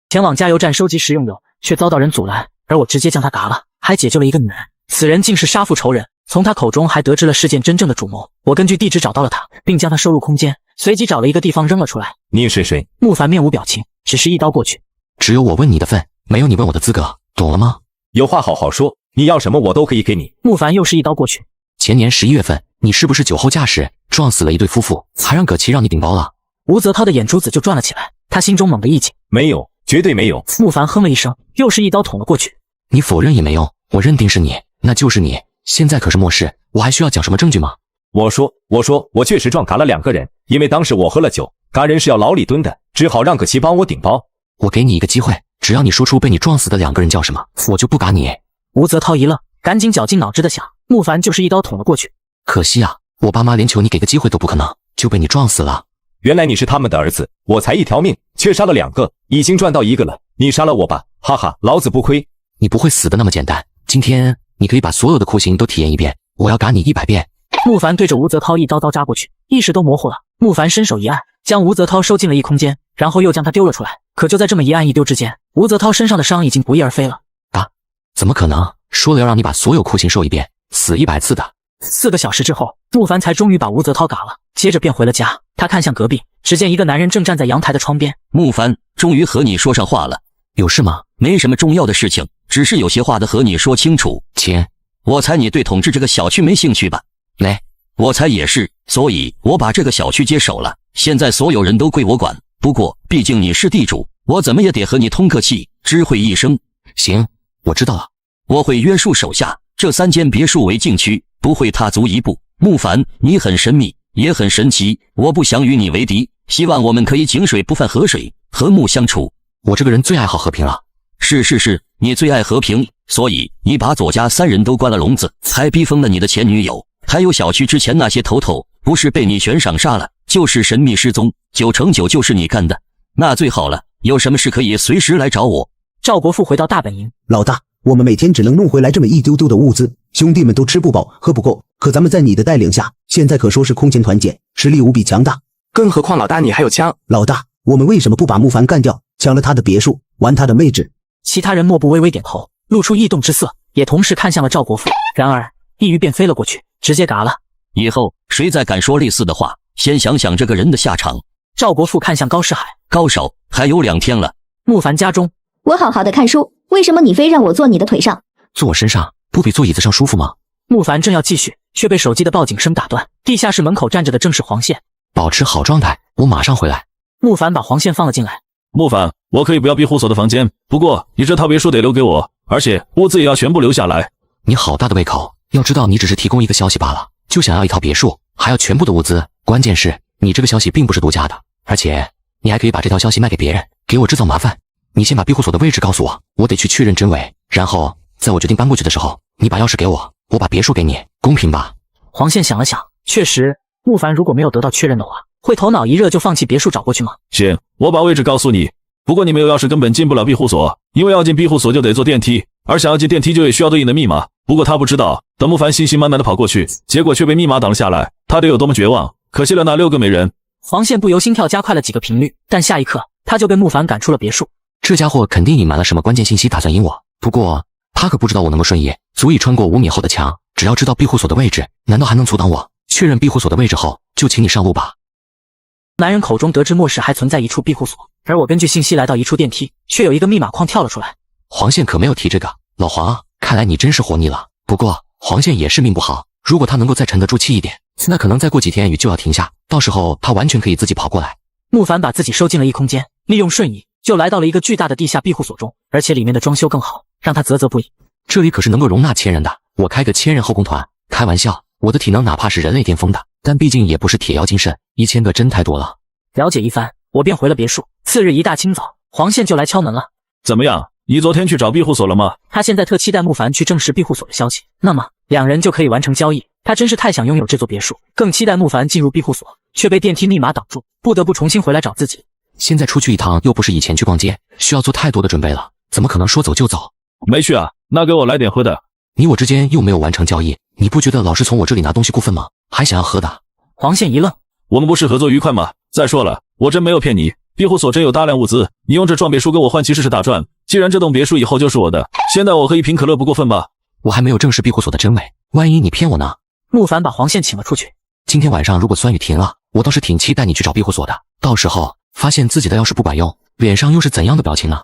前往加油站收集食用油，却遭到人阻拦，而我直接将他嘎了，还解救了一个女人。此人竟是杀父仇人，从他口中还得知了事件真正的主谋。我根据地址找到了他，并将他收入空间，随即找了一个地方扔了出来。你是谁？穆凡面无表情，只是一刀过去。只有我问你的份，没有你问我的资格，懂了吗？有话好好说，你要什么我都可以给你。穆凡又是一刀过去。前年11月份，你是不是酒后驾驶撞死了一对夫妇，还让葛奇让你顶包了？吴泽涛的眼珠子就转了起来，他心中猛地一紧，没有，绝对没有。穆凡哼了一声，又是一刀捅了过去。你否认也没用，我认定是你，那就是你。现在可是末世，我还需要讲什么证据吗？我说，我确实撞嘎了2个人，因为当时我喝了酒，嘎人是要牢里蹲的，只好让葛奇帮我顶包。我给你一个机会，只要你说出被你撞死的2个人叫什么，我就不嘎你。吴泽涛一愣，赶紧绞尽脑汁的想，穆凡就是一刀捅了过去。可惜啊，我爸妈连求你给个机会都不可能，就被你撞死了。原来你是他们的儿子，我才1条命，却杀了2个，已经赚到1个了。你杀了我吧，哈哈，老子不亏。你不会死的那么简单，今天你可以把所有的酷刑都体验一遍，我要嘎你100遍。穆凡对着吴泽涛一刀刀扎过去，意识都模糊了。穆凡伸手一按，将吴泽涛收进了一空间，然后又将他丢了出来。可就在这么一按一丢之间，吴泽涛身上的伤已经不翼而飞了。啊，怎么可能？说了要让你把所有酷刑受一遍，死100次的。4个小时之后，穆凡才终于把吴泽涛嘎了，接着便回了家。他看向隔壁，只见一个男人正站在阳台的窗边。穆凡，终于和你说上话了。有事吗？没什么重要的事情，只是有些话得和你说清楚。请。我猜你对统治这个小区没兴趣吧？没。我猜也是，所以我把这个小区接手了，现在所有人都归我管。不过毕竟你是地主，我怎么也得和你通个气，知会一声。行，我知道了。我会约束手下，这3间别墅为禁区，不会踏足一步。穆凡，你很神秘，也很神奇，我不想与你为敌，希望我们可以井水不犯河水，和睦相处。我这个人最爱好和平了。是，你最爱和平，所以你把左家3人都关了笼子，还逼疯了你的前女友，还有小区之前那些头头，不是被你悬赏杀了，就是神秘失踪，9成9就是你干的。那最好了，有什么事可以随时来找我。赵国富回到大本营，老大，我们每天只能弄回来这么一丢丢的物资，兄弟们都吃不饱喝不够，可咱们在你的带领下，现在可说是空前团结，实力无比强大。更何况老大你还有枪。老大，我们为什么不把木凡干掉，抢了他的别墅，玩他的妹纸？其他人莫不微微点头，露出异动之色，也同时看向了赵国富。然而一鱼便飞了过去，直接嘎了。以后谁再敢说类似的话，先想想这个人的下场。赵国富看向高世海，高手，还有2天了。木凡家中，我好好的看书，为什么你非让我坐你的腿上？坐我身上不比坐椅子上舒服吗？木凡正要继续，却被手机的报警声打断。地下室门口站着的正是黄宪。保持好状态，我马上回来。木凡把黄宪放了进来。木凡，我可以不要庇护所的房间，不过你这套别墅得留给我，而且物资也要全部留下来。你好大的胃口，要知道你只是提供一个消息罢了，就想要一套别墅，还要全部的物资。关键是你这个消息并不是独家的，而且你还可以把这条消息卖给别人，给我制造麻烦。你先把庇护所的位置告诉我，我得去确认真伪，然后在我决定搬过去的时候，你把钥匙给我，我把别墅给你，公平吧？黄宪想了想，确实，木凡如果没有得到确认的话，会头脑一热就放弃别墅找过去吗？行，我把位置告诉你。不过你没有钥匙根本进不了庇护所，因为要进庇护所就得坐电梯，而想要进电梯就也需要对应的密码。不过他不知道，等木凡信心满满的跑过去，结果却被密码挡了下来，他得有多么绝望。可惜了那6个美人。黄宪不由心跳加快了几个频率，但下一刻他就被木凡赶出了别墅。这家伙肯定隐瞒了什么关键信息，打算引我。不过他可不知道我那么顺意，足以穿过5米厚的墙。只要知道庇护所的位置，难道还能阻挡我？确认庇护所的位置后，就请你上路吧。男人口中得知末世还存在一处庇护所，而我根据信息来到一处电梯，却有一个密码框跳了出来。黄宪可没有提这个。老黄，看来你真是活腻了。不过黄宪也是命不好，如果他能够再沉得住气一点，那可能再过几天雨就要停下，到时候他完全可以自己跑过来。木凡把自己收进了异空间，利用瞬移就来到了一个巨大的地下庇护所中，而且里面的装修更好，让他啧啧不已。这里可是能够容纳1000人的，我开个1000人后宫团，开玩笑，我的体能哪怕是人类巅峰的，但毕竟也不是铁妖精肾，1000个真太多了。了解一番，我便回了别墅。次日一大清早，黄宪就来敲门了。怎么样？你昨天去找庇护所了吗？他现在特期待木凡去证实庇护所的消息，那么2人就可以完成交易。他真是太想拥有这座别墅，更期待木凡进入庇护所，却被电梯密码挡住，不得不重新回来找自己。现在出去一趟又不是以前去逛街，需要做太多的准备了，怎么可能说走就走？没去啊，那给我来点喝的。你我之间又没有完成交易，你不觉得老是从我这里拿东西过分吗？还想要喝的？黄宪一愣，我们不是合作愉快吗？再说了，我真没有骗你，庇护所真有大量物资，你用这幢别墅跟我换其实是大赚。既然这栋别墅以后就是我的，现在我喝一瓶可乐不过分吧？我还没有证实庇护所的真伪，万一你骗我呢？木凡把黄宪请了出去。今天晚上如果酸雨停了，我倒是挺期待你去找庇护所的，到时候发现自己的钥匙不管用，脸上又是怎样的表情呢？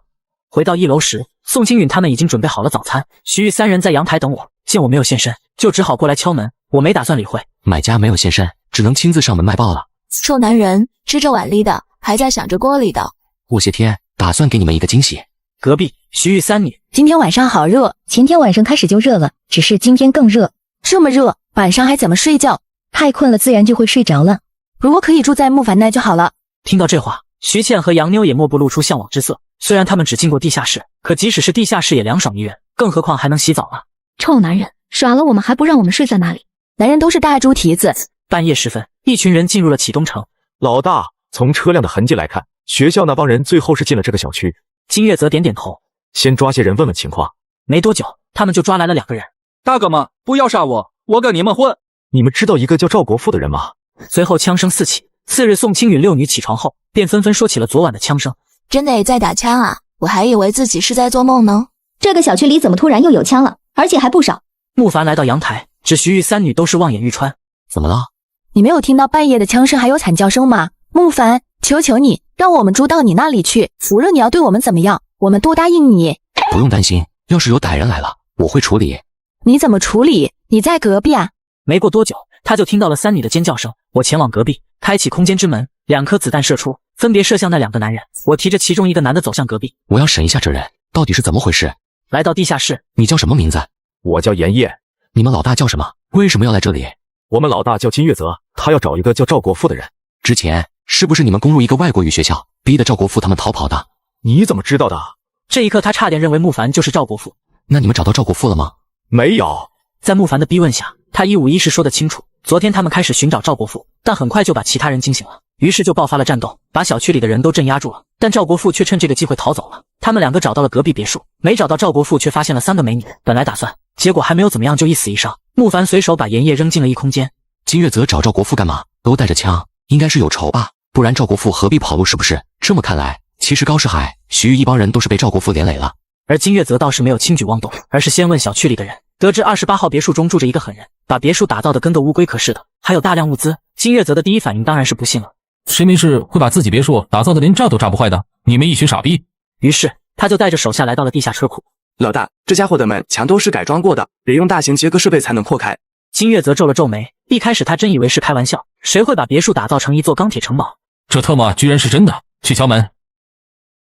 回到1楼时，宋青允他们已经准备好了早餐，徐玉3人在阳台等我，见我没有现身，就只好过来敲门。我没打算理会，买家没有现身，只能亲自上门卖报了。臭男人，吃着碗里的，还在想着锅里的。过些天打算给你们一个惊喜。隔壁徐玉3女，今天晚上好热，前天晚上开始就热了，只是今天更热。这么热，晚上还怎么睡觉？太困了，自然就会睡着了。如果可以住在木凡那就好了。听到这话，徐倩和杨妞也莫不露出向往之色。虽然他们只进过地下室，可即使是地下室也凉爽宜人，更何况还能洗澡啊！臭男人，耍了我们还不让我们睡在那里？男人都是大猪蹄子。半夜时分，一群人进入了启东城。老大，从车辆的痕迹来看，学校那帮人最后是进了这个小区。金月则点点头，先抓些人问问情况。没多久，他们就抓来了2个人。大哥们，不要杀我，我跟你们混。你们知道一个叫赵国富的人吗？随后枪声四起。次日，宋青允6女起床后，便纷纷说起了昨晚的枪声。真的也在打枪啊？我还以为自己是在做梦呢。这个小区里怎么突然又有枪了，而且还不少？木凡来到阳台，指徐玉3女都是望眼欲穿。怎么了？你没有听到半夜的枪声还有惨叫声吗？木凡，求求你，让我们住到你那里去，无论你要对我们怎么样，我们都答应你。不用担心，要是有歹人来了，我会处理。你怎么处理？你在隔壁啊？没过多久，他就听到了3女的尖叫声。我前往隔壁，开启空间之门，2颗子弹射出，分别射向那2个男人。我提着其中一个男的走向隔壁。我要审一下这人到底是怎么回事。来到地下室，你叫什么名字？我叫严烨。你们老大叫什么？为什么要来这里？我们老大叫金月泽，他要找一个叫赵国富的人。之前是不是你们攻入一个外国语学校，逼得赵国富他们逃跑的？你怎么知道的？这一刻，他差点认为木凡就是赵国富。那你们找到赵国富了吗？没有。在木凡的逼问下，他一五一十说得清楚。昨天他们开始寻找赵国富，但很快就把其他人惊醒了，于是就爆发了战斗，把小区里的人都镇压住了。但赵国富却趁这个机会逃走了。他们两个找到了隔壁别墅，没找到赵国富，却发现了3个美女。本来打算，结果还没有怎么样就一死一伤。慕凡随手把盐液扔进了异空间。金月泽找赵国富干嘛？都带着枪，应该是有仇吧？不然赵国富何必跑路？是不是？这么看来，其实高世海、徐玉一帮人都是被赵国富连累了。而金月泽倒是没有轻举妄动，而是先问小区里的人，得知28号别墅中住着一个狠人，把别墅打造得跟个乌龟壳似的，还有大量物资。金月泽的第一反应当然是不信了。谁没事会把自己别墅打造的连炸都炸不坏的？你们一群傻逼！于是他就带着手下来到了地下车库。老大，这家伙的门墙都是改装过的，得用大型切割设备才能破开。金月泽皱了皱眉，一开始他真以为是开玩笑，谁会把别墅打造成一座钢铁城堡？这特么居然是真的！去敲门。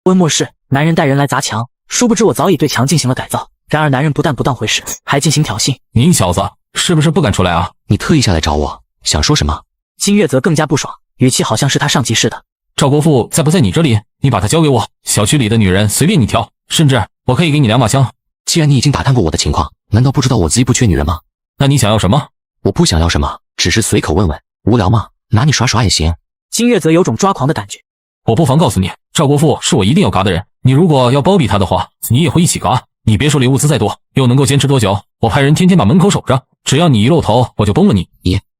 温末世，男人带人来砸墙，殊不知我早已对墙进行了改造。然而男人不但不当回事，还进行挑衅。你小子是不是不敢出来啊？你特意下来找我，想说什么？金月泽更加不爽，语气好像是他上级似的。赵国富在不在你这里？你把他交给我，小区里的女人随便你挑，甚至我可以给你2把枪。既然你已经打探过我的情况，难道不知道我自己不缺女人吗？那你想要什么？我不想要什么，只是随口问问。无聊吗？拿你耍耍也行。金月泽有种抓狂的感觉。我不妨告诉你，赵国富是我一定要嘎的人，你如果要包庇他的话，你也会一起嘎。你别墅里物资再多，又能够坚持多久？我派人天天把门口守着，只要你一露头，我就崩了你。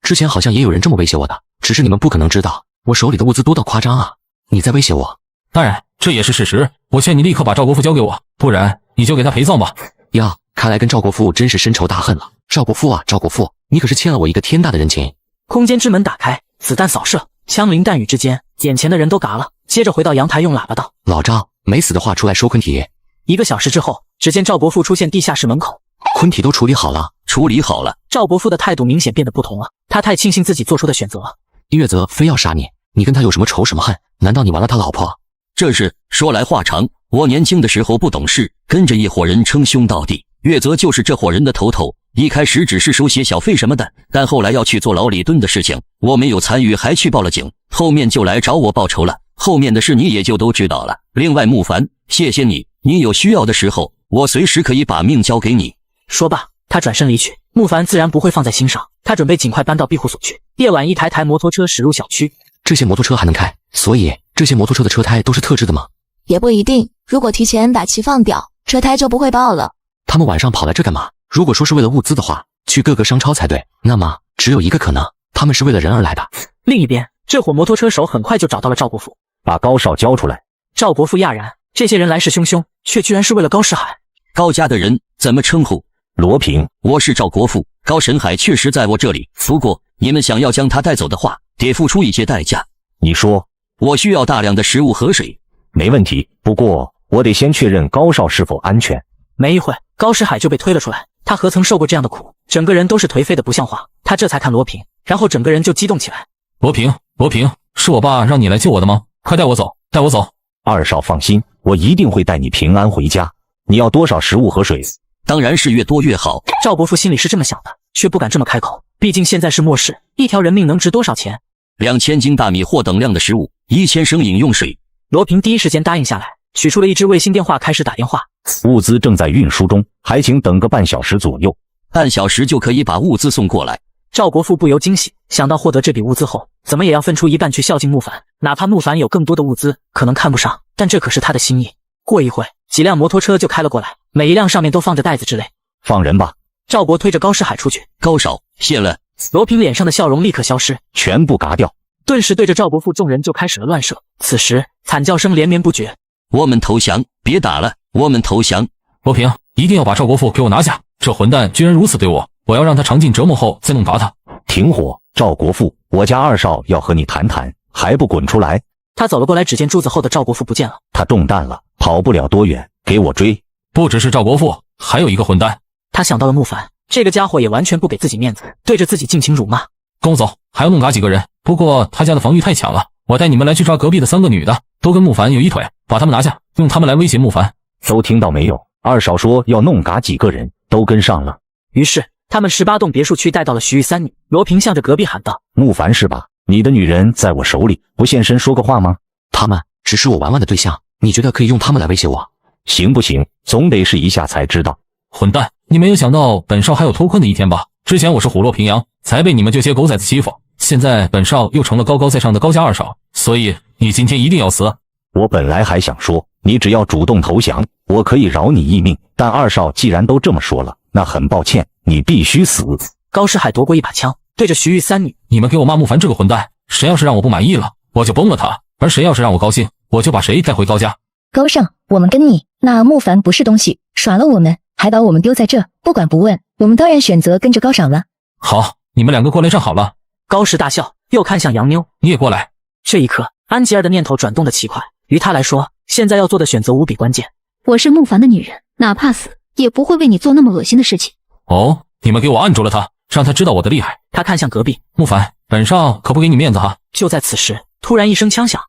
之前好像也有人这么威胁我的，只是你们不可能知道，我手里的物资多到夸张啊！你在威胁我？当然，这也是事实。我劝你立刻把赵国富交给我，不然你就给他陪葬吧。呀，看来跟赵国富真是深仇大恨了。赵国富啊，赵国富，你可是欠了我一个天大的人情。空间之门打开，子弹扫射，枪林弹雨之间，眼前的人都嘎了。接着回到阳台，用喇叭道：“老赵，没死的话出来收昆体。”1个小时之后，只见赵国富出现地下室门口。昆体都处理好了，处理好了。赵国富的态度明显变得不同了，他太庆幸自己做出的选择了。月泽非要杀你，你跟他有什么仇什么恨？难道你玩了他老婆？这事说来话长，我年轻的时候不懂事，跟着一伙人称兄道弟，月泽就是这伙人的头头。一开始只是收些小费什么的，但后来要去做老李蹲的事情，我没有参与，还去报了警，后面就来找我报仇了。后面的事你也就都知道了。另外慕凡，谢谢你，你有需要的时候，我随时可以把命交给你。说罢，他转身离去。慕凡自然不会放在心上，他准备尽快搬到庇护所去。夜晚，一台摩托车驶入小区。这些摩托车还能开，所以这些摩托车的车胎都是特制的吗？也不一定，如果提前把气放掉，车胎就不会爆了。他们晚上跑来这干嘛？如果说是为了物资的话，去各个商超才对。那么只有一个可能，他们是为了人而来的。另一边，这伙摩托车手很快就找到了赵国富，把高少交出来。赵国富讶然，这些人来势汹汹，却居然是为了高世海。高家的人怎么称呼？罗平。我是赵国富，高神海确实在我这里，不过你们想要将他带走的话，得付出一些代价。你说？我需要大量的食物和水。没问题，不过我得先确认高少是否安全。没一会，高世海就被推了出来。他何曾受过这样的苦，整个人都是颓废的不像话。他这才看罗平，然后整个人就激动起来。罗平，是我爸让你来救我的吗？快带我走，带我走。二少放心，我一定会带你平安回家。你要多少食物和水？当然是越多越好。赵国富心里是这么想的，却不敢这么开口，毕竟现在是末世，一条人命能值多少钱？2000斤大米或等量的食物，1000升饮用水。罗平第一时间答应下来，取出了一支卫星电话，开始打电话。物资正在运输中，还请等个半小时左右。半小时就可以把物资送过来。赵国富不由惊喜，想到获得这笔物资后，怎么也要分出一半去孝敬慕凡，哪怕慕凡有更多的物资，可能看不上，但这可是他的心意。过一会，几辆摩托车就开了过来，每一辆上面都放着袋子之类。放人吧。赵国推着高世海出去。高少，谢了。罗平脸上的笑容立刻消失，全部嘎掉。顿时对着赵国富众人就开始了乱射。此时惨叫声连绵不绝。我们投降，别打了，我们投降。罗平，一定要把赵国富给我拿下，这混蛋居然如此对我，我要让他尝尽折磨后再弄嘎他。停火，赵国富，我家二少要和你谈谈，还不滚出来？他走了过来，只见柱子后的赵国富不见了。他中弹了，跑不了多远，给我追！不只是赵国富，还有一个混蛋。他想到了慕凡，这个家伙也完全不给自己面子，对着自己尽情辱骂。跟我走，还要弄嘎几个人，不过他家的防御太强了，我带你们来去抓隔壁的3个女的，都跟慕凡有一腿，把他们拿下，用他们来威胁慕凡。都听到没有？二少说要弄嘎几个人，都跟上了。于是他们18栋别墅区带到了徐玉3女。罗平向着隔壁喊道：慕凡是吧？你的女人在我手里，不现身说个话吗？他们只是我玩玩的对象，你觉得可以用他们来威胁我？行不行？总得试一下才知道。混蛋，你没有想到本少还有脱困的一天吧？之前我是虎落平阳，才被你们这些狗崽子欺负，现在本少又成了高高在上的高家二少，所以你今天一定要死。我本来还想说，你只要主动投降，我可以饶你一命，但二少既然都这么说了，那很抱歉，你必须死。高诗海夺过一把枪，对着徐玉三女：你们给我骂慕凡这个混蛋，谁要是让我不满意了，我就崩了他，而谁要是让我高兴，我就把谁带回高家。高尚，我们跟你，那慕凡不是东西，耍了我们，还把我们丢在这，不管不问，我们当然选择跟着高尚了。好，你们两个过来站好了。高石大笑，又看向杨妞：你也过来。这一刻，安吉儿的念头转动得奇快，于他来说，现在要做的选择无比关键。我是慕凡的女人，哪怕死，也不会为你做那么恶心的事情。哦，你们给我按住了他，让他知道我的厉害。他看向隔壁，慕凡，本少可不给你面子哈。就在此时，突然一声枪响，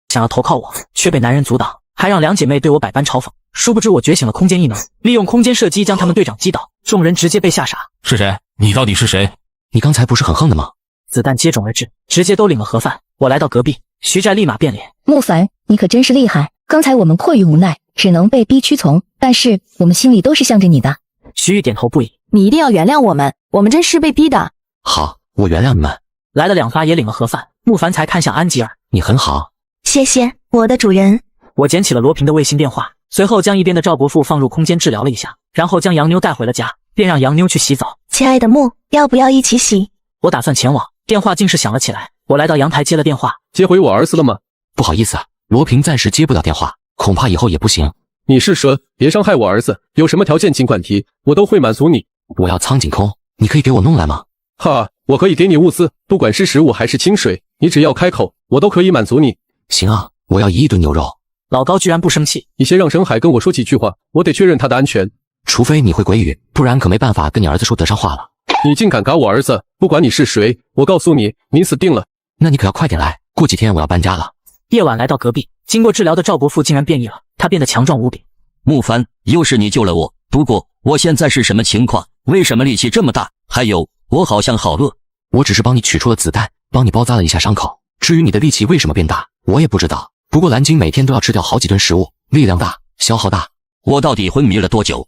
想要投靠我，却被男人阻挡，还让两姐妹对我百般嘲讽。殊不知我觉醒了空间异能，利用空间射击将他们队长击倒，众人直接被吓傻。是谁？你到底是谁？你刚才不是很横的吗？子弹接踵而至，直接都领了盒饭。我来到隔壁，徐寨立马变脸。慕凡，你可真是厉害！刚才我们迫于无奈，只能被逼屈从，但是我们心里都是向着你的。徐玉点头不已。你一定要原谅我们，我们真是被逼的。好，我原谅你们。来了两发也领了盒饭。慕凡才看向安吉尔，你很好。谢谢，我的主人。我捡起了罗平的卫星电话，随后将一边的赵伯父放入空间治疗了一下，然后将杨妞带回了家，便让杨妞去洗澡。亲爱的慕，要不要一起洗？我打算前往，电话竟是响了起来。我来到阳台接了电话，接回我儿子了吗？不好意思，罗平暂时接不了电话，恐怕以后也不行。你是蛇，别伤害我儿子，有什么条件尽管提，我都会满足你。我要苍井空，你可以给我弄来吗？哈，我可以给你物资，不管是食物还是清水，你只要开口，我都可以满足你。行啊，我要1亿吨牛肉。老高居然不生气，你先让深海跟我说几句话，我得确认他的安全。除非你会鬼语，不然可没办法跟你儿子说得上话了。你竟敢搞我儿子，不管你是谁，我告诉你，你死定了。那你可要快点来，过几天我要搬家了。夜晚来到隔壁，经过治疗的赵伯父竟然变异了，他变得强壮无比。慕凡，又是你救了我，不过我现在是什么情况？为什么力气这么大？还有，我好像好饿。我只是帮你取出了子弹，帮你包扎了一下伤口。至于你的力气为什么变大，我也不知道。不过蓝鲸每天都要吃掉好几吨食物，力量大，消耗大。我到底昏迷了多久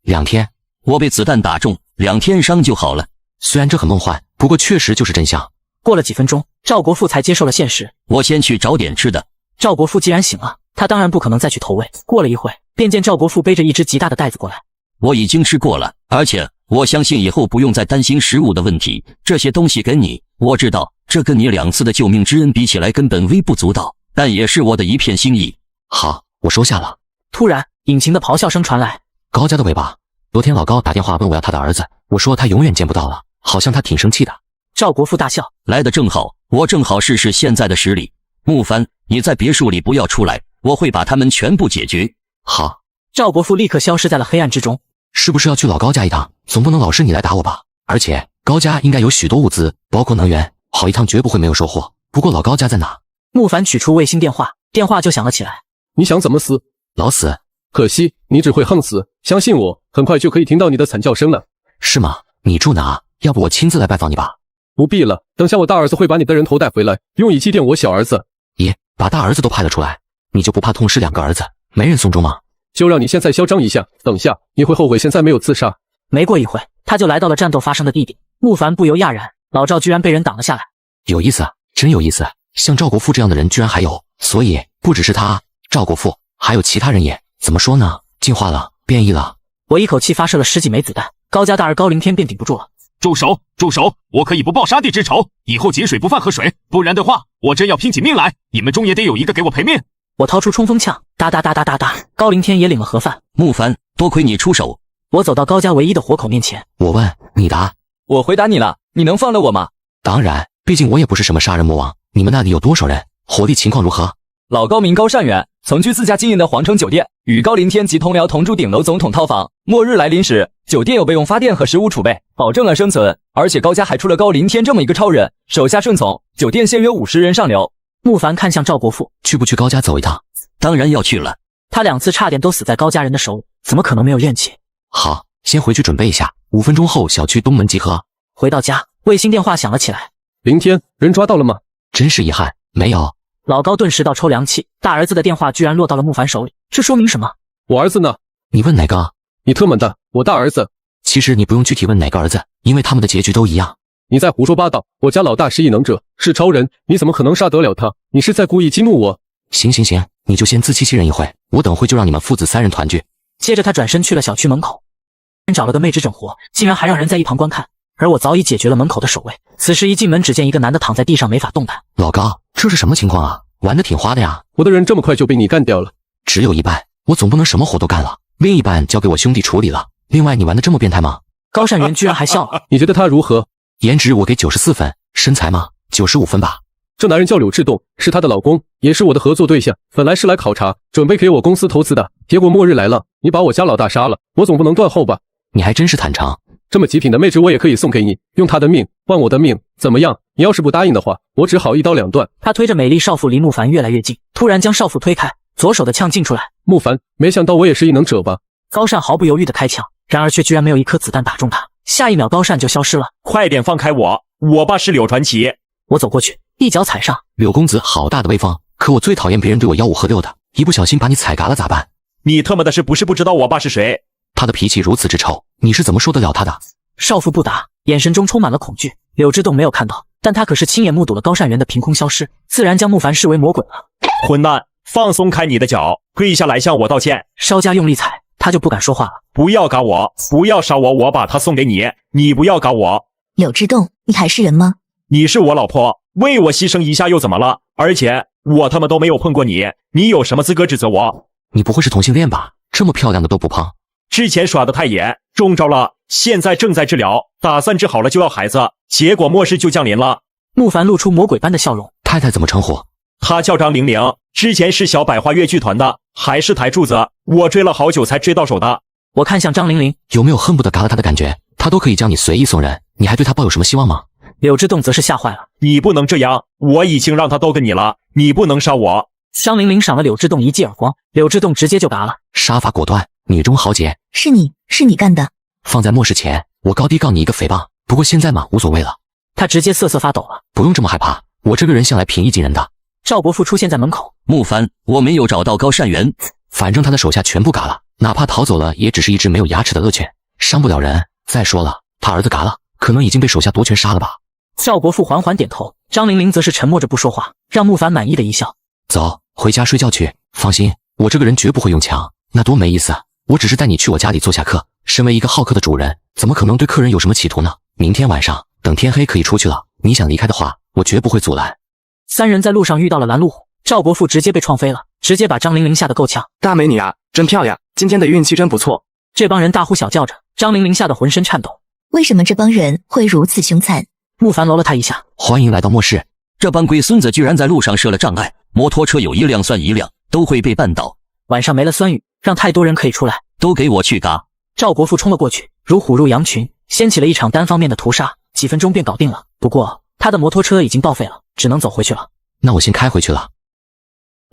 ？2天。我被子弹打中，2天伤就好了。虽然这很梦幻，不过确实就是真相。过了几分钟，赵国富才接受了现实。我先去找点吃的。赵国富既然醒了，他当然不可能再去投喂。过了一会，便见赵国富背着一只极大的袋子过来。我已经吃过了，而且我相信以后不用再担心食物的问题。这些东西给你，我知道这跟你2次的救命之恩比起来根本微不足道，但也是我的一片心意。好，我收下了。突然，引擎的咆哮声传来。高家的尾巴。昨天老高打电话问我要他的儿子，我说他永远见不到了，好像他挺生气的。赵国富大笑，来得正好，我正好试试现在的实力。慕凡，你在别墅里不要出来，我会把他们全部解决。好。赵国富立刻消失在了黑暗之中。是不是要去老高家一趟？总不能老是你来打我吧？而且高家应该有许多物资，包括能源，好一趟绝不会没有收获。不过老高家在哪？慕凡取出卫星电话，电话就响了起来。你想怎么死？老死。可惜你只会横死，相信我，很快就可以听到你的惨叫声了。是吗？你住哪？要不我亲自来拜访你吧？不必了，等下我大儿子会把你的人头带回来，用以祭奠我小儿子。咦，把大儿子都派了出来，你就不怕痛失2个儿子，没人送终吗？就让你现在嚣张一下，等下你会后悔现在没有自杀。没过一会，他就来到了战斗发生的地点。慕凡不由讶然，老赵居然被人挡了下来。有意思，真有意思，像赵国富这样的人居然还有，所以不只是他，赵国富，还有其他人也。怎么说呢？进化了，变异了。我一口气发射了10几枚子弹，高家大儿高凌天便顶不住了。住手！住手！我可以不报杀弟之仇，以后井水不犯河水，不然的话，我真要拼起命来，你们中也得有一个给我赔命。我掏出冲锋枪，哒哒哒哒哒哒，高凌天也领了盒饭。慕凡，多亏你出手。我走到高家唯一的活口面前，我问你答。我回答你了，你能放了我吗？当然，毕竟我也不是什么杀人魔王。你们那里有多少人？火力情况如何？老高名高善远，曾居自家经营的皇城酒店，与高凌天及同僚同住顶楼总统套房。末日来临时，酒店有备用发电和食物储备，保证了生存。而且高家还出了高凌天这么一个超人，手下顺从。酒店限约50人上流。慕凡看向赵国富，去不去高家走一趟？当然要去了。他2次差点都死在高家人的手里，怎么可能没有怨气？好，先回去准备一下，5分钟后小区东门集合。回到家，卫星电话响了起来。凌天，人抓到了吗？真是遗憾，没有。老高顿时倒抽凉气，大儿子的电话居然落到了慕凡手里，这说明什么？我儿子呢？你问哪个？你特么的，我大儿子。其实你不用具体问哪个儿子，因为他们的结局都一样。你在胡说八道！我家老大是异能者，是超人，你怎么可能杀得了他？你是在故意激怒我？行，你就先自欺欺人一回，我等会就让你们父子3人团聚。接着他转身去了小区门口，找了个妹纸整活，竟然还让人在一旁观看。而我早已解决了门口的守卫。此时一进门，只见一个男的躺在地上，没法动弹。老高，这是什么情况啊？玩得挺花的呀！我的人这么快就被你干掉了？只有一半，我总不能什么活都干了，另一半交给我兄弟处理了。另外，你玩得这么变态吗？高善元居然还笑了。你觉得他如何？颜值我给94分，身材吗？95分吧。这男人叫柳志栋，是他的老公，也是我的合作对象。本来是来考察，准备给我公司投资的，结果末日来了，你把我家老大杀了，我总不能断后吧？你还真是坦诚。这么极品的妹纸我也可以送给你，用她的命换我的命，怎么样？你要是不答应的话，我只好一刀两断。他推着美丽少妇离慕凡越来越近，突然将少妇推开，左手的枪进出来。慕凡，没想到我也是异能者吧？高善毫不犹豫的开枪，然而却居然没有一颗子弹打中他。下一秒，高善就消失了。快点放开我！我爸是柳传奇。我走过去，一脚踩上。柳公子好大的威风，可我最讨厌别人对我吆五喝六的，一不小心把你踩嘎了咋办？你他妈的是不是不知道我爸是谁？他的脾气如此之臭，你是怎么受得了他的？少妇不答，眼神中充满了恐惧。柳志栋没有看到，但他可是亲眼目睹了高善元的凭空消失，自然将慕凡视为魔鬼了。混蛋，放松开你的脚，跪下来向我道歉。稍加用力踩，他就不敢说话了。不要嘎我，不要杀我，我把他送给你，你不要嘎我。柳志栋，你还是人吗？你是我老婆，为我牺牲一下又怎么了？而且我他妈都没有碰过你，你有什么资格指责我？你不会是同性恋吧？这么漂亮的都不碰。之前耍得太野，中招了，现在正在治疗，打算治好了就要孩子，结果末世就降临了。慕凡露出魔鬼般的笑容。太太怎么称呼？她叫张玲玲，之前是小百花乐剧团的，还是台柱子，我追了好久才追到手的。我看向张玲玲，有没有恨不得嘎了她的感觉？她都可以将你随意送人，你还对她抱有什么希望吗？柳志栋则是吓坏了。你不能这样，我已经让他都跟你了，你不能杀我。张玲玲赏了柳志栋一记耳光，柳志栋直接就嘎了。杀伐果断，女中豪杰。是你干的。放在末世前，我高低告你一个诽谤，不过现在嘛，无所谓了。他直接瑟瑟发抖了。不用这么害怕，我这个人向来平易近人的。赵伯父出现在门口。慕凡，我没有找到高善元，反正他的手下全部嘎了，哪怕逃走了，也只是一只没有牙齿的恶犬，伤不了人。再说了，他儿子嘎了，可能已经被手下夺权杀了吧。赵伯父缓缓点头，张玲玲则是沉默着不说话，让慕凡满意的一笑。走，回家睡觉去。放心，我这个人绝不会用枪，那多没意思啊！我只是带你去我家里做下客，身为一个好客的主人，怎么可能对客人有什么企图呢？明天晚上等天黑可以出去了，你想离开的话，我绝不会阻拦。三人在路上遇到了拦路虎，赵伯父直接被撞飞了，直接把张玲玲吓得够呛。大美女啊，真漂亮，今天的运气真不错。这帮人大呼小叫着，张玲玲吓得浑身颤抖。为什么这帮人会如此凶残？慕凡搂了他一下。欢迎来到末世。这帮龟孙子居然在路上设了障碍，摩托车有一辆算一辆，都会被绊倒。晚上没了酸雨，让太多人可以出来。都给我去嘎！赵国父冲了过去，如虎入羊群，掀起了一场单方面的屠杀，几分钟便搞定了。不过他的摩托车已经报废了，只能走回去了。那我先开回去了。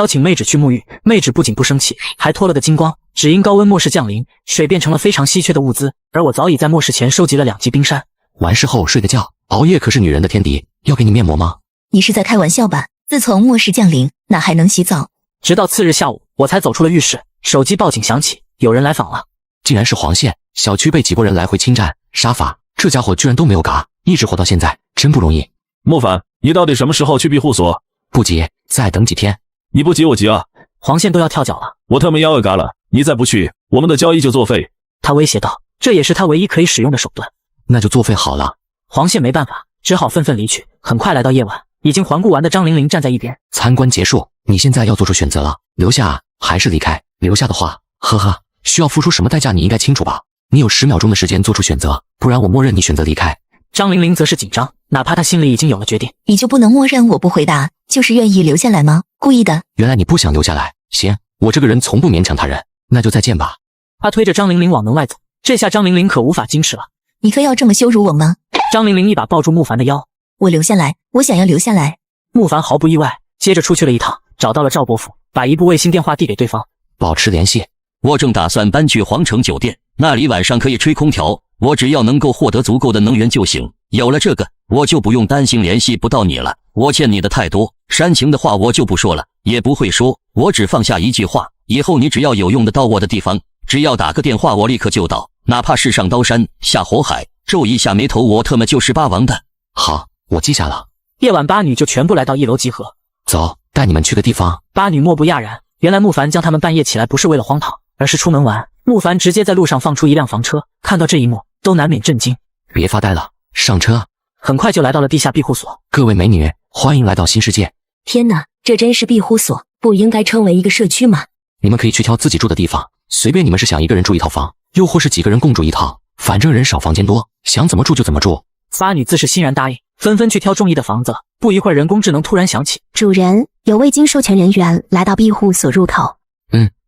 邀请妹纸去沐浴，妹纸不仅不生气，还脱了个精光。只因高温末世降临，水变成了非常稀缺的物资，而我早已在末世前收集了2级冰山。完事后睡个觉，熬夜可是女人的天敌。要给你面膜吗？你是在开玩笑吧？自从末世降临，哪还能洗澡？直到次日下午，我才走出了浴室，手机报警响起，有人来访了。竟然是黄县小区被几拨人来回侵占杀伐，这家伙居然都没有嘎，一直活到现在，真不容易。莫凡，你到底什么时候去庇护所？不急，再等几天。你不急我急啊！黄县都要跳脚了，我特么腰也嘎了，你再不去，我们的交易就作废。他威胁道，这也是他唯一可以使用的手段。那就作废好了。黄县没办法，只好愤愤离去。很快来到夜晚，已经环顾完的张玲玲站在一边。参观结束，你现在要做出选择了，留下还是离开？留下的话，呵呵，需要付出什么代价你应该清楚吧？你有10秒钟的时间做出选择，不然我默认你选择离开。张玲玲则是紧张，哪怕她心里已经有了决定。你就不能默认我不回答，就是愿意留下来吗？故意的。原来你不想留下来，行，我这个人从不勉强他人，那就再见吧。他推着张玲玲往门外走，这下张玲玲可无法矜持了。你非要这么羞辱我吗？张玲玲一把抱住慕凡的腰。我留下来，我想要留下来。慕凡毫不意外，接着出去了一趟，找到了赵伯父，把一部卫星电话递给对方，保持联系。我正打算搬去皇城酒店，那里晚上可以吹空调，我只要能够获得足够的能源就行。有了这个，我就不用担心联系不到你了。我欠你的太多，煽情的话我就不说了，也不会说，我只放下一句话，以后你只要有用得到我的地方，只要打个电话我立刻就到，哪怕是上刀山下火海，皱一下眉头，我特么就是八王的。好，我记下了。夜晚八女就全部来到1楼集合。走，带你们去个地方。八女莫不讶然，原来慕凡将他们半夜起来不是为了荒唐，而是出门玩。慕凡直接在路上放出一辆房车，看到这一幕都难免震惊。别发呆了，上车。很快就来到了地下庇护所。各位美女，欢迎来到新世界。天哪，这真是庇护所，不应该称为一个社区吗？你们可以去挑自己住的地方，随便你们是想一个人住一套房，又或是几个人共住一套，反正人少房间多，想怎么住就怎么住。八女自是欣然答应，纷纷去挑中意的房子。不一会儿，人工智能突然响起：主人，有未经授权人员来到庇护所入口。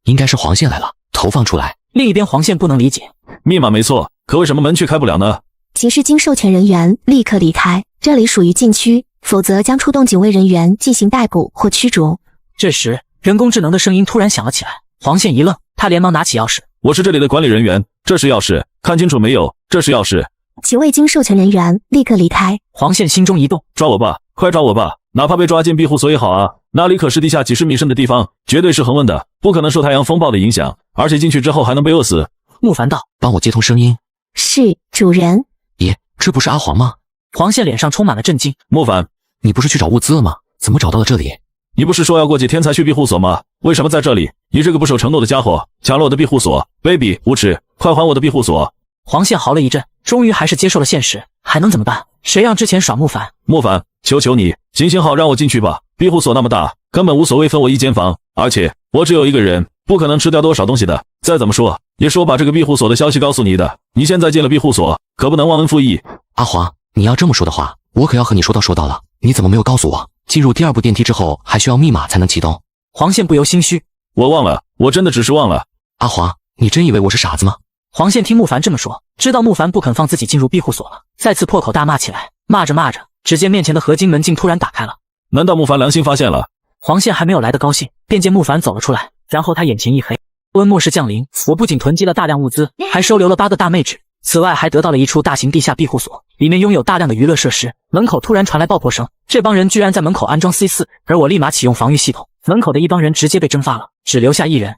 应该是黄线来了，投放出来。另一边黄线不能理解，密码没错，可为什么门却开不了呢？提示经授权人员立刻离开，这里属于禁区，否则将出动警卫人员进行逮捕或驱逐。这时，人工智能的声音突然响了起来。黄线一愣，他连忙拿起钥匙：我是这里的管理人员，这是钥匙，看清楚没有？这是钥匙。其未经授权人员立刻离开。黄线心中一动，抓我吧，快抓我吧！哪怕被抓进庇护所也好啊，那里可是地下几十米深的地方，绝对是恒温的，不可能受太阳风暴的影响，而且进去之后还能被饿死。慕凡道：帮我接通声音。是，主人。咦，这不是阿黄吗？黄线脸上充满了震惊。慕凡，你不是去找物资了吗？怎么找到了这里？你不是说要过几天才去庇护所吗？为什么在这里？你这个不守承诺的家伙，抢了我的庇护所，卑鄙无耻！快还我的庇护所！黄线嚎了一阵，终于还是接受了现实，还能怎么办？谁让之前耍慕凡？慕凡，求求你，行行好，让我进去吧。庇护所那么大，根本无所谓分我一间房，而且我只有一个人，不可能吃掉多少东西的。再怎么说，也是我把这个庇护所的消息告诉你的。你现在进了庇护所，可不能忘恩负义。阿黄，你要这么说的话，我可要和你说道了。你怎么没有告诉我，进入第2部电梯之后还需要密码才能启动？黄线不由心虚，我忘了，我真的只是忘了。阿黄，你真以为我是傻子吗？黄线听慕凡这么说，知道慕凡不肯放自己进入庇护所了，再次破口大骂起来。骂着骂着，只见面前的合金门竟突然打开了。难道慕凡良心发现了？黄线还没有来得高兴，便见慕凡走了出来，然后他眼前一黑。恩末世降临，我不仅囤积了大量物资，还收留了8个大妹纸，此外还得到了一处大型地下庇护所，里面拥有大量的娱乐设施。门口突然传来爆破声，这帮人居然在门口安装 C4，而我立马启用防御系统，门口的一帮人直接被蒸发了，只留下一人。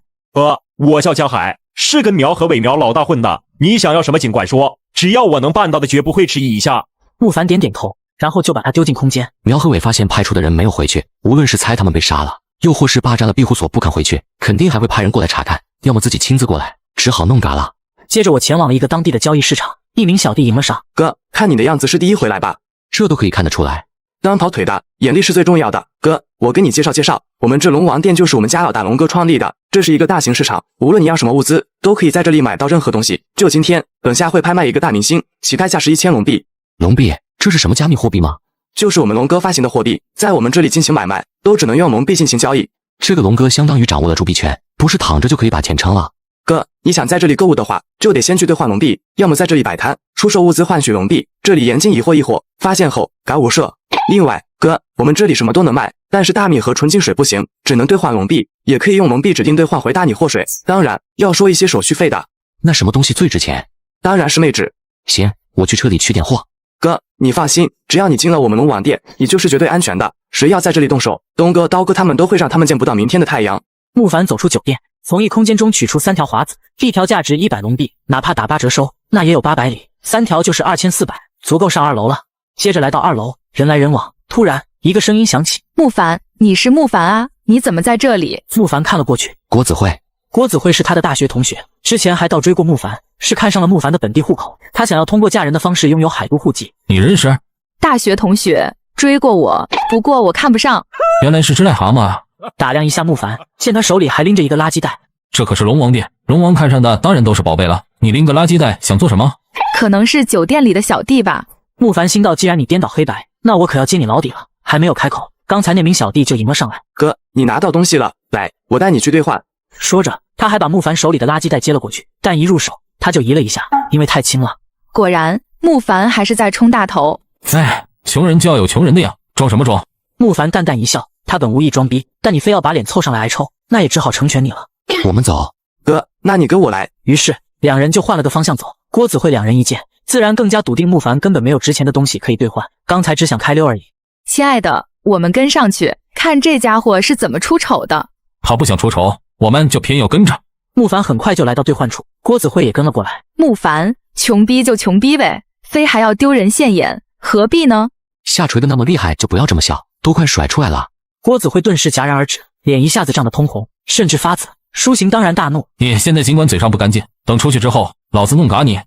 我叫江海，是跟苗和伪苗老大混的，你想要什么尽管说，只要我能办到的，绝不会迟疑一下。慕凡点点头，然后就把他丢进空间。苗和伟发现派出的人没有回去，无论是猜他们被杀了，又或是霸占了庇护所不肯回去，肯定还会派人过来查看，要么自己亲自过来，只好弄嘎了。接着我前往了一个当地的交易市场，一名小弟迎了上。哥，看你的样子是第一回来吧？这都可以看得出来。当跑腿的眼力是最重要的。哥，我跟你介绍介绍，我们这龙王店就是我们家老大龙哥创立的，这是一个大型市场，无论你要什么物资，都可以在这里买到任何东西。就今天，等下会拍卖一个大明星，起拍价是1000龙币。龙币？这是什么加密货币吗？就是我们龙哥发行的货币，在我们这里进行买卖，都只能用龙币进行交易。这个龙哥相当于掌握了铸币权，不是躺着就可以把钱撑了。哥，你想在这里购物的话，就得先去兑换龙币，要么在这里摆摊出售物资换取龙币，这里严禁疑货易货，发现后改无赦。另外，哥，我们这里什么都能卖，但是大米和纯净水不行，只能兑换龙币，也可以用龙币指定兑换回大米或水，当然要收一些手续费的。那什么东西最值钱？当然是妹纸。行，我去车里取点货。哥，你放心，只要你进了我们龙王店，你就是绝对安全的。谁要在这里动手，东哥、刀哥他们都会让他们见不到明天的太阳。慕凡走出酒店，从异空间中取出3条华子，一条价值100龙币，哪怕打8折收，那也有800里，3条就是2400，足够上2楼了。接着来到2楼，人来人往，突然一个声音响起：慕凡，你是慕凡啊？你怎么在这里？慕凡看了过去，郭子慧。郭子慧是他的大学同学，之前还倒追过慕凡，是看上了慕凡的本地户口，他想要通过嫁人的方式拥有海都户籍。你认识？大学同学追过我，不过我看不上。原来是只癞蛤蟆。打量一下慕凡，见他手里还拎着一个垃圾袋。这可是龙王店，龙王看上的当然都是宝贝了。你拎个垃圾袋想做什么？可能是酒店里的小弟吧。慕凡心道，既然你颠倒黑白，那我可要揭你老底了。还没有开口，刚才那名小弟就迎了上来。哥，你拿到东西了，来，我带你去兑换。说着，他还把慕凡手里的垃圾袋接了过去，但一入手他就移了一下，因为太轻了。果然，慕凡还是在冲大头。哎，穷人就要有穷人的样，装什么装？慕凡淡淡一笑，他本无意装逼，但你非要把脸凑上来挨抽，那也只好成全你了。我们走。哥，那你跟我来。于是两人就换了个方向走。郭子慧两人一见，自然更加笃定慕凡根本没有值钱的东西可以兑换，刚才只想开溜而已。亲爱的，我们跟上去，看这家伙是怎么出丑的。他不想出丑，我们就偏要跟着。慕凡很快就来到兑换处，郭子慧也跟了过来。慕凡，穷逼就穷逼呗，非还要丢人现眼，何必呢？下垂的那么厉害，就不要这么笑，都快甩出来了。郭子慧顿时戛然而止，脸一下子涨得通红，甚至发紫。舒行当然大怒，你现在尽管嘴上不干净，等出去之后，老子弄嘎你。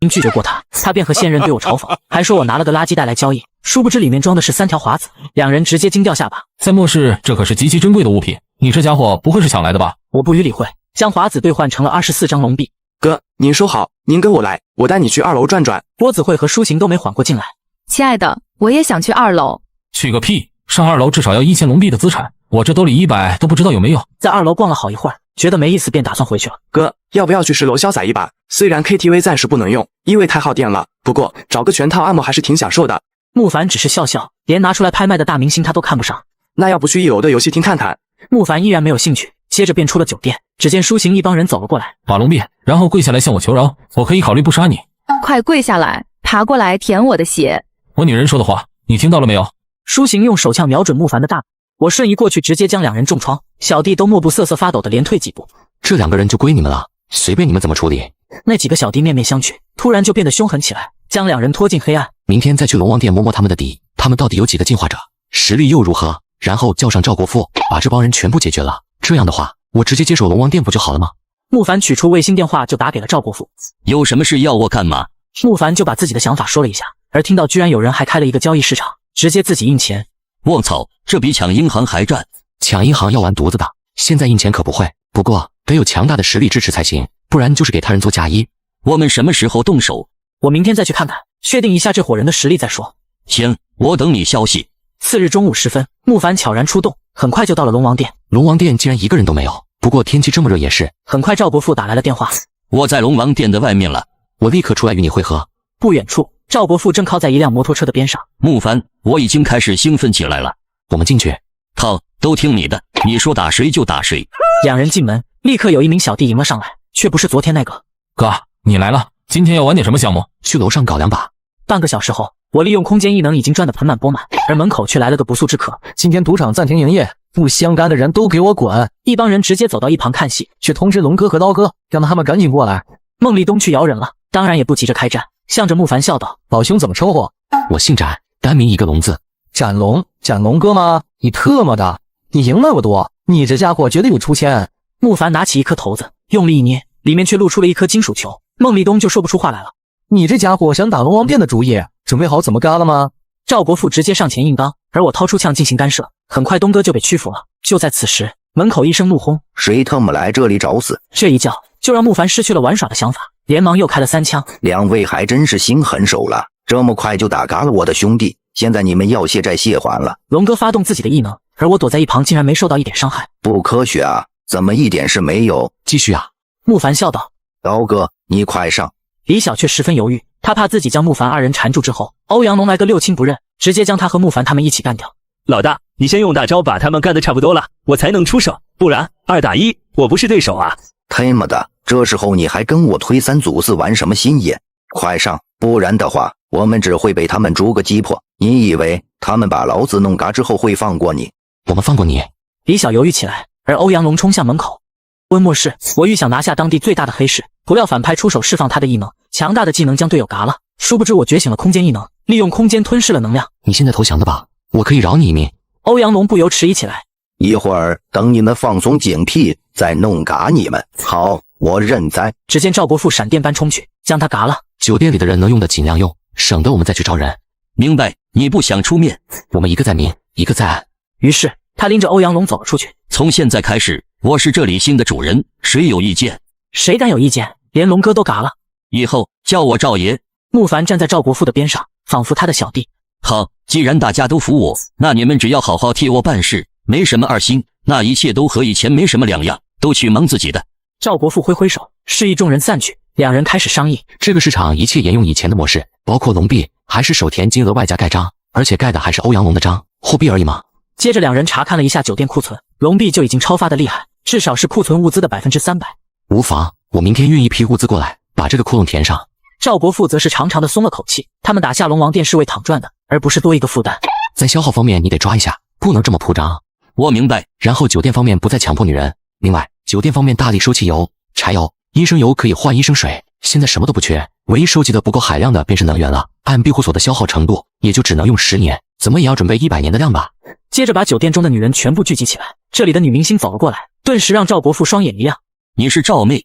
拒绝过他便和现任对我嘲讽，还说我拿了个垃圾袋来交易，殊不知里面装的是3条华子，两人直接惊掉下巴。在末世，这可是极其珍贵的物品，你这家伙不会是抢来的吧？我不予理会，将华子兑换成了24张龙币。哥，您收好，您跟我来，我带你去2楼转转。郭子慧和舒行都没缓过劲来。亲爱的，我也想去2楼。去个屁！上2楼至少要1000龙币的资产，我这兜里100都不知道有没有。在2楼逛了好一会儿，觉得没意思，便打算回去了。哥，要不要去10楼潇洒一把？虽然 KTV 暂时不能用，因为太耗电了，不过找个全套按摩还是挺享受的。慕凡只是笑笑，连拿出来拍卖的大明星他都看不上。那要不去1楼的游戏厅看看？慕凡依然没有兴趣，接着便出了酒店。只见舒行一帮人走了过来，把龙币，然后跪下来向我求饶，我可以考虑不杀你。快跪下来，爬过来舔我的血。我女人说的话，你听到了没有？舒行用手枪瞄准慕凡的大，我瞬移过去，直接将两人重创。小弟都默不瑟瑟发抖的连退几步。这2个人就归你们了，随便你们怎么处理。那几个小弟面面相觑，突然就变得凶狠起来，将两人拖进黑暗。明天再去龙王殿摸摸他们的底，他们到底有几个进化者，实力又如何？然后叫上赵国富，把这帮人全部解决了。这样的话，我直接接手龙王殿不就好了吗？慕凡取出卫星电话就打给了赵国富。有什么事要我干嘛？慕凡就把自己的想法说了一下，而听到居然有人还开了一个交易市场，直接自己印钱。卧槽，这比抢银行还赚！抢银行要完犊子的，现在印钱可不会，不过得有强大的实力支持才行，不然就是给他人做嫁衣。我们什么时候动手？我明天再去看看，确定一下这伙人的实力再说。行，我等你消息。次日中午时分，慕凡悄然出动，很快就到了龙王殿。龙王殿竟然一个人都没有，不过天气这么热也是。很快赵伯父打来了电话，我在龙王殿的外面了，我立刻出来与你会合。不远处，赵伯父正靠在一辆摩托车的边上。慕凡，我已经开始兴奋起来了。我们进去。好，都听你的，你说打谁就打谁。两人进门，立刻有一名小弟迎了上来，却不是昨天那个。哥，你来了，今天要玩点什么项目？去楼上搞2把。半个小时后，我利用空间异能已经赚得盆满钵满，而门口却来了个不速之客。今天赌场暂停营业，不相干的人都给我滚！一帮人直接走到一旁看戏，去通知龙哥和刀哥，让他们赶紧过来。孟立东去摇人了，当然也不急着开战，向着慕凡笑道：“老兄怎么称呼？我姓展，单名一个龙字。展龙，展龙哥吗？你特么的，你赢那么多，你这家伙绝对有出千。”慕凡拿起一颗骰子，用力一捏，里面却露出了一颗金属球。孟立东就说不出话来了。你这家伙想打龙王殿的主意，准备好怎么干了吗？赵国富直接上前硬刚，而我掏出枪进行干涉。很快东哥就被屈服了。就在此时，门口一声怒轰：“谁他妈来这里找死！”这一叫就让慕凡失去了玩耍的想法，连忙又开了3枪。两位还真是心狠手辣，这么快就打嘎了我的兄弟，现在你们要谢债谢还了。龙哥发动自己的异能，而我躲在一旁竟然没受到一点伤害，不科学啊！怎么一点事没有？继续啊！慕凡笑道：“刀哥，你快上！”李晓却十分犹豫，他怕自己将慕凡2人缠住之后，欧阳龙来个六亲不认，直接将他和慕凡他们一起干掉。老大，你先用大招把他们干得差不多了，我才能出手，不然2打1，我不是对手啊！他妈的，这时候你还跟我推3阻4玩什么心眼？快上，不然的话，我们只会被他们逐个击破。你以为他们把老子弄嘎之后会放过你？我们放过你？李晓犹豫起来，而欧阳龙冲向门口。温末世，我预想拿下当地最大的黑市，不料反派出手释放他的异能，强大的技能将队友嘎了。殊不知我觉醒了空间异能，利用空间吞噬了能量。你现在投降的吧？我可以饶你一命。欧阳龙不由迟疑起来。一会儿等你们放松警惕，再弄嘎你们。好，我认栽。只见赵伯父闪电般冲去，将他嘎了。酒店里的人能用的尽量用，省得我们再去招人。明白，你不想出面，我们一个在明，一个在暗。于是他拎着欧阳龙走了出去。从现在开始，我是这里新的主人，谁有意见？谁敢有意见？连龙哥都嘎了。以后叫我赵爷。慕凡站在赵国富的边上，仿佛他的小弟。好，既然大家都服我，那你们只要好好替我办事，没什么二心，那一切都和以前没什么两样，都去忙自己的。赵国富挥挥手，示意众人散去。两人开始商议，这个市场一切沿用以前的模式，包括龙币还是手填金额外加盖章，而且盖的还是欧阳龙的章，货币而已嘛。接着两人查看了一下酒店库存，龙币就已经超发的厉害，至少是库存物资的300%。无妨，我明天运一批物资过来，把这个窟窿填上。赵国富则是长长的松了口气，他们打下龙王殿是为躺赚的，而不是多一个负担。在消耗方面你得抓一下，不能这么铺张。我明白。然后酒店方面不再强迫女人，另外酒店方面大力收汽油、柴油、医生油可以换医生水，现在什么都不缺，唯一收集的不够海量的便是能源了。按庇护所的消耗程度，也就只能用10年，怎么也要准备100年的量吧。接着把酒店中的女人全部聚集起来。这里的女明星走了过来，顿时让赵国富双眼一亮。你是赵妹？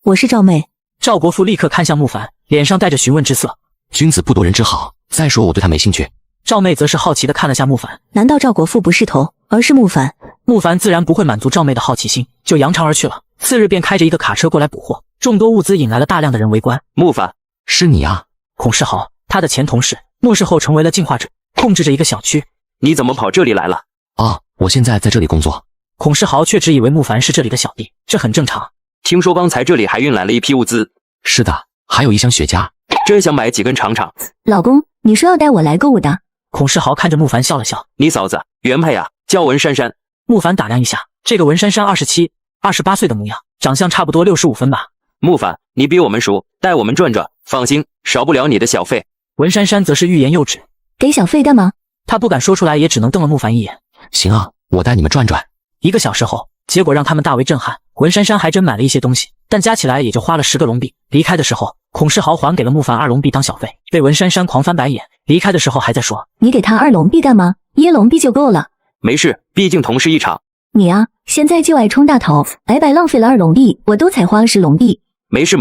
我是赵妹。赵国富立刻看向慕凡，脸上带着询问之色。君子不夺人之好，再说我对他没兴趣。赵妹则是好奇地看了下慕凡，难道赵国富不是头，而是慕凡？慕凡自然不会满足赵妹的好奇心，就扬长而去了。次日便开着一个卡车过来补货，众多物资引来了大量的人围观。慕凡，是你啊？孔世豪，他的前同事，末世后成为了进化者，控制着一个小区。你怎么跑这里来了？我现在在这里工作。孔世豪却只以为慕凡是这里的小弟，这很正常。听说刚才这里还运来了一批物资。是的，还有一箱雪茄，真想买几根尝尝。老公，你说要带我来购物的？孔世豪看着慕凡笑了笑。你嫂子原配呀，叫文珊珊。慕凡打量一下，这个文珊珊27、28岁的模样，长相差不多65分吧。慕凡，你比我们熟，带我们转转，放心，少不了你的小费。文珊珊则是欲言又止，给小费干嘛？他不敢说出来，也只能瞪了慕凡一眼。行啊，我带你们转转。1个小时后，结果让他们大为震撼。文珊珊还真买了一些东西，但加起来也就花了10个龙币。离开的时候，孔世豪还给了慕凡2龙币当小费，被文珊珊狂翻白眼。离开的时候还在说：“你给他2龙币干嘛？1龙币就够了。”没事，毕竟同事一场。你啊，现在就爱冲大头，白白浪费了2龙币，我都才花10龙币。没事，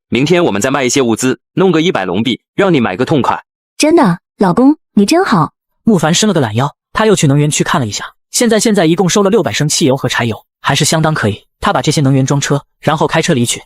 明天我们再卖一些物资，弄个100龙币，让你买个痛快。真的，老公，你真好。慕凡伸了个懒腰，他又去能源区看了一下，现在一共收了600升汽油和柴油，还是相当可以。他把这些能源装车，然后开车离去。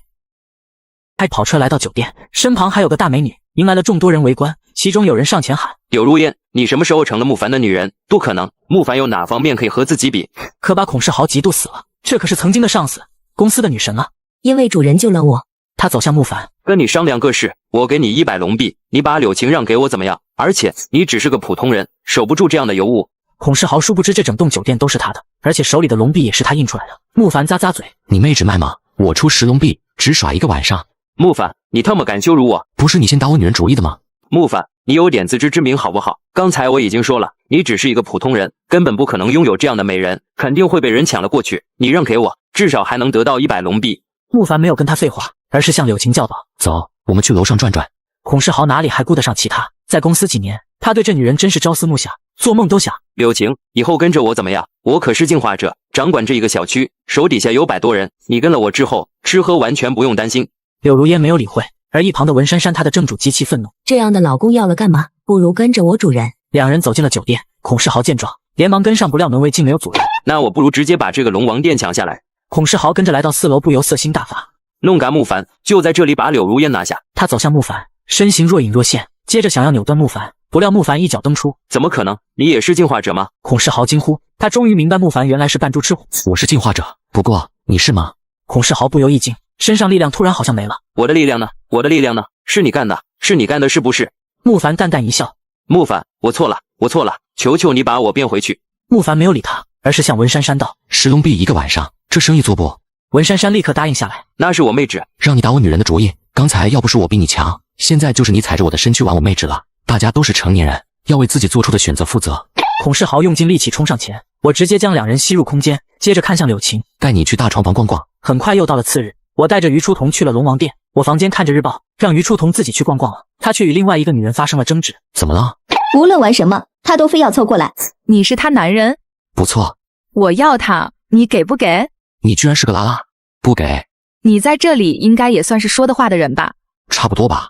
开跑车来到酒店，身旁还有个大美女，迎来了众多人围观，其中有人上前喊：“柳如烟，你什么时候成了慕凡的女人？不可能，慕凡有哪方面可以和自己比？”可把孔世豪嫉妒死了，这可是曾经的上司，公司的女神啊！因为主人救了我。他走向慕凡，跟你商量个事，我给你100龙币，你把柳晴让给我怎么样？而且你只是个普通人，守不住这样的尤物。孔世豪殊不知这整栋酒店都是他的，而且手里的龙币也是他印出来的。慕凡咂咂嘴：“你妹纸卖吗？我出10龙币，只耍1个晚上。”慕凡，你他妈敢羞辱我？不是你先打我女人主意的吗？慕凡，你有点自知之明好不好？刚才我已经说了，你只是一个普通人，根本不可能拥有这样的美人，肯定会被人抢了过去。你让给我，至少还能得到100龙币。慕凡没有跟他废话，而是向柳晴教导：“走，我们去楼上转转。”孔世豪哪里还顾得上其他？在公司几年，他对这女人真是朝思暮想，做梦都想。柳晴，以后跟着我怎么样？我可是进化者，掌管这一个小区，手底下有100多人。你跟了我之后，吃喝完全不用担心。柳如烟没有理会，而一旁的文珊珊，她的正主极其愤怒。这样的老公要了干嘛？不如跟着我主人。两人走进了酒店，孔世豪见状，连忙跟上，不料门卫竟没有阻拦。那我不如直接把这个龙王殿抢下来。孔世豪跟着来到4楼，不由色心大发。弄嘎慕凡，就在这里把柳如烟拿下。他走向慕凡，身形若隐若现，接着想要扭断慕凡，不料慕凡一脚蹬出。怎么可能？你也是进化者吗？孔世豪惊呼，他终于明白慕凡原来是扮猪吃虎。我是进化者，不过你是吗？孔世豪不由一惊，身上力量突然好像没了。我的力量呢？我的力量呢？是你干的，是你干的，是不是？慕凡淡淡一笑，慕凡，我错了，求求你把我变回去。慕凡没有理他，而是向文珊珊道：“10龙币1个晚上，这生意做不？”文珊珊立刻答应下来。那是我妹纸，让你打我女人的主意。刚才要不是我比你强，现在就是你踩着我的身躯玩我妹纸了。大家都是成年人，要为自己做出的选择负责。孔世豪用尽力气冲上前，我直接将两人吸入空间，接着看向柳晴，带你去大床房逛逛。很快又到了次日，我带着于初桐去了龙王殿。我房间看着日报，让于初桐自己去逛逛了，他却与另外一个女人发生了争执。怎么了？无论玩什么，他都非要凑过来。你是他男人？不错。我要他，你给不给？你居然是个拉拉，不给。你在这里应该也算是说的话的人吧？差不多吧。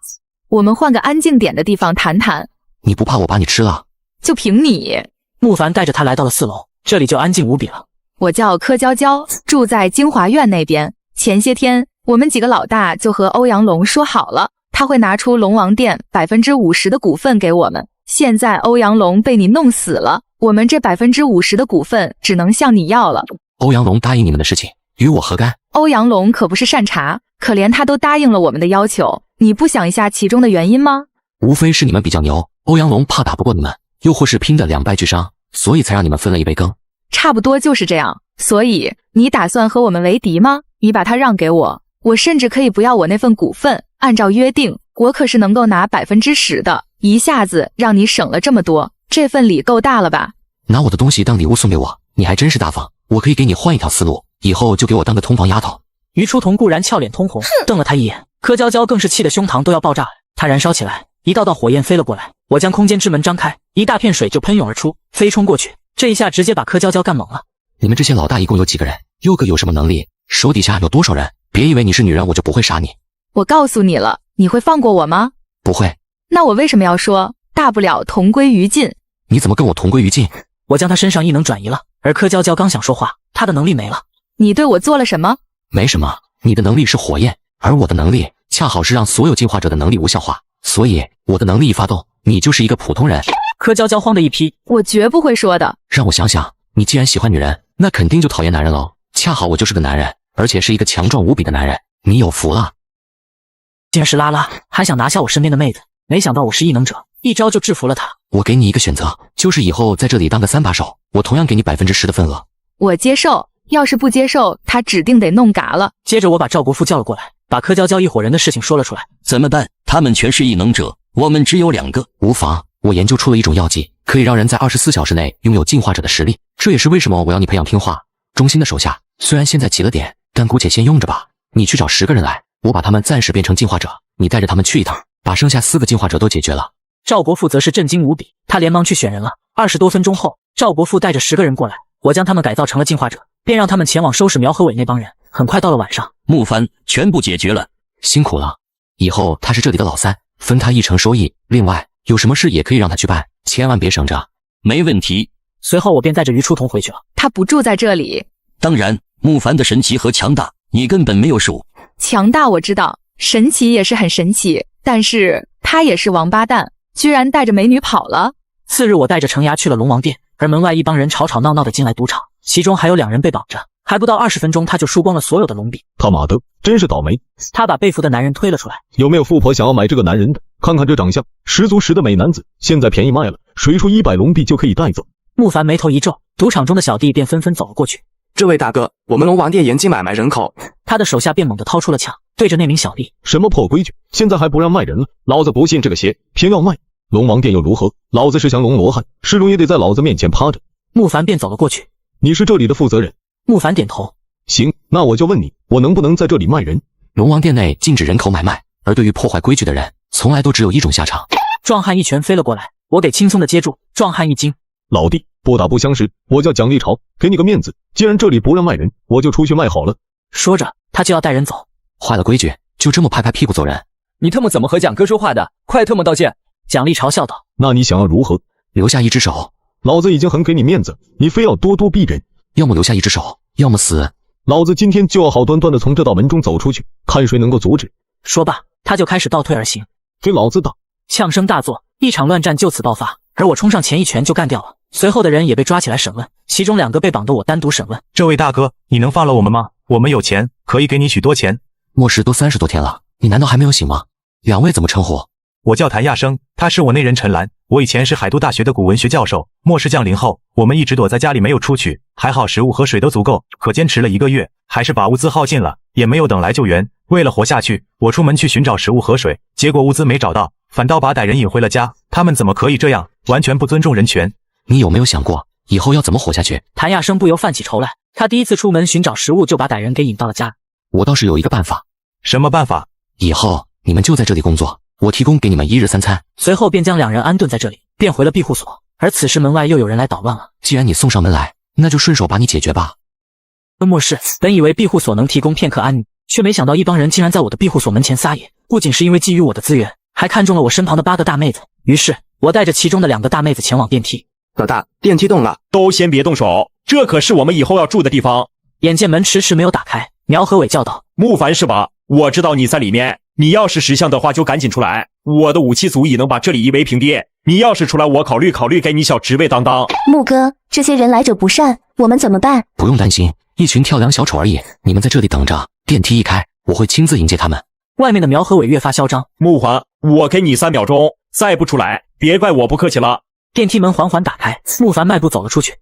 我们换个安静点的地方谈谈。你不怕我把你吃了？就凭你。慕凡带着他来到了4楼，这里就安静无比了。我叫柯娇娇，住在京华苑那边。前些天我们几个老大就和欧阳龙说好了，他会拿出龙王殿50%的股份给我们。现在欧阳龙被你弄死了，我们这50%的股份只能向你要了。欧阳龙答应你们的事情，与我何干？欧阳龙可不是善茬，可连他都答应了我们的要求，你不想一下其中的原因吗？无非是你们比较牛，欧阳龙怕打不过你们，又或是拼得2败俱伤，所以才让你们分了一杯羹。差不多就是这样。所以你打算和我们为敌吗？你把它让给我，我甚至可以不要我那份股份，按照约定，我可是能够拿10%的，一下子让你省了这么多，这份礼够大了吧？拿我的东西当礼物送给我，你还真是大方。我可以给你换一条思路，以后就给我当个通房丫头。于初桐固然俏脸通红，瞪了他一眼，柯娇娇更是气得胸膛都要爆炸了，她燃烧起来，一道道火焰飞了过来。我将空间之门张开，一大片水就喷涌而出，飞冲过去。这一下直接把柯娇娇干懵了。你们这些老大一共有几个人？又各有什么能力？手底下有多少人？别以为你是女人我就不会杀你。我告诉你了，你会放过我吗？不会。那我为什么要说大不了同归于尽？你怎么跟我同归于尽？我将她身上异能转移了，而柯娇娇刚想说话，她的能力没了。你对我做了什么？没什么，你的能力是火焰，而我的能力恰好是让所有进化者的能力无效化，所以我的能力一发动，你就是一个普通人。柯娇娇慌的一批，我绝不会说的。让我想想，你既然喜欢女人，那肯定就讨厌男人喽。恰好我就是个男人，而且是一个强壮无比的男人，你有福了。竟然是拉拉，还想拿下我身边的妹子，没想到我是异能者，一招就制服了她。我给你一个选择，就是以后在这里当个3把手，我同样给你10%的份额。我接受，要是不接受，他指定得弄嘎了。接着我把赵国富叫了过来，把柯娇娇一伙人的事情说了出来。怎么办？他们全是异能者，我们只有2个。无妨，我研究出了一种药剂，可以让人在24小时内拥有进化者的实力。这也是为什么我要你培养听话、忠心的手下。虽然现在急了点，但姑且先用着吧。你去找10个人来，我把他们暂时变成进化者，你带着他们去一趟，把剩下4个进化者都解决了。赵国富则是震惊无比，他连忙去选人了。20多分钟后，赵国富带着10个人过来，我将他们改造成了进化者，便让他们前往收拾苗和伟那帮人。很快到了晚上，木帆全部解决了，辛苦了。以后他是这里的老三，分他1成收益。另外有什么事也可以让他去办，千万别省着。没问题。随后我便带着于初桐回去了。他不住在这里。当然，木帆的神奇和强大你根本没有数。强大我知道，神奇也是很神奇，但是他也是王八蛋，居然带着美女跑了。次日我带着程牙去了龙王殿，而门外一帮人吵吵闹闹的进来赌场，其中还有2人被绑着。还不到20分钟，他就输光了所有的龙币。他妈的，真是倒霉！他把被俘的男人推了出来。有没有富婆想要买这个男人的？看看这长相，十足十的美男子，现在便宜卖了，谁出100龙币就可以带走。木凡眉头一皱，赌场中的小弟便纷纷走了过去。这位大哥，我们龙王殿严禁买卖人口。他的手下便猛地掏出了枪，对着那名小弟。什么破规矩，现在还不让卖人了？老子不信这个邪，偏要卖。龙王殿又如何？老子是降龙罗汉，是龙也得在老子面前趴着。木凡便走了过去。你是这里的负责人？木凡点头。行，那我就问你，我能不能在这里卖人？龙王殿内禁止人口买卖，而对于破坏规矩的人，从来都只有一种下场。壮汉一拳飞了过来，我给轻松的接住。壮汉一惊，老弟，不打不相识，我叫蒋立朝，给你个面子，既然这里不让卖人，我就出去卖好了。说着，他就要带人走。坏了规矩，就这么拍拍屁股走人？你特么怎么和蒋哥说话的？快特么道歉！蒋立朝笑道。那你想要如何？留下1只手。老子已经很给你面子，你非要咄咄逼人。要么留下1只手，要么死。老子今天就要好端端的从这道门中走出去，看谁能够阻止。说罢，他就开始倒退而行。给老子打！呛声大作，一场乱战就此爆发，而我冲上前一拳就干掉了。随后的人也被抓起来审问，其中2个被绑的我单独审问。这位大哥，你能放了我们吗？我们有钱，可以给你许多钱。末世都30多天了，你难道还没有醒吗？2位怎么称呼？我叫谭亚生，他是我内人陈兰。我以前是海都大学的古文学教授。末世降临后，我们一直躲在家里没有出去，还好食物和水都足够，可坚持了1个月，还是把物资耗尽了，也没有等来救援。为了活下去，我出门去寻找食物和水，结果物资没找到，反倒把歹人引回了家。他们怎么可以这样？完全不尊重人权。你有没有想过以后要怎么活下去？谭亚生不由泛起愁来。他第一次出门寻找食物，就把歹人给引到了家。我倒是有一个办法。什么办法？以后你们就在这里工作，我提供给你们1日3餐。随后便将2人安顿在这里，便回了庇护所。而此时门外又有人来捣乱了。既然你送上门来，那就顺手把你解决吧。末世本以为庇护所能提供片刻安宁，却没想到一帮人竟然在我的庇护所门前撒野。不仅是因为觊觎我的资源，还看中了我身旁的8个大妹子。于是我带着其中的2个大妹子前往电梯。老大，电梯动了，都先别动手，这可是我们以后要住的地方。眼见门迟迟没有打开，苗和伟叫道：木凡是吧？我知道你在里面，你要是识相的话就赶紧出来，我的武器足以能把这里夷为平地。你要是出来，我考虑给你小职位当当。木哥，这些人来者不善，我们怎么办？不用担心，一群跳梁小丑而已，你们在这里等着，电梯一开，我会亲自迎接他们。外面的苗和伟越发嚣张。木环，我给你3秒钟，再不出来，别怪我不客气了。电梯门缓缓打开，木凡迈步走了出去。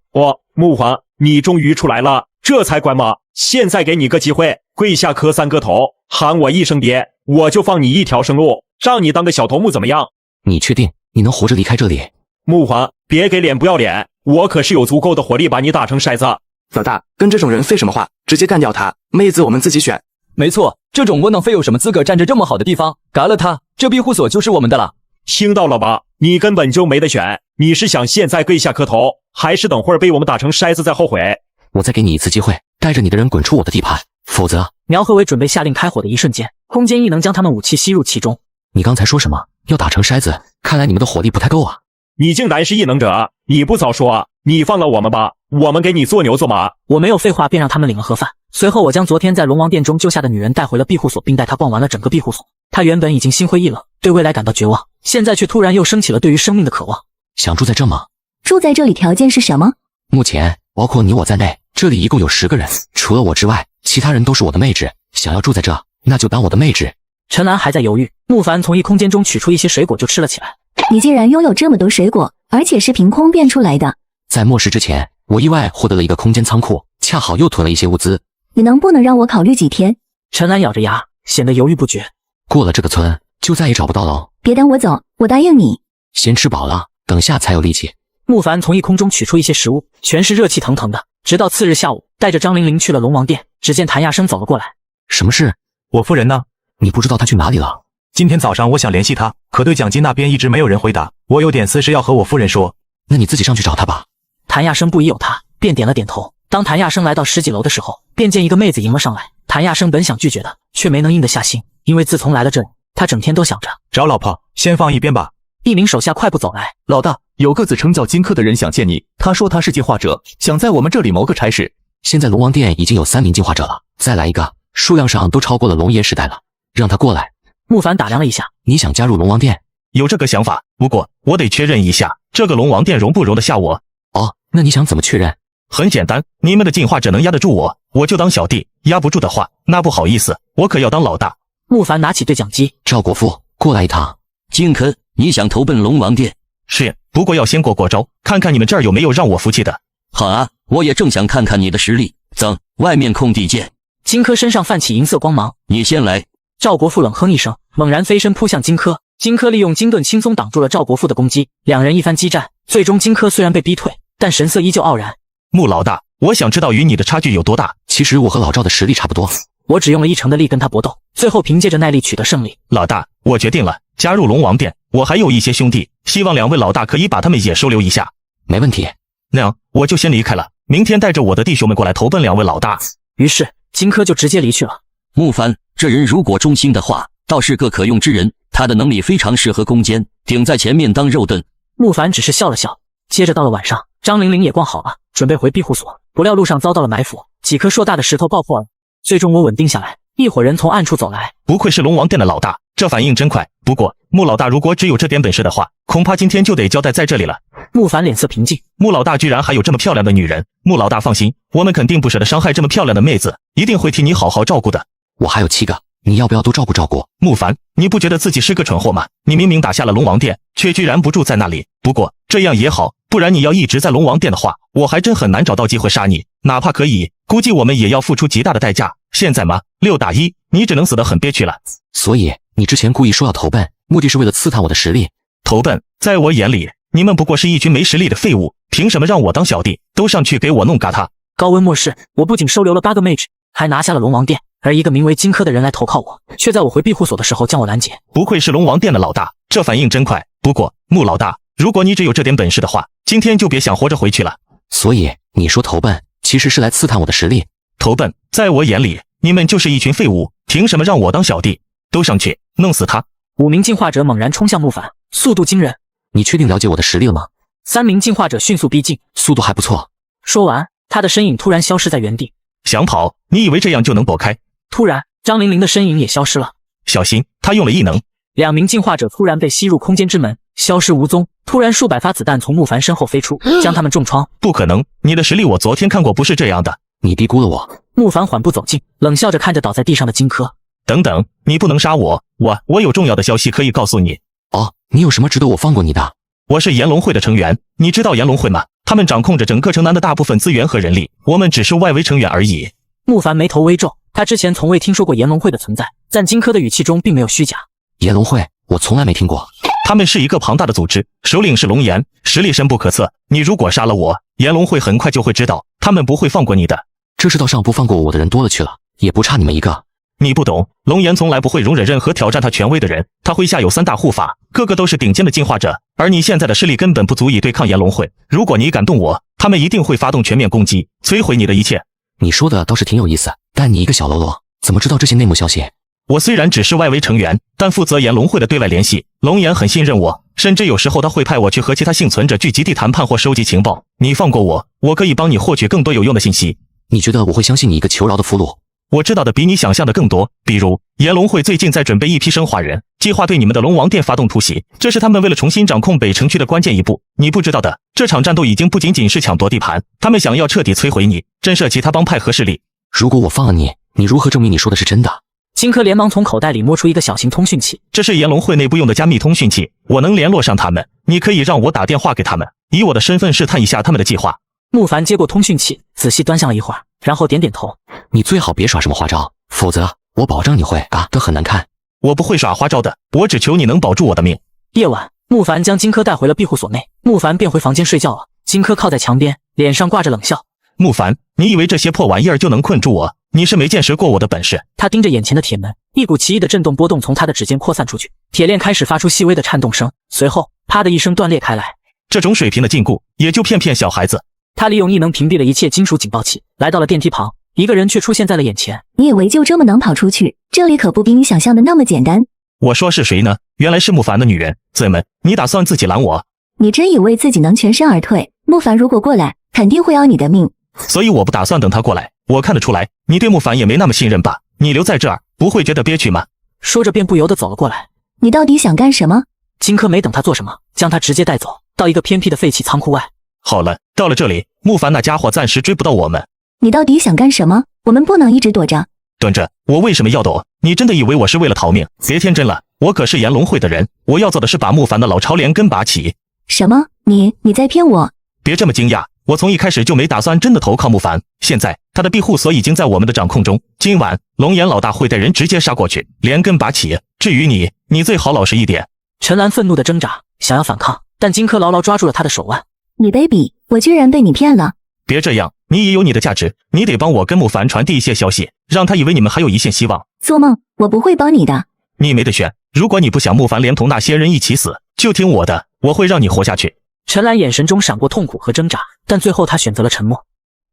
木环，你终于出来了，这才乖吗？现在给你个机会，跪下磕3个头，喊我一声爹，我就放你一条生路，让你当个小头目怎么样？你确定你能活着离开这里？木环，别给脸不要脸，我可是有足够的火力把你打成筛子。老大，跟这种人废什么话，直接干掉他，妹子我们自己选。没错，这种窝囊废有什么资格占着这么好的地方？嘎了他，这庇护所就是我们的了。听到了吧？你根本就没得选，你是想现在跪下磕头，还是等会儿被我们打成筛子再后悔？我再给你一次机会，带着你的人滚出我的地盘，否则……苗和伟准备下令开火的一瞬间，空间异能将他们武器吸入其中。你刚才说什么？要打成筛子？看来你们的火力不太够啊！你竟然是异能者，你不早说，你放了我们吧，我们给你做牛做马。我没有废话，便让他们领了盒饭。随后我将昨天在龙王殿中救下的女人带回了庇护所，并带她逛完了整个庇护所。她原本已经心灰意冷，对未来感到绝望，现在却突然又升起了对于生命的渴望。想住在这吗？住在这里条件是什么？目前包括你我在内，这里一共有10个人，除了我之外，其他人都是我的妹纸。想要住在这，那就当我的妹纸。陈兰还在犹豫，慕凡从异空间中取出一些水果就吃了起来。你竟然拥有这么多水果，而且是凭空变出来的。在末世之前，我意外获得了一个空间仓库，恰好又囤了一些物资。你能不能让我考虑几天？陈兰咬着牙，显得犹豫不决。过了这个村，就再也找不到了哦。别等我走，我答应你。先吃饱了，等下才有力气。慕凡从异空中取出一些食物，全是热气腾腾的。直到次日下午，带着张玲玲去了龙王殿，只见谭亚生走了过来。什么事？我夫人呢？你不知道她去哪里了？今天早上我想联系她，可对讲机那边一直没有人回答。我有点私事要和我夫人说。那你自己上去找她吧。谭亚生不疑有他，便点了点头。当谭亚生来到10几楼的时候，便见一个妹子迎了上来。谭亚生本想拒绝的，却没能硬得下心，因为自从来了这里，他整天都想着找老婆，先放一边吧。一名手下快步走来，老大，有个自称叫荆轲的人想见你，他说他是进化者，想在我们这里谋个差事。现在龙王殿已经有3名进化者了，再来一个，数量上都超过了龙爷时代了。让他过来。慕凡打量了一下，你想加入龙王殿？有这个想法，不过我得确认一下，这个龙王殿容不容得下我。哦，那你想怎么确认？很简单，你们的进化者能压得住我，我就当小弟；压不住的话，那不好意思，我可要当老大。慕凡拿起对讲机，赵国父，过来一趟。荆轲，你想投奔龙王殿？是，不过要先过招，看看你们这儿有没有让我服气的。好啊，我也正想看看你的实力。走，外面空地见。荆轲身上泛起银色光芒，你先来。赵国父冷哼一声，猛然飞身扑向荆轲。荆轲利用金盾轻松挡住了赵国父的攻击，两人一番激战，最终荆轲虽然被逼退，但神色依旧傲然。穆老大，我想知道与你的差距有多大？其实我和老赵的实力差不多，我只用了1成的力跟他搏斗，最后凭借着耐力取得胜利。老大，我决定了，加入龙王殿。我还有一些兄弟，希望2位老大可以把他们也收留一下。没问题。那样我就先离开了，明天带着我的弟兄们过来投奔2位老大。于是荆轲就直接离去了。慕凡，这人如果忠心的话，倒是个可用之人，他的能力非常适合攻坚，顶在前面当肉盾。慕凡只是笑了笑。接着到了晚上，张玲玲也逛好了，准备回庇护所，不料路上遭到了埋伏，几颗硕大的石头爆破了。最终我稳定下来，一伙人从暗处走来。不愧是龙王殿的老大，这反应真快。不过穆老大如果只有这点本事的话，恐怕今天就得交代在这里了。慕凡脸色平静，穆老大居然还有这么漂亮的女人。穆老大放心，我们肯定不舍得伤害这么漂亮的妹子，一定会替你好好照顾的。我还有7个，你要不要都照顾照顾？慕凡，你不觉得自己是个蠢货吗？你明明打下了龙王殿，却居然不住在那里。不过这样也好，不然你要一直在龙王殿的话，我还真很难找到机会杀你。哪怕可以，估计我们也要付出极大的代价。现在嘛，6打1，你只能死得很憋屈了。所以你之前故意说要投奔，目的是为了刺探我的实力？投奔，在我眼里，你们不过是一群没实力的废物，凭什么让我当小弟？都上去给我弄嘎他！高温末世，我不仅收留了8个妹纸，还拿下了龙王殿。而一个名为荆轲的人来投靠我，却在我回庇护所的时候将我拦截。不愧是龙王殿的老大，这反应真快。不过穆老大，如果你只有这点本事的话，今天就别想活着回去了。所以你说投奔，其实是来刺探我的实力？投奔，在我眼里，你们就是一群废物，凭什么让我当小弟？都上去，弄死他！5名进化者猛然冲向慕凡，速度惊人。你确定了解我的实力了吗？3名进化者迅速逼近，速度还不错。说完，他的身影突然消失在原地。想跑？你以为这样就能躲开？突然，张玲玲的身影也消失了。小心，她用了异能。2名进化者突然被吸入空间之门，消失无踪。突然，数百发子弹从慕凡身后飞出，将他们重创。不可能，你的实力我昨天看过，不是这样的。你低估了我。慕凡缓步走近，冷笑着看着倒在地上的荆轲。等等，你不能杀我，我有重要的消息可以告诉你。哦，你有什么值得我放过你的？我是炎龙会的成员，你知道炎龙会吗？他们掌控着整个城南的大部分资源和人力，我们只是外围成员而已。慕凡眉头微皱，他之前从未听说过炎龙会的存在，但荆轲的语气中并没有虚假。炎龙会，我从来没听过。他们是一个庞大的组织，首领是龙炎，实力深不可测。你如果杀了我，炎龙会很快就会知道，他们不会放过你的。这世道上不放过我的人多了去了，也不差你们一个。你不懂，龙岩从来不会容忍任何挑战他权威的人。他麾下有3大护法，个个都是顶尖的进化者，而你现在的实力根本不足以对抗炎龙会。如果你敢动我，他们一定会发动全面攻击，摧毁你的一切。你说的倒是挺有意思，但你一个小喽啰，怎么知道这些内幕消息？我虽然只是外围成员，但负责炎龙会的对外联系。龙岩很信任我，甚至有时候他会派我去和其他幸存者聚集地谈判或收集情报。你放过我，我可以帮你获取更多有用的信息。你觉得我会相信你一个求饶的俘虏？我知道的比你想象的更多，比如炎龙会最近在准备一批生化人，计划对你们的龙王殿发动突袭，这是他们为了重新掌控北城区的关键一步。你不知道的，这场战斗已经不仅仅是抢夺地盘，他们想要彻底摧毁你，震慑其他帮派和势力。如果我放了你，你如何证明你说的是真的？荆轲连忙从口袋里摸出一个小型通讯器，这是炎龙会内部用的加密通讯器，我能联络上他们，你可以让我打电话给他们，以我的身份试探一下他们的计划。慕凡接过通讯器，仔细端详了一会儿，然后点点头。你最好别耍什么花招，否则我保证你会得很难看。我不会耍花招的，我只求你能保住我的命。夜晚，慕凡将荆轲带回了庇护所内，慕凡便回房间睡觉了。荆轲靠在墙边，脸上挂着冷笑。慕凡，你以为这些破玩意儿就能困住我？你是没见识过我的本事。他盯着眼前的铁门，一股奇异的震动波动从他的指尖扩散出去，铁链开始发出细微的颤动声，随后啪的一声断裂开来。这种水平的禁锢，也就骗小孩子。他利用异能屏蔽了一切金属警报器，来到了电梯旁，一个人却出现在了眼前。你以为就这么能跑出去？这里可不比你想象的那么简单。我说是谁呢？原来是慕凡的女人。怎么，你打算自己拦我？你真以为自己能全身而退？慕凡如果过来，肯定会要你的命。所以我不打算等他过来。我看得出来，你对慕凡也没那么信任吧？你留在这儿，不会觉得憋屈吗？说着便不由得走了过来。你到底想干什么？荆轲没等他做什么，将他直接带走，到一个偏僻的废弃仓库外。好了，到了这里，慕凡那家伙暂时追不到我们。你到底想干什么？我们不能一直躲着。蹲着，我为什么要躲？你真的以为我是为了逃命？别天真了，我可是炎龙会的人，我要做的是把慕凡的老巢连根拔起。什么？你在骗我？别这么惊讶，我从一开始就没打算真的投靠慕凡。现在他的庇护所已经在我们的掌控中，今晚龙岩老大会带人直接杀过去，连根拔起。至于你最好老实一点。陈岚愤怒的挣扎，想要反抗，但荆轲牢牢抓住了他的手腕。你卑鄙，我居然被你骗了。别这样，你也有你的价值，你得帮我跟慕凡传递一些消息，让他以为你们还有一线希望。做梦，我不会帮你的。你没得选，如果你不想慕凡连同那些人一起死，就听我的，我会让你活下去。陈岚眼神中闪过痛苦和挣扎，但最后他选择了沉默。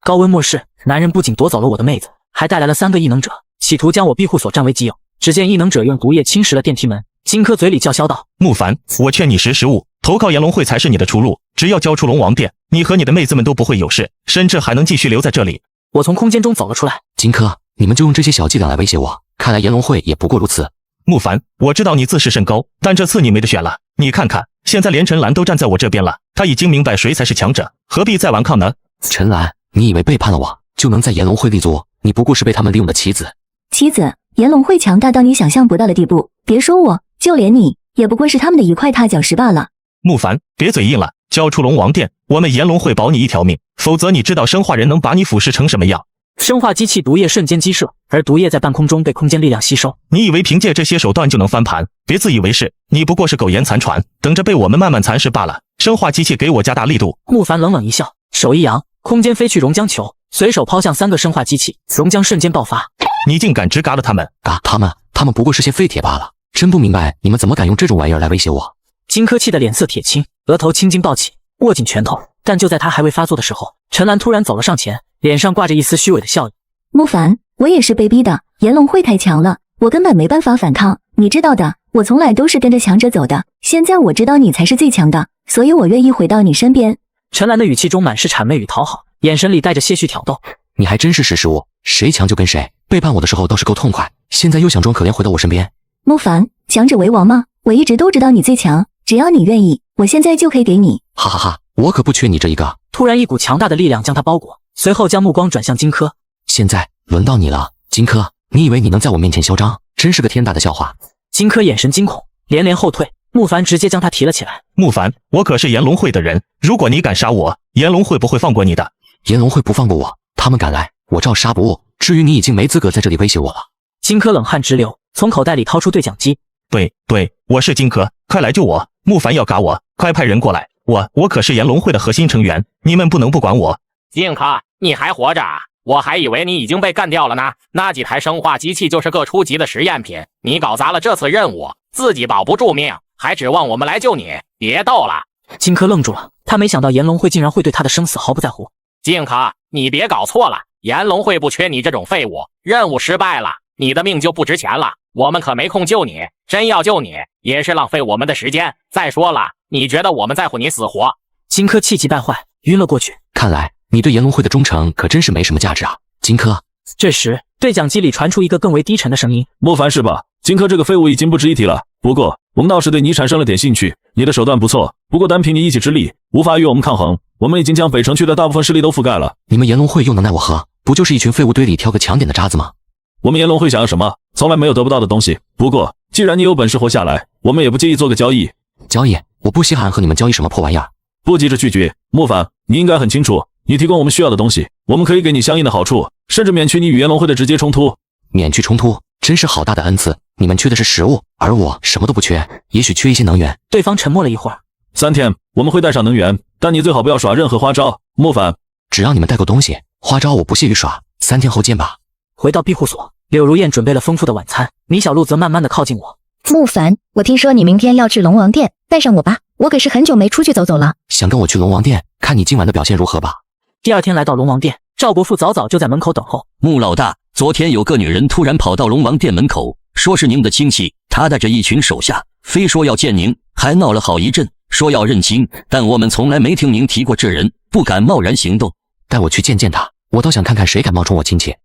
高温末世，男人不仅夺走了我的妹子，还带来了3个异能者，企图将我庇护所占为己有。只见异能者用毒液侵蚀了电梯门。荆轲嘴里叫嚣道：慕凡，我劝你识时务，投靠炎龙会才是你的出路。只要交出龙王殿，你和你的妹子们都不会有事，甚至还能继续留在这里。我从空间中走了出来。荆轲，你们就用这些小伎俩来威胁我？看来炎龙会也不过如此。慕凡，我知道你自视甚高，但这次你没得选了。你看看，现在连陈岚都站在我这边了，他已经明白谁才是强者，何必再顽抗呢？陈岚，你以为背叛了我就能在炎龙会立足？你不过是被他们利用的棋子。棋子？炎龙会强大到你想象不到的地步，别说我，就连你也不过是他们的一块踏脚石罢了。慕凡，别嘴硬了，交出龙王殿，我们炎龙会保你一条命，否则你知道生化人能把你腐蚀成什么样？生化机器毒液瞬间激射，而毒液在半空中被空间力量吸收。你以为凭借这些手段就能翻盘？别自以为是，你不过是苟延残喘，等着被我们慢慢蚕食罢了。生化机器给我加大力度。慕凡冷冷一笑，手一扬，空间飞去熔浆球，随手抛向3个生化机器，熔浆瞬间爆发。你竟敢直嘎了他们？他们不过是些废铁罢了，真不明白你们怎么敢用这种玩意儿来威胁我。荆轲气得脸色铁青，额头青筋暴起，握紧拳头。但就在他还未发作的时候，陈岚突然走了上前，脸上挂着一丝虚伪的笑意。慕凡，我也是被逼的，炎龙会太强了，我根本没办法反抗，你知道的，我从来都是跟着强者走的。现在我知道你才是最强的，所以我愿意回到你身边。陈岚的语气中满是谄媚与讨好，眼神里带着些许挑逗。你还真是识时务，谁强就跟谁，背叛我的时候倒是够痛快，现在又想装可怜回到我身边。慕凡，强者为王吗？我一直都知道你最强，只要你愿意，我现在就可以给你。哈哈哈，我可不缺你这一个。突然一股强大的力量将他包裹，随后将目光转向荆轲。现在轮到你了，荆轲，你以为你能在我面前嚣张？真是个天大的笑话。荆轲眼神惊恐，连连后退。慕凡直接将他提了起来。慕凡，我可是炎龙会的人，如果你敢杀我，炎龙会不会放过你的？炎龙会不放过我，他们敢来，我照杀不误。至于你已经没资格在这里威胁我了。荆轲冷汗直流，从口袋里掏出对讲机。对，我是荆轲，快来救我！慕凡要嘎我，快派人过来！我可是炎龙会的核心成员，你们不能不管我。荆轲，你还活着？我还以为你已经被干掉了呢。那几台生化机器就是个初级的实验品，你搞砸了这次任务，自己保不住命，还指望我们来救你？别逗了！荆轲愣住了，他没想到颜龙会竟然会对他的生死毫不在乎。荆轲，你别搞错了，颜龙会不缺你这种废物。任务失败了，你的命就不值钱了，我们可没空救你。真要救你，也是浪费我们的时间。再说了，你觉得我们在乎你死活？荆轲气急败坏，晕了过去。看来你对颜龙会的忠诚可真是没什么价值啊，荆轲。这时，对讲机里传出一个更为低沉的声音：“莫凡是吧？荆轲这个废物已经不值一提了。不过我们倒是对你产生了点兴趣，你的手段不错，不过单凭你一己之力，无法与我们抗衡。我们已经将北城区的大部分势力都覆盖了。你们颜龙会又能奈我何？不就是一群废物堆里挑个强点的渣子吗？我们颜龙会想要什么？从来没有得不到的东西。不过既然你有本事活下来，我们也不介意做个交易。交易？我不稀罕和你们交易什么破玩意儿。不急着拒绝，莫凡，你应该很清楚，你提供我们需要的东西，我们可以给你相应的好处，甚至免去你与颜龙会的直接冲突。免去冲突，真是好大的恩赐。你们缺的是食物，而我什么都不缺，也许缺一些能源。对方沉默了一会儿。3天，我们会带上能源，但你最好不要耍任何花招。莫凡，只要你们带够东西，花招我不屑于耍。3天后见吧。回到庇护所，柳如燕准备了丰富的晚餐，米小璐则慢慢的靠近我。慕凡，我听说你明天要去龙王殿，带上我吧，我可是很久没出去走走了。想跟我去龙王殿，看你今晚的表现如何吧。第二天来到龙王殿，赵伯父早早就在门口等候。穆老大，昨天有个女人突然跑到龙王殿门口，说是您的亲戚，她带着一群手下，非说要见您，还闹了好一阵，说要认亲，但我们从来没听您提过这人，不敢贸然行动。带我去见见她，我倒想看看谁敢冒充我亲戚。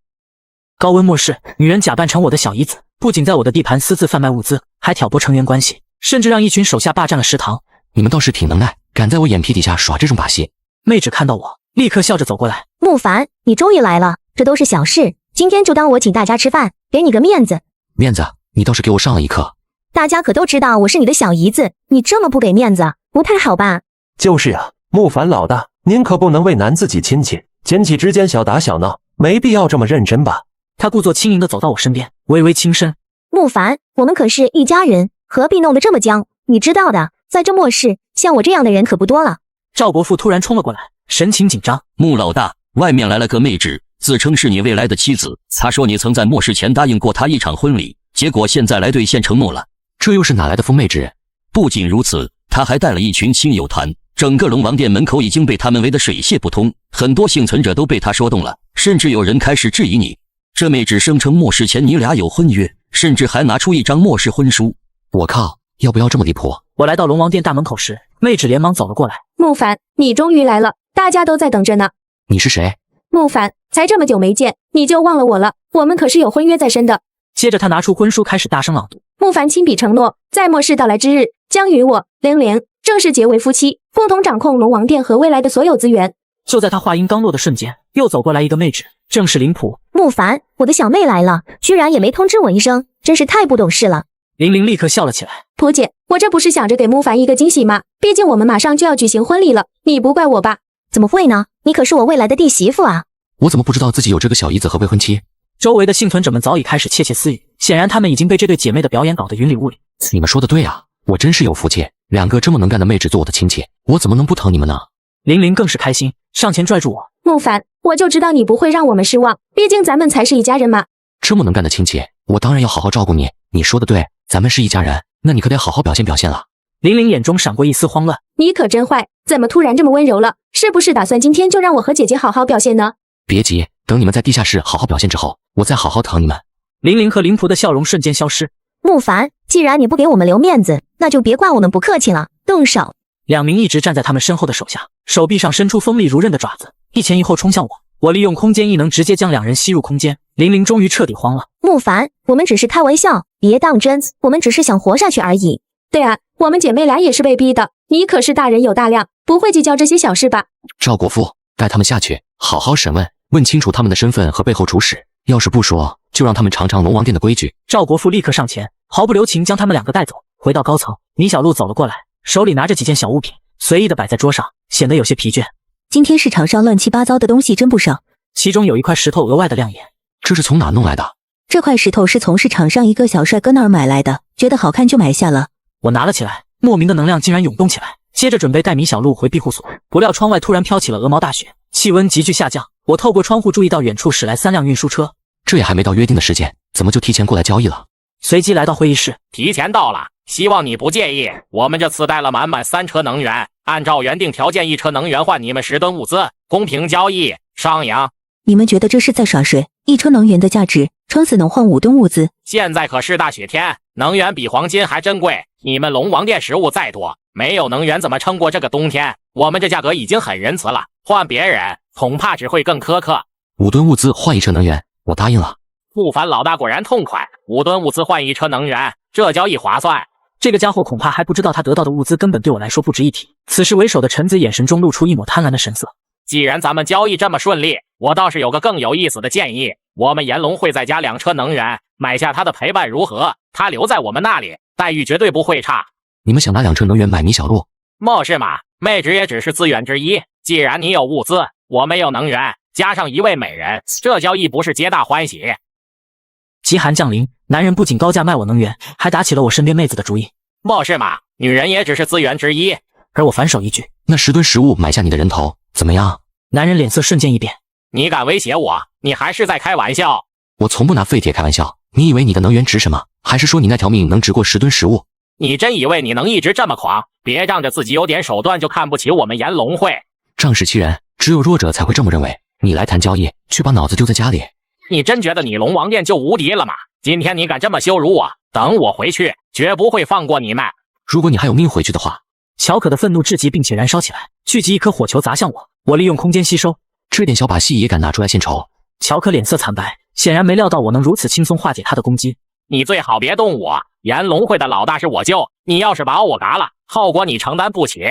高温末世，女人假扮成我的小姨子，不仅在我的地盘私自贩卖物资，还挑拨成员关系，甚至让一群手下霸占了食堂。你们倒是挺能耐，敢在我眼皮底下耍这种把戏。妹纸看到我，立刻笑着走过来。慕凡，你终于来了，这都是小事，今天就当我请大家吃饭，给你个面子。面子？你倒是给我上了一课。大家可都知道我是你的小姨子，你这么不给面子，不太好吧？就是啊，慕凡老大，您可不能为难自己亲戚，亲戚之间小打小闹，没必要这么认真吧？他故作轻盈地走到我身边，微微轻声：“慕凡，我们可是一家人，何必弄得这么僵？你知道的，在这末世，像我这样的人可不多了。”赵伯父突然冲了过来，神情紧张：“穆老大，外面来了个妹纸，自称是你未来的妻子。她说你曾在末世前答应过她一场婚礼，结果现在来兑现承诺了。这又是哪来的疯妹纸？不仅如此，她还带了一群亲友团，整个龙王殿门口已经被他们围得水泄不通，很多幸存者都被她说动了，甚至有人开始质疑你。这妹纸声称末世前你俩有婚约，甚至还拿出一张末世婚书。我靠，要不要这么离谱？”我来到龙王殿大门口时，妹纸连忙走了过来。慕凡，你终于来了，大家都在等着呢。你是谁？慕凡，才这么久没见，你就忘了我了？我们可是有婚约在身的。接着他拿出婚书，开始大声朗读。慕凡亲笔承诺，在末世到来之日，将与我玲玲正式结为夫妻，共同掌控龙王殿和未来的所有资源。就在他话音刚落的瞬间，又走过来一个妹纸，正是林普。慕凡，我的小妹来了，居然也没通知我一声，真是太不懂事了。玲玲立刻笑了起来。普姐，我这不是想着给慕凡一个惊喜吗？毕竟我们马上就要举行婚礼了，你不怪我吧？怎么会呢？你可是我未来的弟媳妇啊！我怎么不知道自己有这个小姨子和未婚妻？周围的幸存者们早已开始窃窃私语，显然他们已经被这对姐妹的表演搞得云里雾里。你们说的对啊，我真是有福气，两个这么能干的妹纸做我的亲戚，我怎么能不疼你们呢？玲玲更是开心，上前拽住我。慕凡，我就知道你不会让我们失望，毕竟咱们才是一家人嘛。这么能干的亲戚，我当然要好好照顾你。你说的对，咱们是一家人，那你可得好好表现表现了。玲玲眼中闪过一丝慌乱。你可真坏，怎么突然这么温柔了？是不是打算今天就让我和姐姐好好表现呢？别急，等你们在地下室好好表现之后，我再好好疼你们。玲玲和林仆的笑容瞬间消失。慕凡，既然你不给我们留面子，那就别怪我们不客气了，动手。两名一直站在他们身后的手下，手臂上伸出锋利如刃的爪子，一前一后冲向我。我利用空间异能直接将两人吸入空间。玲玲终于彻底慌了。慕凡，我们只是开玩笑，别当真，我们只是想活下去而已。对啊，我们姐妹俩也是被逼的，你可是大人有大量，不会计较这些小事吧？赵国父，带他们下去，好好审问，问清楚他们的身份和背后主使。要是不说，就让他们尝尝龙王殿的规矩。赵国父立刻上前，毫不留情将他们两个带走。回到高层，米小璐走了过来，手里拿着几件小物品，随意的摆在桌上，显得有些疲倦。今天市场上乱七八糟的东西真不少，其中有一块石头额外的亮眼。这是从哪弄来的？这块石头是从市场上一个小帅哥那儿买来的，觉得好看就买下了。我拿了起来，莫名的能量竟然涌动起来，接着准备带米小璐回庇护所，不料窗外突然飘起了鹅毛大雪，气温急剧下降。我透过窗户注意到远处驶来3辆运输车，这也还没到约定的时间，怎么就提前过来交易了？随即来到会议室，提前到了，希望你不介意。我们这次带了满满3车能源，按照原定条件，1车能源换你们10吨物资，公平交易，上扬。你们觉得这是在耍谁？1车能源的价值，撑死能换5吨物资。现在可是大雪天，能源比黄金还珍贵。你们龙王殿食物再多，没有能源怎么撑过这个冬天？我们这价格已经很仁慈了，换别人恐怕只会更苛刻。5吨物资换1车能源，我答应了。不凡老大果然痛快，5吨物资换1车能源，这交易划算。这个家伙恐怕还不知道他得到的物资根本对我来说不值一提。此时为首的臣子眼神中露出一抹贪婪的神色。既然咱们交易这么顺利，我倒是有个更有意思的建议。我们炎龙会再加2车能源，买下他的陪伴如何？他留在我们那里，待遇绝对不会差。你们想拿2车能源买米小璐？莫是嘛，妹纸也只是资源之一。既然你有物资，我没有能源，加上1位美人，这交易不是皆大欢喜？极寒降临，男人不仅高价卖我能源，还打起了我身边妹子的主意。莫是嘛，女人也只是资源之一。而我反手一句，那10吨食物买下你的人头，怎么样？男人脸色瞬间一变，你敢威胁我？你还是在开玩笑？我从不拿废铁开玩笑。你以为你的能源值什么？还是说你那条命能值过10吨食物？你真以为你能一直这么狂？别仗着自己有点手段就看不起我们炎龙会。仗势欺人，只有弱者才会这么认为。你来谈交易，却把脑子丢在家里。你真觉得你龙王殿就无敌了吗？今天你敢这么羞辱我，等我回去绝不会放过你们。如果你还有命回去的话。乔可的愤怒至极，并且燃烧起来，聚集一颗火球砸向我。我利用空间吸收，这点小把戏也敢拿出来献丑？乔可脸色惨白，显然没料到我能如此轻松化解他的攻击。你最好别动我，炎龙会的老大是我舅，你要是把我嘎了，后果你承担不起。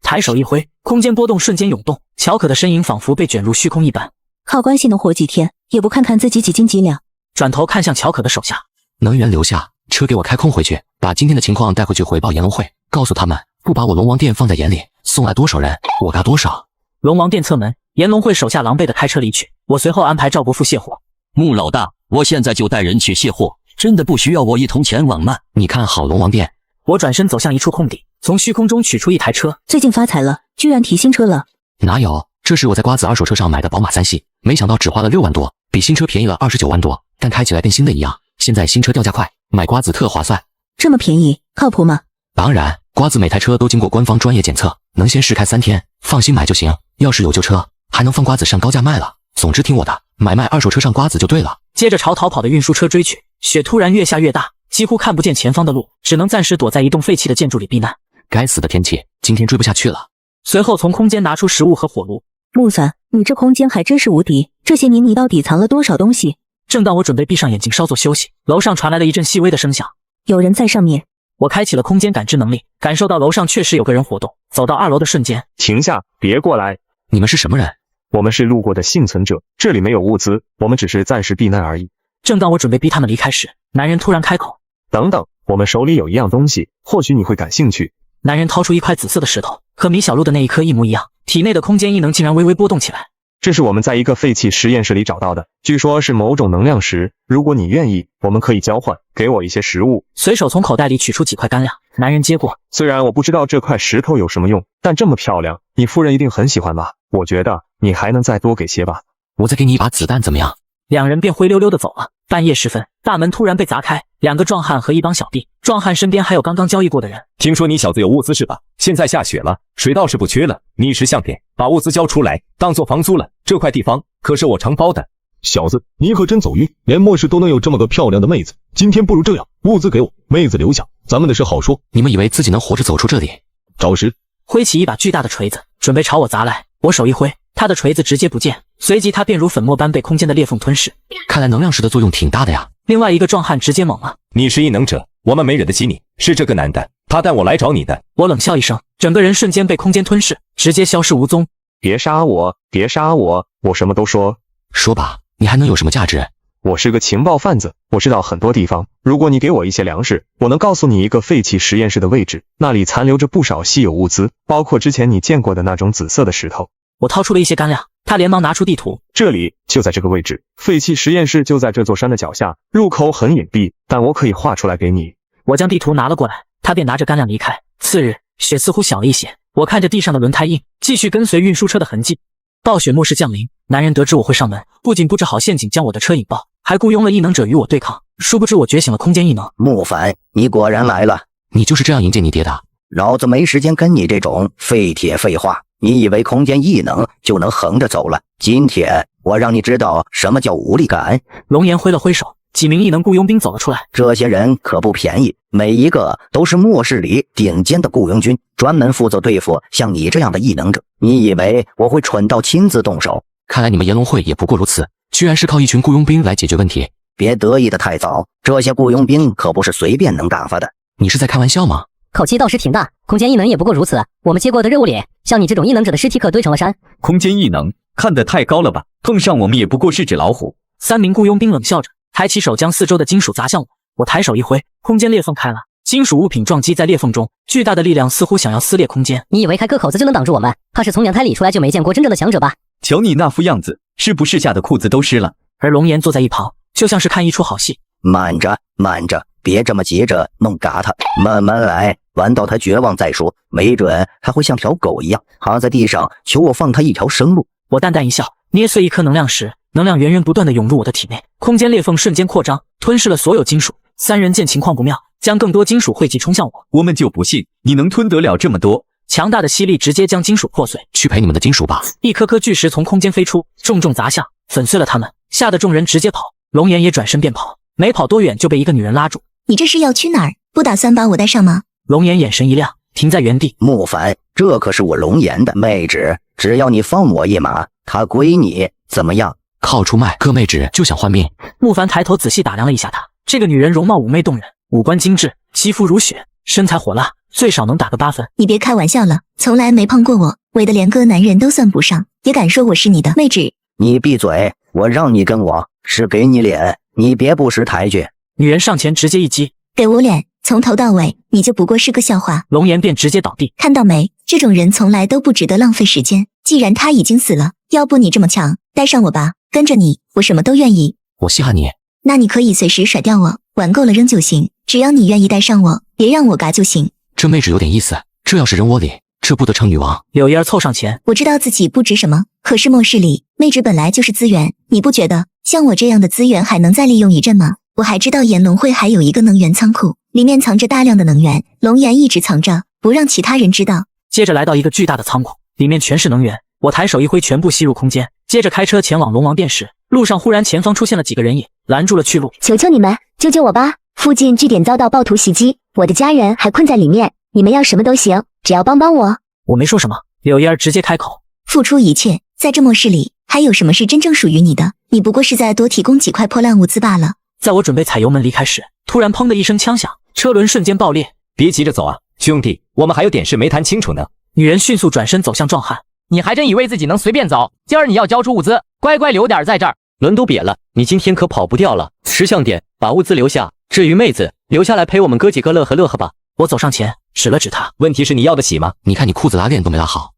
抬手一挥，空间波动瞬间涌动，乔可的身影仿佛被卷入虚空一般。靠关系能活几天，也不看看自己几斤几两。转头看向乔可的手下，能源留下，车给我开空回去，把今天的情况带回去回报炎龙会，告诉他们不把我龙王殿放在眼里，送来多少人我嘎多少。龙王殿侧门，炎龙会手下狼狈的开车离去，我随后安排赵伯父卸货。穆老大，我现在就带人去卸货，真的不需要我一同前往吗？你看好龙王殿。我转身走向一处空地，从虚空中取出一台车。最近发财了，居然提新车了。哪有，这是我在瓜子二手车上买的宝马3系，没想到只花了6万多，比新车便宜了29万多，但开起来跟新的一样。现在新车掉价快，买瓜子特划算。这么便宜，靠谱吗？当然，瓜子每台车都经过官方专业检测，能先试开3天，放心买就行。要是有旧车，还能放瓜子上高价卖了。总之听我的，买卖二手车上瓜子就对了。接着朝逃跑的运输车追去，雪突然越下越大，几乎看不见前方的路，只能暂时躲在一栋废弃的建筑里避难。该死的天气，今天追不下去了。随后从空间拿出食物和火炉。木三，你这空间还真是无敌，这些年你到底藏了多少东西？正当我准备闭上眼睛稍作休息，楼上传来了一阵细微的声响，有人在上面。我开启了空间感知能力，感受到楼上确实有个人活动。走到2楼的瞬间，停下，别过来！你们是什么人？我们是路过的幸存者，这里没有物资，我们只是暂时避难而已。正当我准备逼他们离开时，男人突然开口：等等，我们手里有一样东西，或许你会感兴趣。男人掏出一块紫色的石头，和米小璐的那一颗一模一样，体内的空间异能竟然微微波动起来。这是我们在一个废弃实验室里找到的，据说是某种能量石，如果你愿意，我们可以交换，给我一些食物。随手从口袋里取出几块干粮，男人接过。虽然我不知道这块石头有什么用，但这么漂亮，你夫人一定很喜欢吧？我觉得你还能再多给些吧。我再给你一把子弹怎么样？两人便灰溜溜的走了。半夜时分，大门突然被砸开，2个壮汉和一帮小弟。壮汉身边还有刚刚交易过的人。听说你小子有物资是吧？现在下雪了，水倒是不缺了，你一时相片，把物资交出来，当做房租了。这块地方可是我承包的。小子，你可真走运，连末世都能有这么个漂亮的妹子。今天不如这样，物资给我，妹子留下，咱们的事好说。你们以为自己能活着走出这里？找时挥起一把巨大的锤子，准备朝我砸来。我手一挥，他的锤子直接不见，随即他便如粉末般被空间的裂缝吞噬。看来能量石的作用挺大的呀。另外一个壮汉直接懵了。你是异能者，我们没惹得起你。是这个男的，他带我来找你的。我冷笑一声，整个人瞬间被空间吞噬，直接消失无踪。别杀我，别杀我，我什么都说。说吧，你还能有什么价值？我是个情报贩子，我知道很多地方。如果你给我一些粮食，我能告诉你一个废弃实验室的位置，那里残留着不少稀有物资，包括之前你见过的那种紫色的石头。我掏出了一些干粮，他连忙拿出地图，这里就在这个位置，废弃实验室就在这座山的脚下，入口很隐蔽，但我可以画出来给你。我将地图拿了过来，他便拿着干粮离开。次日，雪似乎小了一些，我看着地上的轮胎印，继续跟随运输车的痕迹。暴雪末世降临，男人得知我会上门，不仅布置好陷阱将我的车引爆，还雇佣了异能者与我对抗。殊不知我觉醒了空间异能。木凡，你果然来了，你就是这样迎接你爹的？老子没时间跟你这种废铁废话。你以为空间异能就能横着走了？今天我让你知道什么叫无力感。龙岩挥了挥手，几名异能雇佣兵走了出来。这些人可不便宜，每一个都是末世里顶尖的雇佣军，专门负责对付像你这样的异能者。你以为我会蠢到亲自动手？看来你们炎龙会也不过如此，居然是靠一群雇佣兵来解决问题。别得意的太早，这些雇佣兵可不是随便能打发的。你是在开玩笑吗？口气倒是挺大，空间异能也不过如此。我们接过的任务里，像你这种异能者的尸体可堆成了山。空间异能看得太高了吧？碰上我们也不过是纸老虎。3名雇佣兵冷笑着，抬起手将四周的金属砸向我。我抬手一挥，空间裂缝开了，金属物品撞击在裂缝中，巨大的力量似乎想要撕裂空间。你以为开个口子就能挡住我们？怕是从娘胎里出来就没见过真正的强者吧？瞧你那副样子，是不是吓得裤子都湿了？而龙岩坐在一旁，就像是看一出好戏。慢着，慢着，别这么急着弄嘎他，慢慢来，玩到他绝望再说，没准他会像条狗一样趴在地上求我放他一条生路。我淡淡一笑，捏碎一颗能量石，能量源源不断地涌入我的体内，空间裂缝瞬间扩张，吞噬了所有金属。3人见情况不妙，将更多金属汇集冲向我。我们就不信你能吞得了这么多。强大的吸力直接将金属破碎。去赔你们的金属吧！一颗颗巨石从空间飞出，重重砸向，粉碎了他们，吓得众人直接跑。龙岩也转身便跑，没跑多远就被一个女人拉住。你这是要去哪儿？不打算把我带上吗？龙岩眼神一亮，停在原地。木凡，这可是我龙岩的妹纸，只要你放我一马，她归你，怎么样？靠出卖割妹纸就想换命？木凡抬头仔细打量了一下她，这个女人容貌妩媚动人，五官精致，肌肤如雪，身材火辣，最少能打个8分。你别开玩笑了，从来没碰过我，为的连个男人都算不上，也敢说我是你的妹纸？你闭嘴！我让你跟我是给你脸，你别不识抬举。女人上前直接一击，给我脸，从头到尾你就不过是个笑话。龙岩便直接倒地。看到没，这种人从来都不值得浪费时间。既然他已经死了，要不你这么强，带上我吧，跟着你，我什么都愿意。我稀罕你。那你可以随时甩掉我，玩够了扔就行，只要你愿意带上我，别让我嘎就行。这妹纸有点意思，这要是扔窝里，这不得成女王？柳叶凑上前，我知道自己不值什么，可是末世里妹纸本来就是资源，你不觉得像我这样的资源还能再利用一阵吗？我还知道炎龙会还有一个能源仓库，里面藏着大量的能源，龙岩一直藏着，不让其他人知道。接着来到一个巨大的仓库，里面全是能源，我抬手一挥，全部吸入空间，接着开车前往龙王殿时，路上忽然前方出现了几个人影，拦住了去路。求求你们，救救我吧！附近据点遭到暴徒袭击，我的家人还困在里面，你们要什么都行，只要帮帮我。我没说什么，柳叶直接开口，付出一切，在这末世里，还有什么是真正属于你的？你不过是再多提供几块破烂物资罢了。在我准备踩油门离开时，突然砰的一声枪响，车轮瞬间爆裂。别急着走啊，兄弟，我们还有点事没谈清楚呢。女人迅速转身走向壮汉，你还真以为自己能随便走？今儿你要交出物资，乖乖留点在这儿。轮都瘪了，你今天可跑不掉了。识相点，把物资留下。至于妹子，留下来陪我们哥几个乐呵乐呵吧。我走上前指了指他，问题是你要得起吗？你看你裤子拉链都没拉好。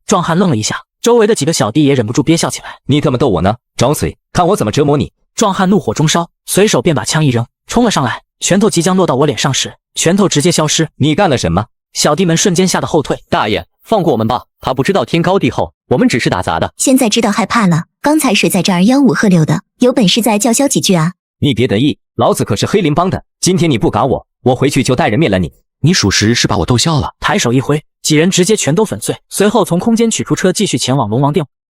壮汉愣了一下，周围的几个小弟也忍不住憋笑起来。你他妈逗我呢？找死！看我怎么折磨你！壮汉怒火中烧，随手便把枪一扔，冲了上来，拳头即将落到我脸上时，拳头直接消失。你干了什么？小弟们瞬间吓得后退。大爷，放过我们吧，他不知道天高地厚，我们只是打杂的。现在知道害怕了，刚才谁在这儿吆五喝六的？有本事再叫嚣几句啊！你别得意，老子可是黑林帮的，今天你不赶我，我回去就带人灭了你。你属实是把我逗笑了。抬手一挥，几人直接全都粉碎，随后从空间取出车继续前往龙王殿。